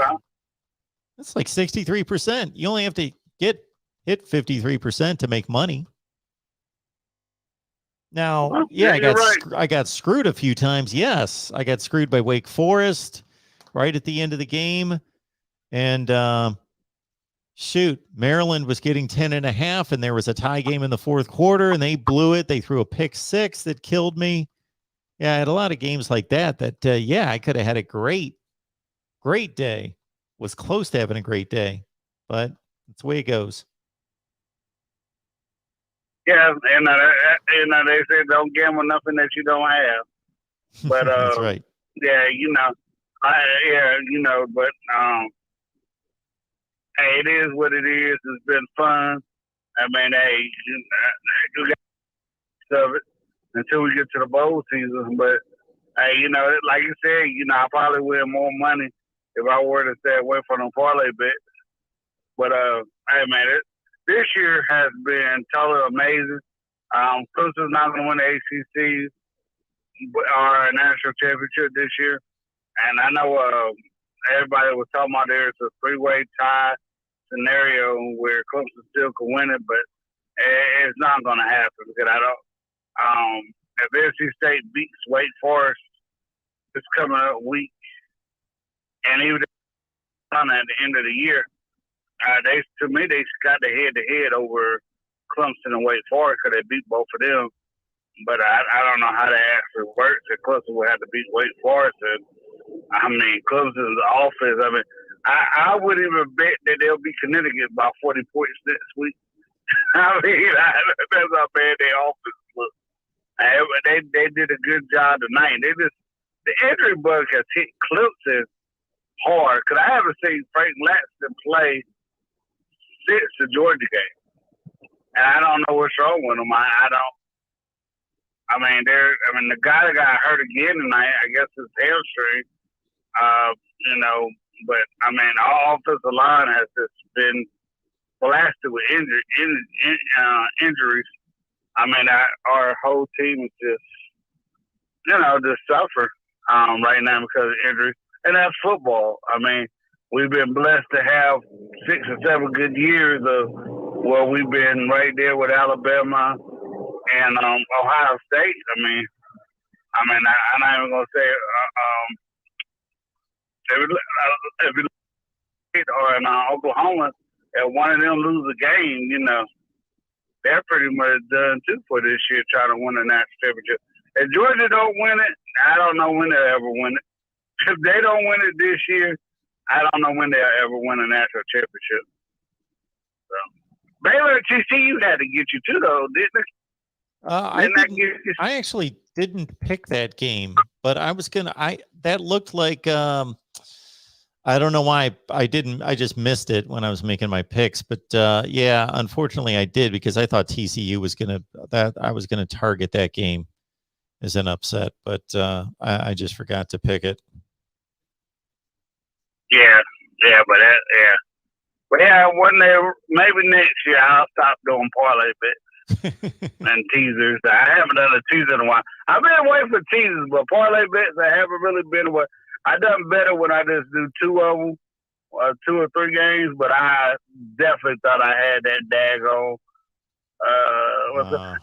That's like 63%. You only have to hit 53% to make money. Now, I got screwed a few times. Yes, I got screwed by Wake Forest. right at the end of the game. And shoot, Maryland was getting 10.5, and there was a tie game in the fourth quarter, and they blew it. They threw a pick six that killed me. Yeah, I had a lot of games like that yeah, I could have had a great day. Was close to having a great day, but that's the way it goes. Yeah, and they say don't gamble nothing that you don't have. But that's right. Yeah, but hey, it is what it is. It's been fun. I mean, hey, you got of it until we get to the bowl season. But hey, like you said, I probably win more money if I were to stay away from them parlay bets. But hey, man, this year has been totally amazing. Clemson's not going to win the ACC or national championship this year, and I know everybody was talking about there's a three-way tie scenario where Clemson still could win it, but it's not going to happen because I don't. If NC State beats Wake Forest this coming up week, and even at the end of the year, they got the head-to-head over Clemson and Wake Forest because they beat both of them. But I don't know how that actually works. If Clemson will have to beat Wake Forest, and Clemson's offense. I mean, I wouldn't even bet that they'll beat Connecticut by 40 points next week. I mean, that's how bad their offense looks. They did a good job tonight. The injury bug has hit Clemson hard because I haven't seen Frank Laxton play since the Georgia game, and I don't know what's wrong with him. I don't. The guy that got hurt again tonight, I guess it's hamstring. But our offensive line has just been blasted with injuries. Our whole team is just suffer right now because of injuries, and that's football. We've been blessed to have 6 or 7 good years of where we've been right there with Alabama and Ohio State. I'm not even gonna say if you or in Oklahoma, if one of them lose a game, they're pretty much done too for this year trying to win a national championship. If Georgia don't win it, I don't know when they'll ever win it. If they don't win it this year, I don't know when they'll ever win a national championship. So Baylor and TCU had to get you too, though, didn't they? I actually didn't pick that game, but I was that looked like I don't know why I didn't. I just missed it when I was making my picks. But yeah, unfortunately, I did because I thought TCU was I was gonna target that game as an upset, but I just forgot to pick it. But one day maybe next year I'll stop doing parlay bets and teasers. I haven't done a teaser in a while. I've been away for teasers, but parlay bets I haven't really been away. I done better when I just do 2 of them, 2 or 3 games. But I definitely thought I had that daggone.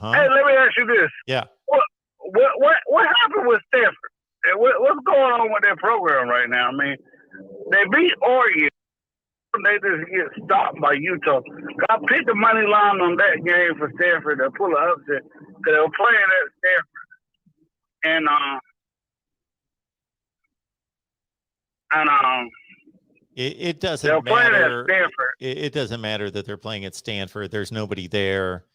Hey, let me ask you this. Yeah. What happened with Stanford? What's going on with their program right now? They beat Oregon. They just get stopped by Utah. I picked the money line on that game for Stanford to pull an upset because they were playing at Stanford. It doesn't matter. It doesn't matter that they're playing at Stanford. There's nobody there,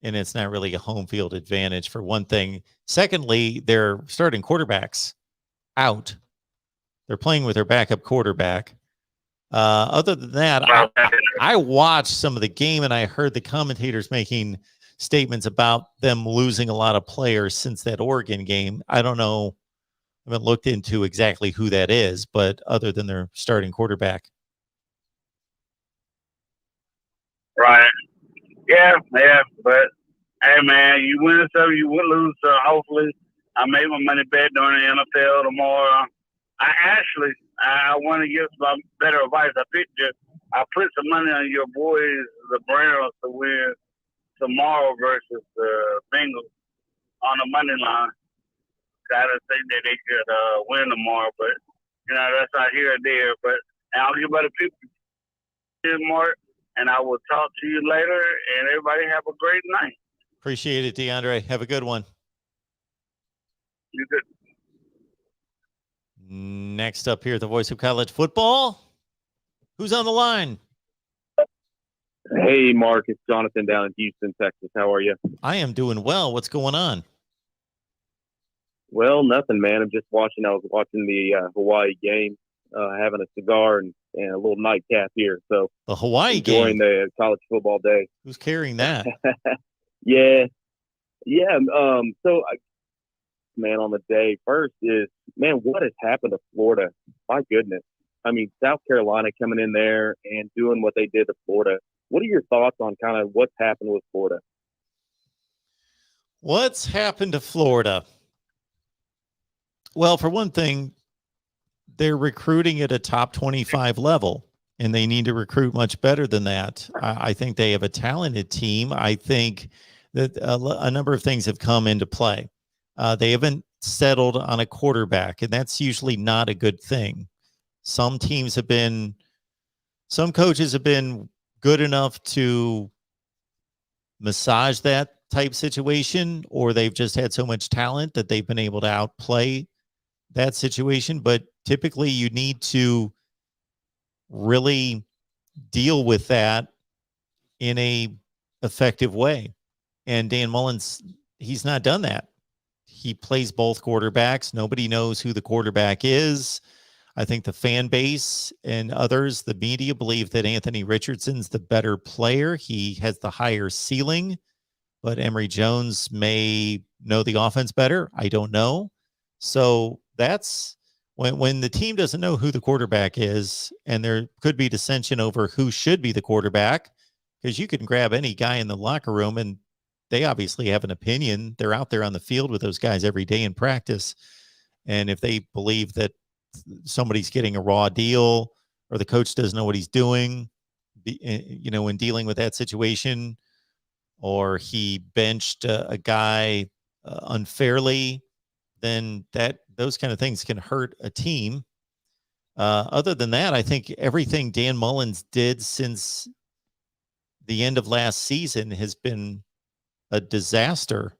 and it's not really a home field advantage for one thing. Secondly, their starting quarterback's out. They're playing with their backup quarterback. Other than that, I watched some of the game and I heard the commentators making statements about them losing a lot of players since that Oregon game. I don't know. I haven't looked into exactly who that is, but other than their starting quarterback. Right. Yeah. But hey, man, you win some, you will lose some. Hopefully, I made my money back during the NFL tomorrow. I want to give some better advice. I put some money on your boys, the Browns, to win tomorrow versus the Bengals on the money line. I didn't think that they could win tomorrow, but That's not here or there. But I'll give other people more, and I will talk to you later. And everybody have a great night. Appreciate it, DeAndre. Have a good one. You good. Next up here, the voice of college football. Who's on the line? Hey, Mark. It's Jonathan down in Houston, Texas. How are you? I am doing well. What's going on? Well, nothing, man. I was watching the Hawaii game, having a cigar and a little nightcap here. So the Hawaii enjoying game, the college football day. Who's carrying that? Yeah. So, man, on the day first is, man, what has happened to Florida? My goodness. I mean, South Carolina coming in there and doing what they did to Florida. What are your thoughts on kind of what's happened with Florida? What's happened to Florida? Well, for one thing, they're recruiting at a top 25 level, and they need to recruit much better than that. I think they have a talented team. I think that a number of things have come into play. They haven't settled on a quarterback, and that's usually not a good thing. Some coaches have been good enough to massage that type situation, or they've just had so much talent that they've been able to outplay that situation. But typically you need to really deal with that in a effective way. And Dan Mullen's, he's not done that. He plays both quarterbacks. Nobody knows who the quarterback is. I think the fan base and others, the media, believe that Anthony Richardson's the better player. He has the higher ceiling, but Emory Jones may know the offense better. I don't know. So that's when the team doesn't know who the quarterback is, and there could be dissension over who should be the quarterback, because you can grab any guy in the locker room and they obviously have an opinion. They're out there on the field with those guys every day in practice. And if they believe that somebody's getting a raw deal or the coach doesn't know what he's doing, in dealing with that situation, or he benched a guy unfairly, then those kind of things can hurt a team. Other than that, I think everything Dan Mullins did since the end of last season has been a disaster.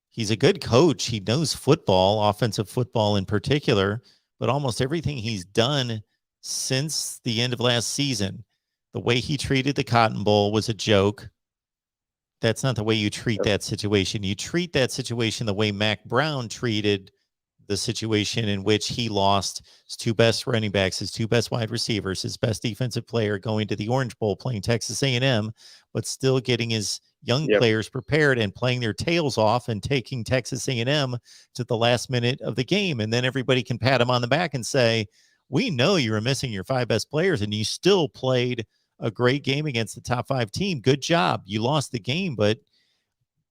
He's a good coach. He knows football, offensive football in particular, but almost everything he's done since the end of last season, the way he treated the Cotton Bowl was a joke. That's not the way you treat that situation. You treat that situation the way Mac Brown treated the situation in which he lost his two best running backs, his two best wide receivers, his best defensive player going to the Orange Bowl playing Texas A&M, but still getting his young players prepared and playing their tails off and taking Texas A&M to the last minute of the game. And then everybody can pat him on the back and say, we know you were missing your five best players and you still played a great game against the top five team. Good job. You lost the game, but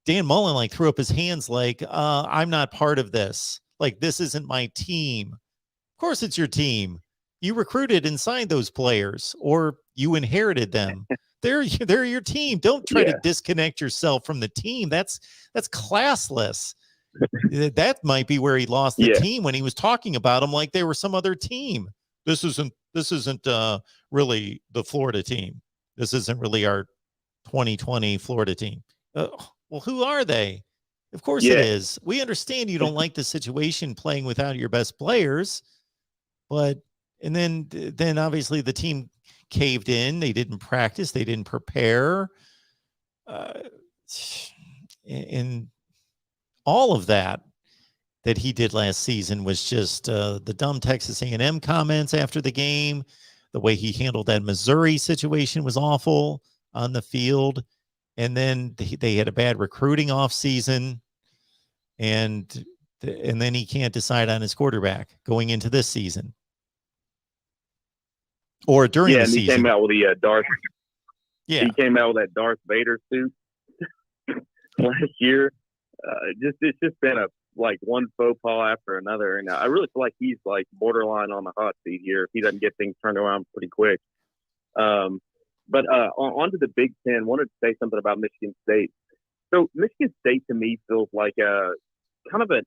Dan Mullen threw up his hands like, I'm not part of this. Like, this isn't my team. Of course it's your team. You recruited and signed those players, or you inherited them. They're your team. Don't try to disconnect yourself from the team. That's classless. That might be where he lost the team, when he was talking about them like they were some other team. This isn't really the Florida team. This isn't really our 2020 Florida team. Well, who are they? Of course it is. We understand you don't like the situation playing without your best players, and then obviously the team caved in. They didn't practice. They didn't prepare. And all of that he did last season was just the dumb Texas A&M comments after the game. The way he handled that Missouri situation was awful on the field. And then they had a bad recruiting offseason, and then he can't decide on his quarterback going into this season or during the season. He came out with the Darth. Yeah, he came out with that Darth Vader suit last year. It's just been one faux pas after another, and I really feel like he's borderline on the hot seat here if he doesn't get things turned around pretty quick. But on to the Big Ten, wanted to say something about Michigan State. So Michigan State to me feels like a kind of an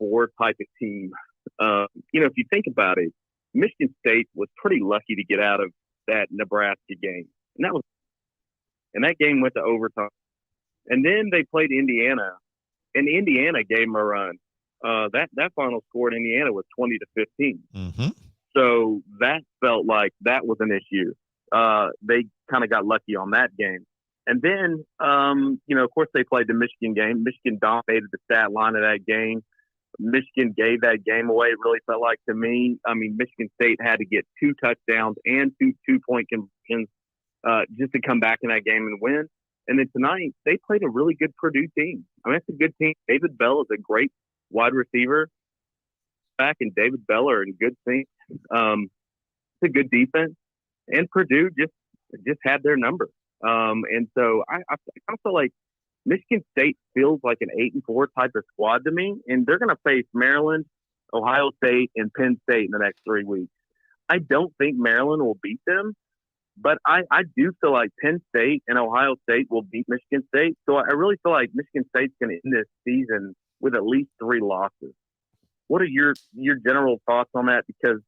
8-4 type of team. If you think about it, Michigan State was pretty lucky to get out of that Nebraska game, and that game went to overtime. And then they played Indiana, and Indiana gave them a run. That final score in Indiana was 20-15. Mm-hmm. So that felt like that was an issue. They kind of got lucky on that game. And then, of course, they played the Michigan game. Michigan dominated the stat line of that game. Michigan gave that game away, it really felt like to me. I mean, Michigan State had to get 2 touchdowns and 2 two-point conversions just to come back in that game and win. And then tonight, they played a really good Purdue team. I mean, it's a good team. David Bell is a great wide receiver. Back and David Bell are in good sync. It's a good defense. And Purdue just had their number. And so I kind of feel like Michigan State feels like an 8-4 type of squad to me. And they're going to face Maryland, Ohio State, and Penn State in the next 3 weeks. I don't think Maryland will beat them. But I do feel like Penn State and Ohio State will beat Michigan State. So I really feel like Michigan State's going to end this season with at least 3 losses. What are your general thoughts on that? Because,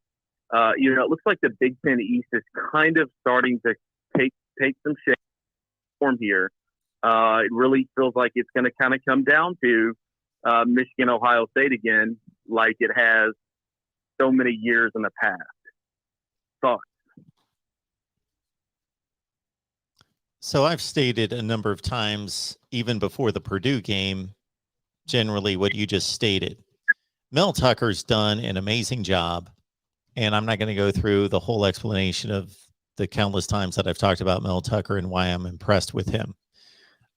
it looks like the Big Ten East is kind of starting to take some shape form here. It really feels like it's going to kind of come down to Michigan, Ohio State again, like it has so many years in the past. Thoughts? So I've stated a number of times, even before the Purdue game, generally what you just stated. Mel Tucker's done an amazing job, and I'm not going to go through the whole explanation of the countless times that I've talked about Mel Tucker and why I'm impressed with him.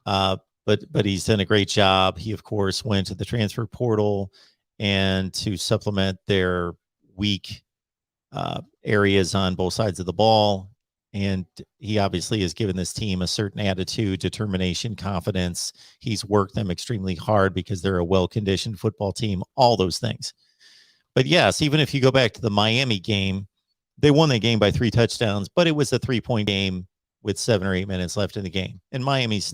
But he's done a great job. He, of course, went to the transfer portal and to supplement their weak areas on both sides of the ball. And he obviously has given this team a certain attitude, determination, confidence. He's worked them extremely hard because they're a well-conditioned football team, all those things. But yes, even if you go back to the Miami game, they won the game by 3 touchdowns, but it was a 3-point game with 7 or 8 minutes left in the game. And Miami's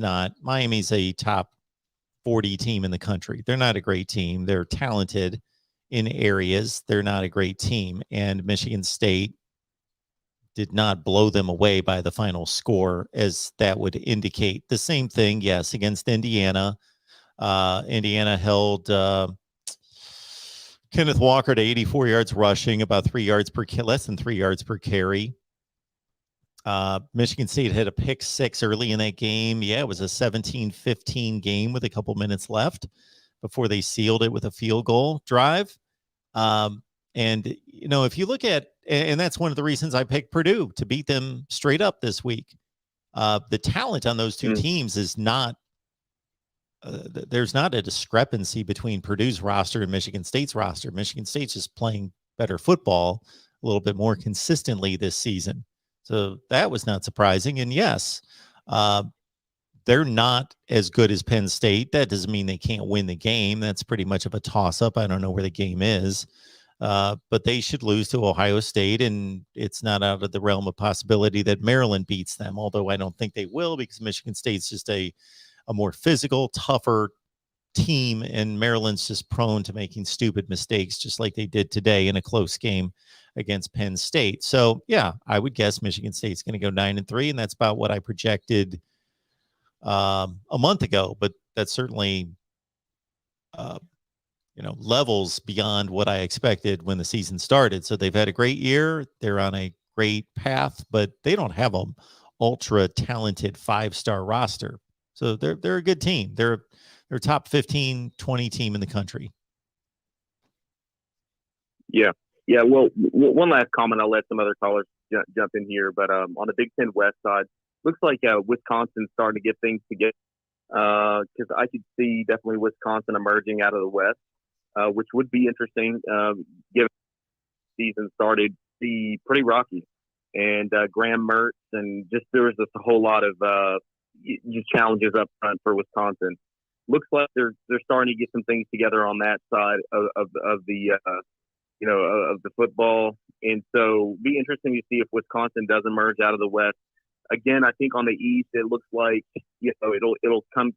a top 40 team in the country. They're not a great team. They're talented in areas. They're not a great team. And Michigan State did not blow them away by the final score, as that would indicate. The same thing, yes, against Indiana. Indiana held Kenneth Walker to 84 yards rushing, about less than 3 yards per carry. Michigan State had a pick 6 early in that game. Yeah, it was a 17-15 game with a couple minutes left before they sealed it with a field goal drive. And, if you look at, and that's one of the reasons I picked Purdue to beat them straight up this week. The talent on those two teams is not, there's not a discrepancy between Purdue's roster and Michigan State's roster. Michigan State's just playing better football a little bit more consistently this season. So that was not surprising. And yes, they're not as good as Penn State. That doesn't mean they can't win the game. That's pretty much of a toss-up. I don't know where the game is. But they should lose to Ohio State, and it's not out of the realm of possibility that Maryland beats them, although I don't think they will, because Michigan State's just a more physical, tougher team, and Maryland's just prone to making stupid mistakes, just like they did today in a close game against Penn State. So, yeah, I would guess Michigan State's going to go 9-3, and that's about what I projected a month ago, but that's certainly levels beyond what I expected when the season started. So they've had a great year. They're on a great path, but they don't have an ultra talented 5-star roster. So they're a good team. They're top 15, 20 team in the country. Yeah. Yeah. Well, one last comment. I'll let some other callers jump in here, but on the Big Ten West side, looks like Wisconsin's starting to get things together. Because I could see definitely Wisconsin emerging out of the West. Which would be interesting, given the season started be pretty rocky. And Graham Mertz, and just there was just a whole lot of challenges up front for Wisconsin. Looks like they're starting to get some things together on that side of the football. And so be interesting to see if Wisconsin does emerge out of the West. Again, I think on the East, it looks like it'll come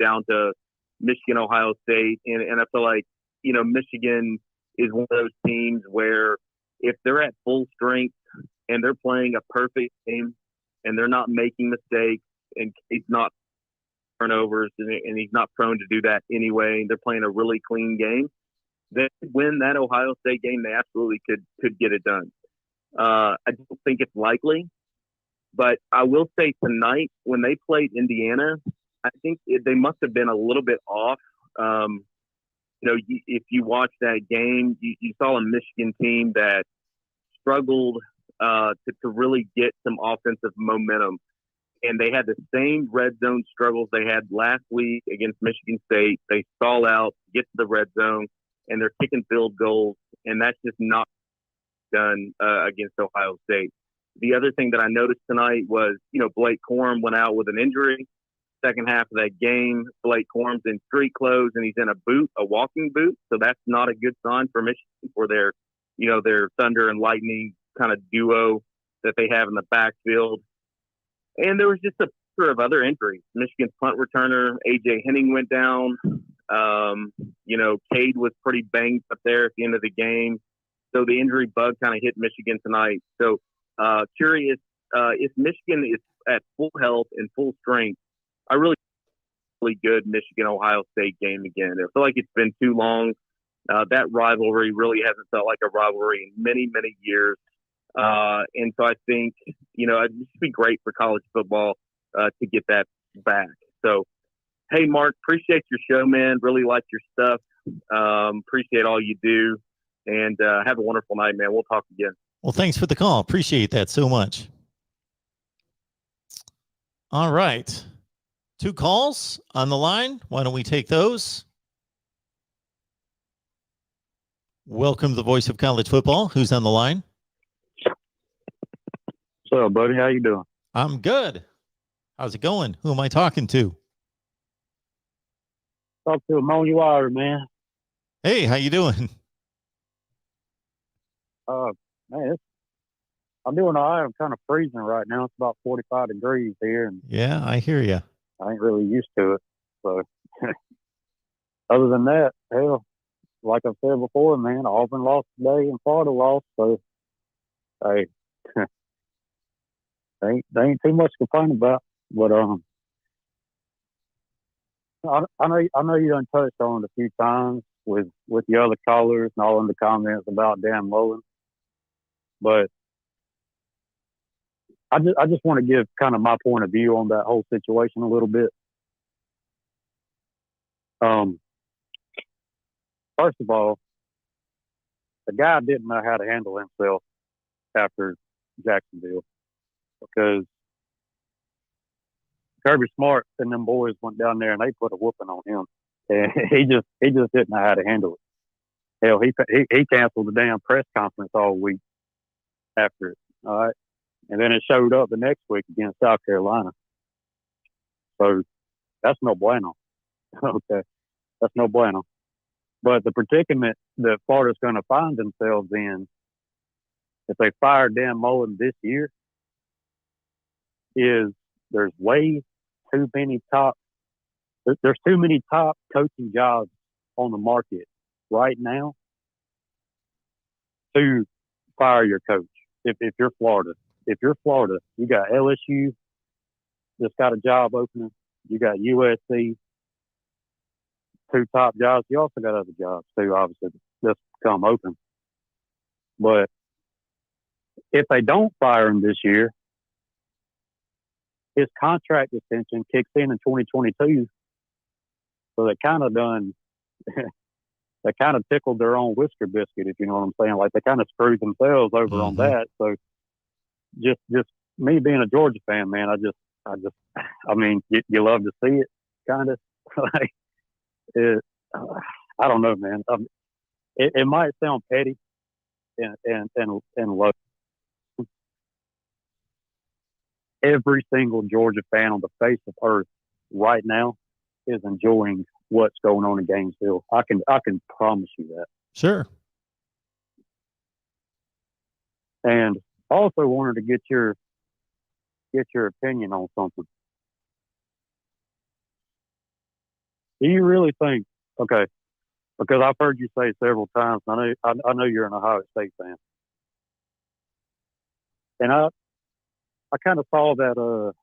down to Michigan, Ohio State, and I feel like Michigan is one of those teams where if they're at full strength and they're playing a perfect game and they're not making mistakes and he's not turnovers and he's not prone to do that anyway, they're playing a really clean game, they win that Ohio State game. They absolutely could get it done. I don't think it's likely, but I will say tonight when they played Indiana, I think they must have been a little bit off. If you watch that game, you saw a Michigan team that struggled to really get some offensive momentum. And they had the same red zone struggles they had last week against Michigan State. They stall out, get to the red zone, and they're kicking field goals, and that's just not done against Ohio State. The other thing that I noticed tonight was, Blake Corum went out with an injury. Second half of that game, Blake Corum's in street clothes, and he's in a walking boot. So that's not a good sign for Michigan for their thunder and lightning kind of duo that they have in the backfield. And there was just a plethora of other injuries. Michigan's punt returner, A.J. Henning, went down. Cade was pretty banged up there at the end of the game. So the injury bug kind of hit Michigan tonight. So curious if Michigan is at full health and full strength, I really good Michigan-Ohio State game again. I feel like it's been too long. That rivalry really hasn't felt like a rivalry in many, many years. And so I think, it'd just be great for college football to get that back. So, hey, Mark, appreciate your show, man. Really like your stuff. Appreciate all you do. And have a wonderful night, man. We'll talk again. Well, thanks for the call. Appreciate that so much. All right. 2 calls on the line. Why don't we take those? Welcome to the voice of college football. Who's on the line? What's up, buddy? How you doing? I'm good. How's it going? Who am I talking to? Talk to Ammonia Water, man. Hey, how you doing? Man, I'm doing all right. I'm kind of freezing right now. It's about 45 degrees here, and Yeah, I hear you. I ain't really used to it. So, other than that, hell, like I've said before, man, Auburn lost today and Florida lost. So, hey, they ain't too much to complain about. But I know you done touched on it a few times with the other callers and all in the comments about Dan Mullen, but I just want to give kind of my point of view on that whole situation a little bit. First of all, the guy didn't know how to handle himself after Jacksonville because Kirby Smart and them boys went down there and they put a whooping on him, and he just didn't know how to handle it. Hell, he canceled the damn press conference all week after it. All right. And then it showed up the next week against South Carolina. So that's no bueno. Okay. That's no bueno. But the predicament that Florida's going to find themselves in if they fire Dan Mullen this year is there's too many top coaching jobs on the market right now to fire your coach. If you're Florida. If you're Florida, you got LSU that's got a job opening. You got USC, 2 top jobs. You also got other jobs too, obviously, that's come open. But if they don't fire him this year, his contract extension kicks in 2022. So they kind of they kind of tickled their own whisker biscuit, if you know what I'm saying. Like they kind of screwed themselves over on that. So just me being a Georgia fan, man, I mean, you love to see it, kind of. Like, I don't know, man. It might sound petty and low. Every single Georgia fan on the face of earth right now is enjoying what's going on in Gainesville. I can promise you that. Sure. And also wanted to get your opinion on something. Do you really think, okay, because I've heard you say several times. I know you're an Ohio State fan, and I kind of saw that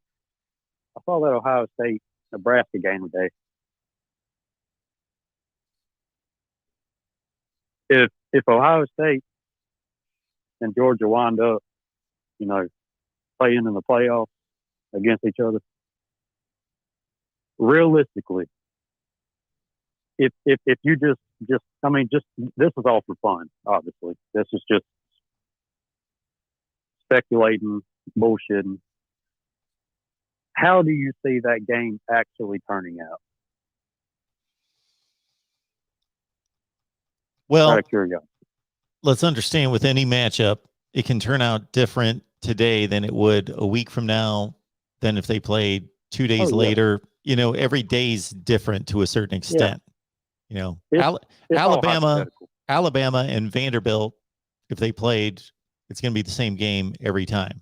Ohio State Nebraska game today. If Ohio State and Georgia wind up, playing in the playoffs against each other, realistically, if you just this is all for fun, obviously. This is just speculating, bullshitting. How do you see that game actually turning out? Well, Out of curiosity. let's understand with any matchup, it can turn out different today than it would a week from now, than if they played 2 days later. Every day's different to a certain extent. It's Alabama and Vanderbilt, if they played, it's going to be the same game every time.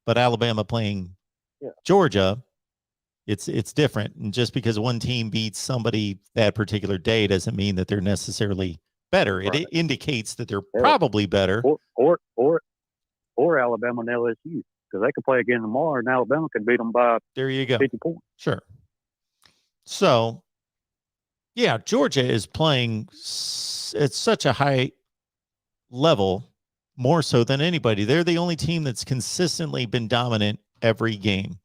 But Alabama playing Georgia, it's different. And just because one team beats somebody that particular day doesn't mean that they're necessarily better. Right. It indicates that they're probably better. Or Alabama and LSU, because they could play again tomorrow, and Alabama could beat them by there you go 50 points. Sure. So, yeah, Georgia is playing at such a high level, more so than anybody. They're the only team that's consistently been dominant every game.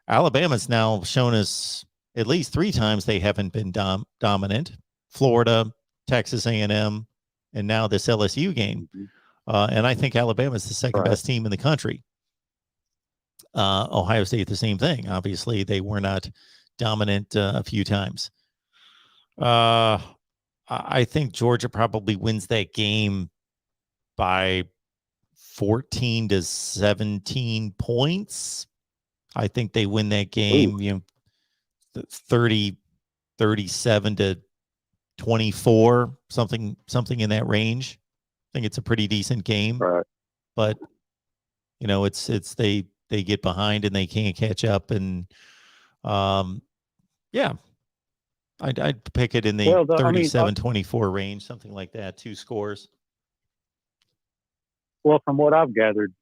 Alabama's now shown us at least 3 times they haven't been dominant. Florida, Texas A&M, and now this LSU game. Mm-hmm. And I think Alabama's the second best team in the country. Ohio State, the same thing. Obviously, they were not dominant a few times. I think Georgia probably wins that game by 14 to 17 points. I think they win that game, 37 to 24, something in that range. I think it's a pretty decent game, but it's they get behind and they can't catch up, and I'd pick it in the 37-24 range, something like that, 2 scores. Well, from what I've gathered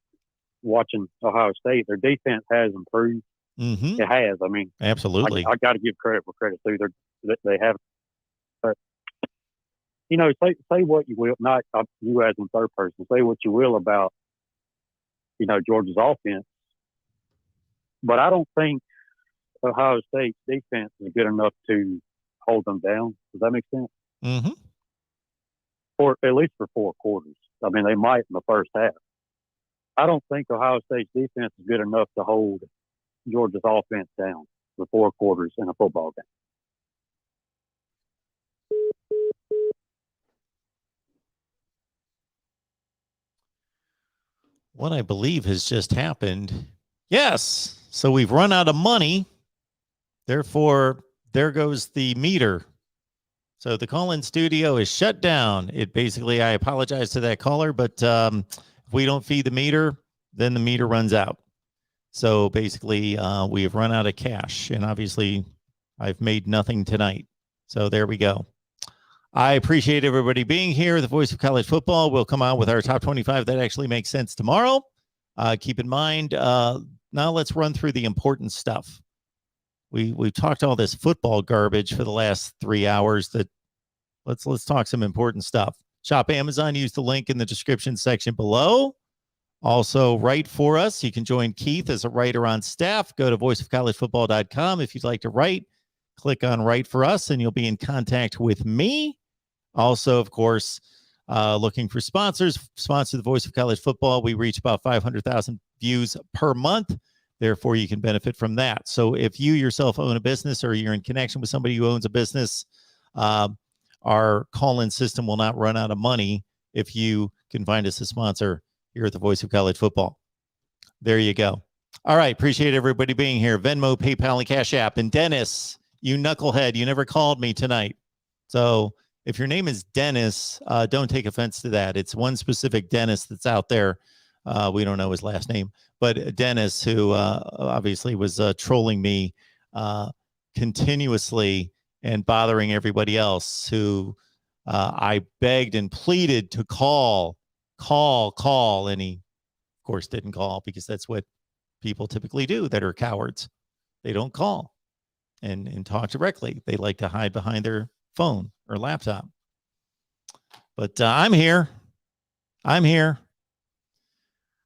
watching Ohio State, their defense has improved. Mm-hmm. It has. I mean, absolutely. I got to give credit where credit's due. They have. But say what you will, not you as in third person. Say what you will about Georgia's offense, but I don't think Ohio State's defense is good enough to hold them down. Does that make sense? Mm-hmm. Or at least for 4 quarters. I mean, they might in the first half. I don't think Ohio State's defense is good enough to hold Georgia's offense down for 4 quarters in a football game. What I believe has just happened. Yes. So we've run out of money. Therefore, there goes the meter. So the call-in studio is shut down. I apologize to that caller, but if we don't feed the meter, then the meter runs out. So basically, we have run out of cash, and obviously, I've made nothing tonight. So there we go. I appreciate everybody being here. The Voice of College Football will come out with our top 25 that actually makes sense tomorrow. Keep in mind, now let's run through the important stuff. We've talked all this football garbage for the last 3 hours. Let's talk some important stuff. Shop Amazon. Use the link in the description section below. Also, write for us. You can join Keith as a writer on staff. Go to voiceofcollegefootball.com if you'd like to write. Click on Write for Us, and you'll be in contact with me. Also, of course, looking for sponsors. Sponsor the Voice of College Football. We reach about 500,000 views per month. Therefore, you can benefit from that. So if you yourself own a business or you're in connection with somebody who owns a business, our call-in system will not run out of money if you can find us a sponsor here at the Voice of College Football. There you go. All right. Appreciate everybody being here. Venmo, PayPal, and Cash App. And Dennis, you knucklehead, you never called me tonight. So if your name is Dennis, don't take offense to that. It's one specific Dennis that's out there. We don't know his last name, but Dennis, who obviously was trolling me continuously and bothering everybody else who I begged and pleaded to call, and he, of course, didn't call because that's what people typically do that are cowards. They don't call and talk directly. They like to hide behind their phone or laptop. But I'm here.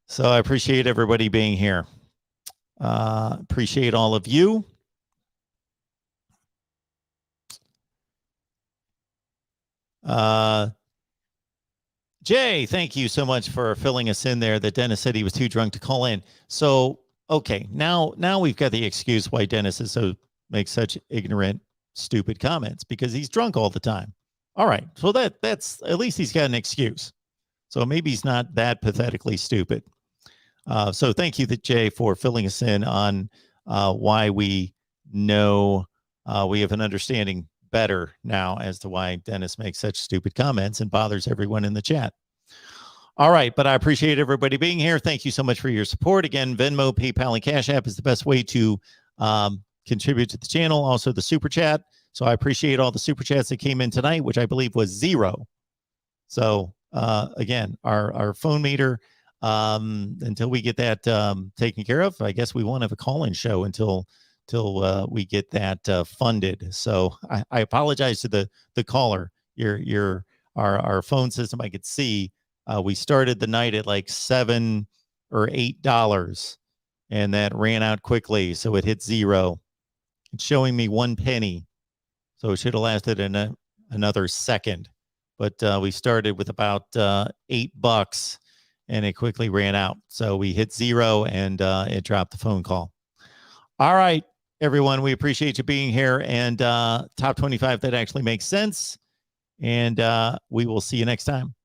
So I appreciate everybody being here. Appreciate all of you. Jay, thank you so much for filling us in there that Dennis said he was too drunk to call in. So, okay, now we've got the excuse why Dennis is makes such ignorant, stupid comments because he's drunk all the time. All right, so that's at least he's got an excuse. So maybe he's not that pathetically stupid. So thank you, Jay, for filling us in on why we know we have an understanding better now as to why Dennis makes such stupid comments and bothers everyone in the chat. All right, but I appreciate everybody being here. Thank you so much for your support. Again, Venmo, PayPal, and Cash App is the best way to contribute to the channel. Also, the Super Chat. So I appreciate all the Super Chats that came in tonight, which I believe was 0. So again, our phone meter, until we get that taken care of, I guess we won't have a call-in show until we get that funded. So I apologize to the caller. Our phone system, I could see we started the night at like $7 or $8, and that ran out quickly, so it hit 0. It's showing me 1 penny, so it should have lasted another second. But we started with about $8, and it quickly ran out. So we hit 0, and it dropped the phone call. All right, everyone, we appreciate you being here. And top 25, that actually makes sense. And we will see you next time.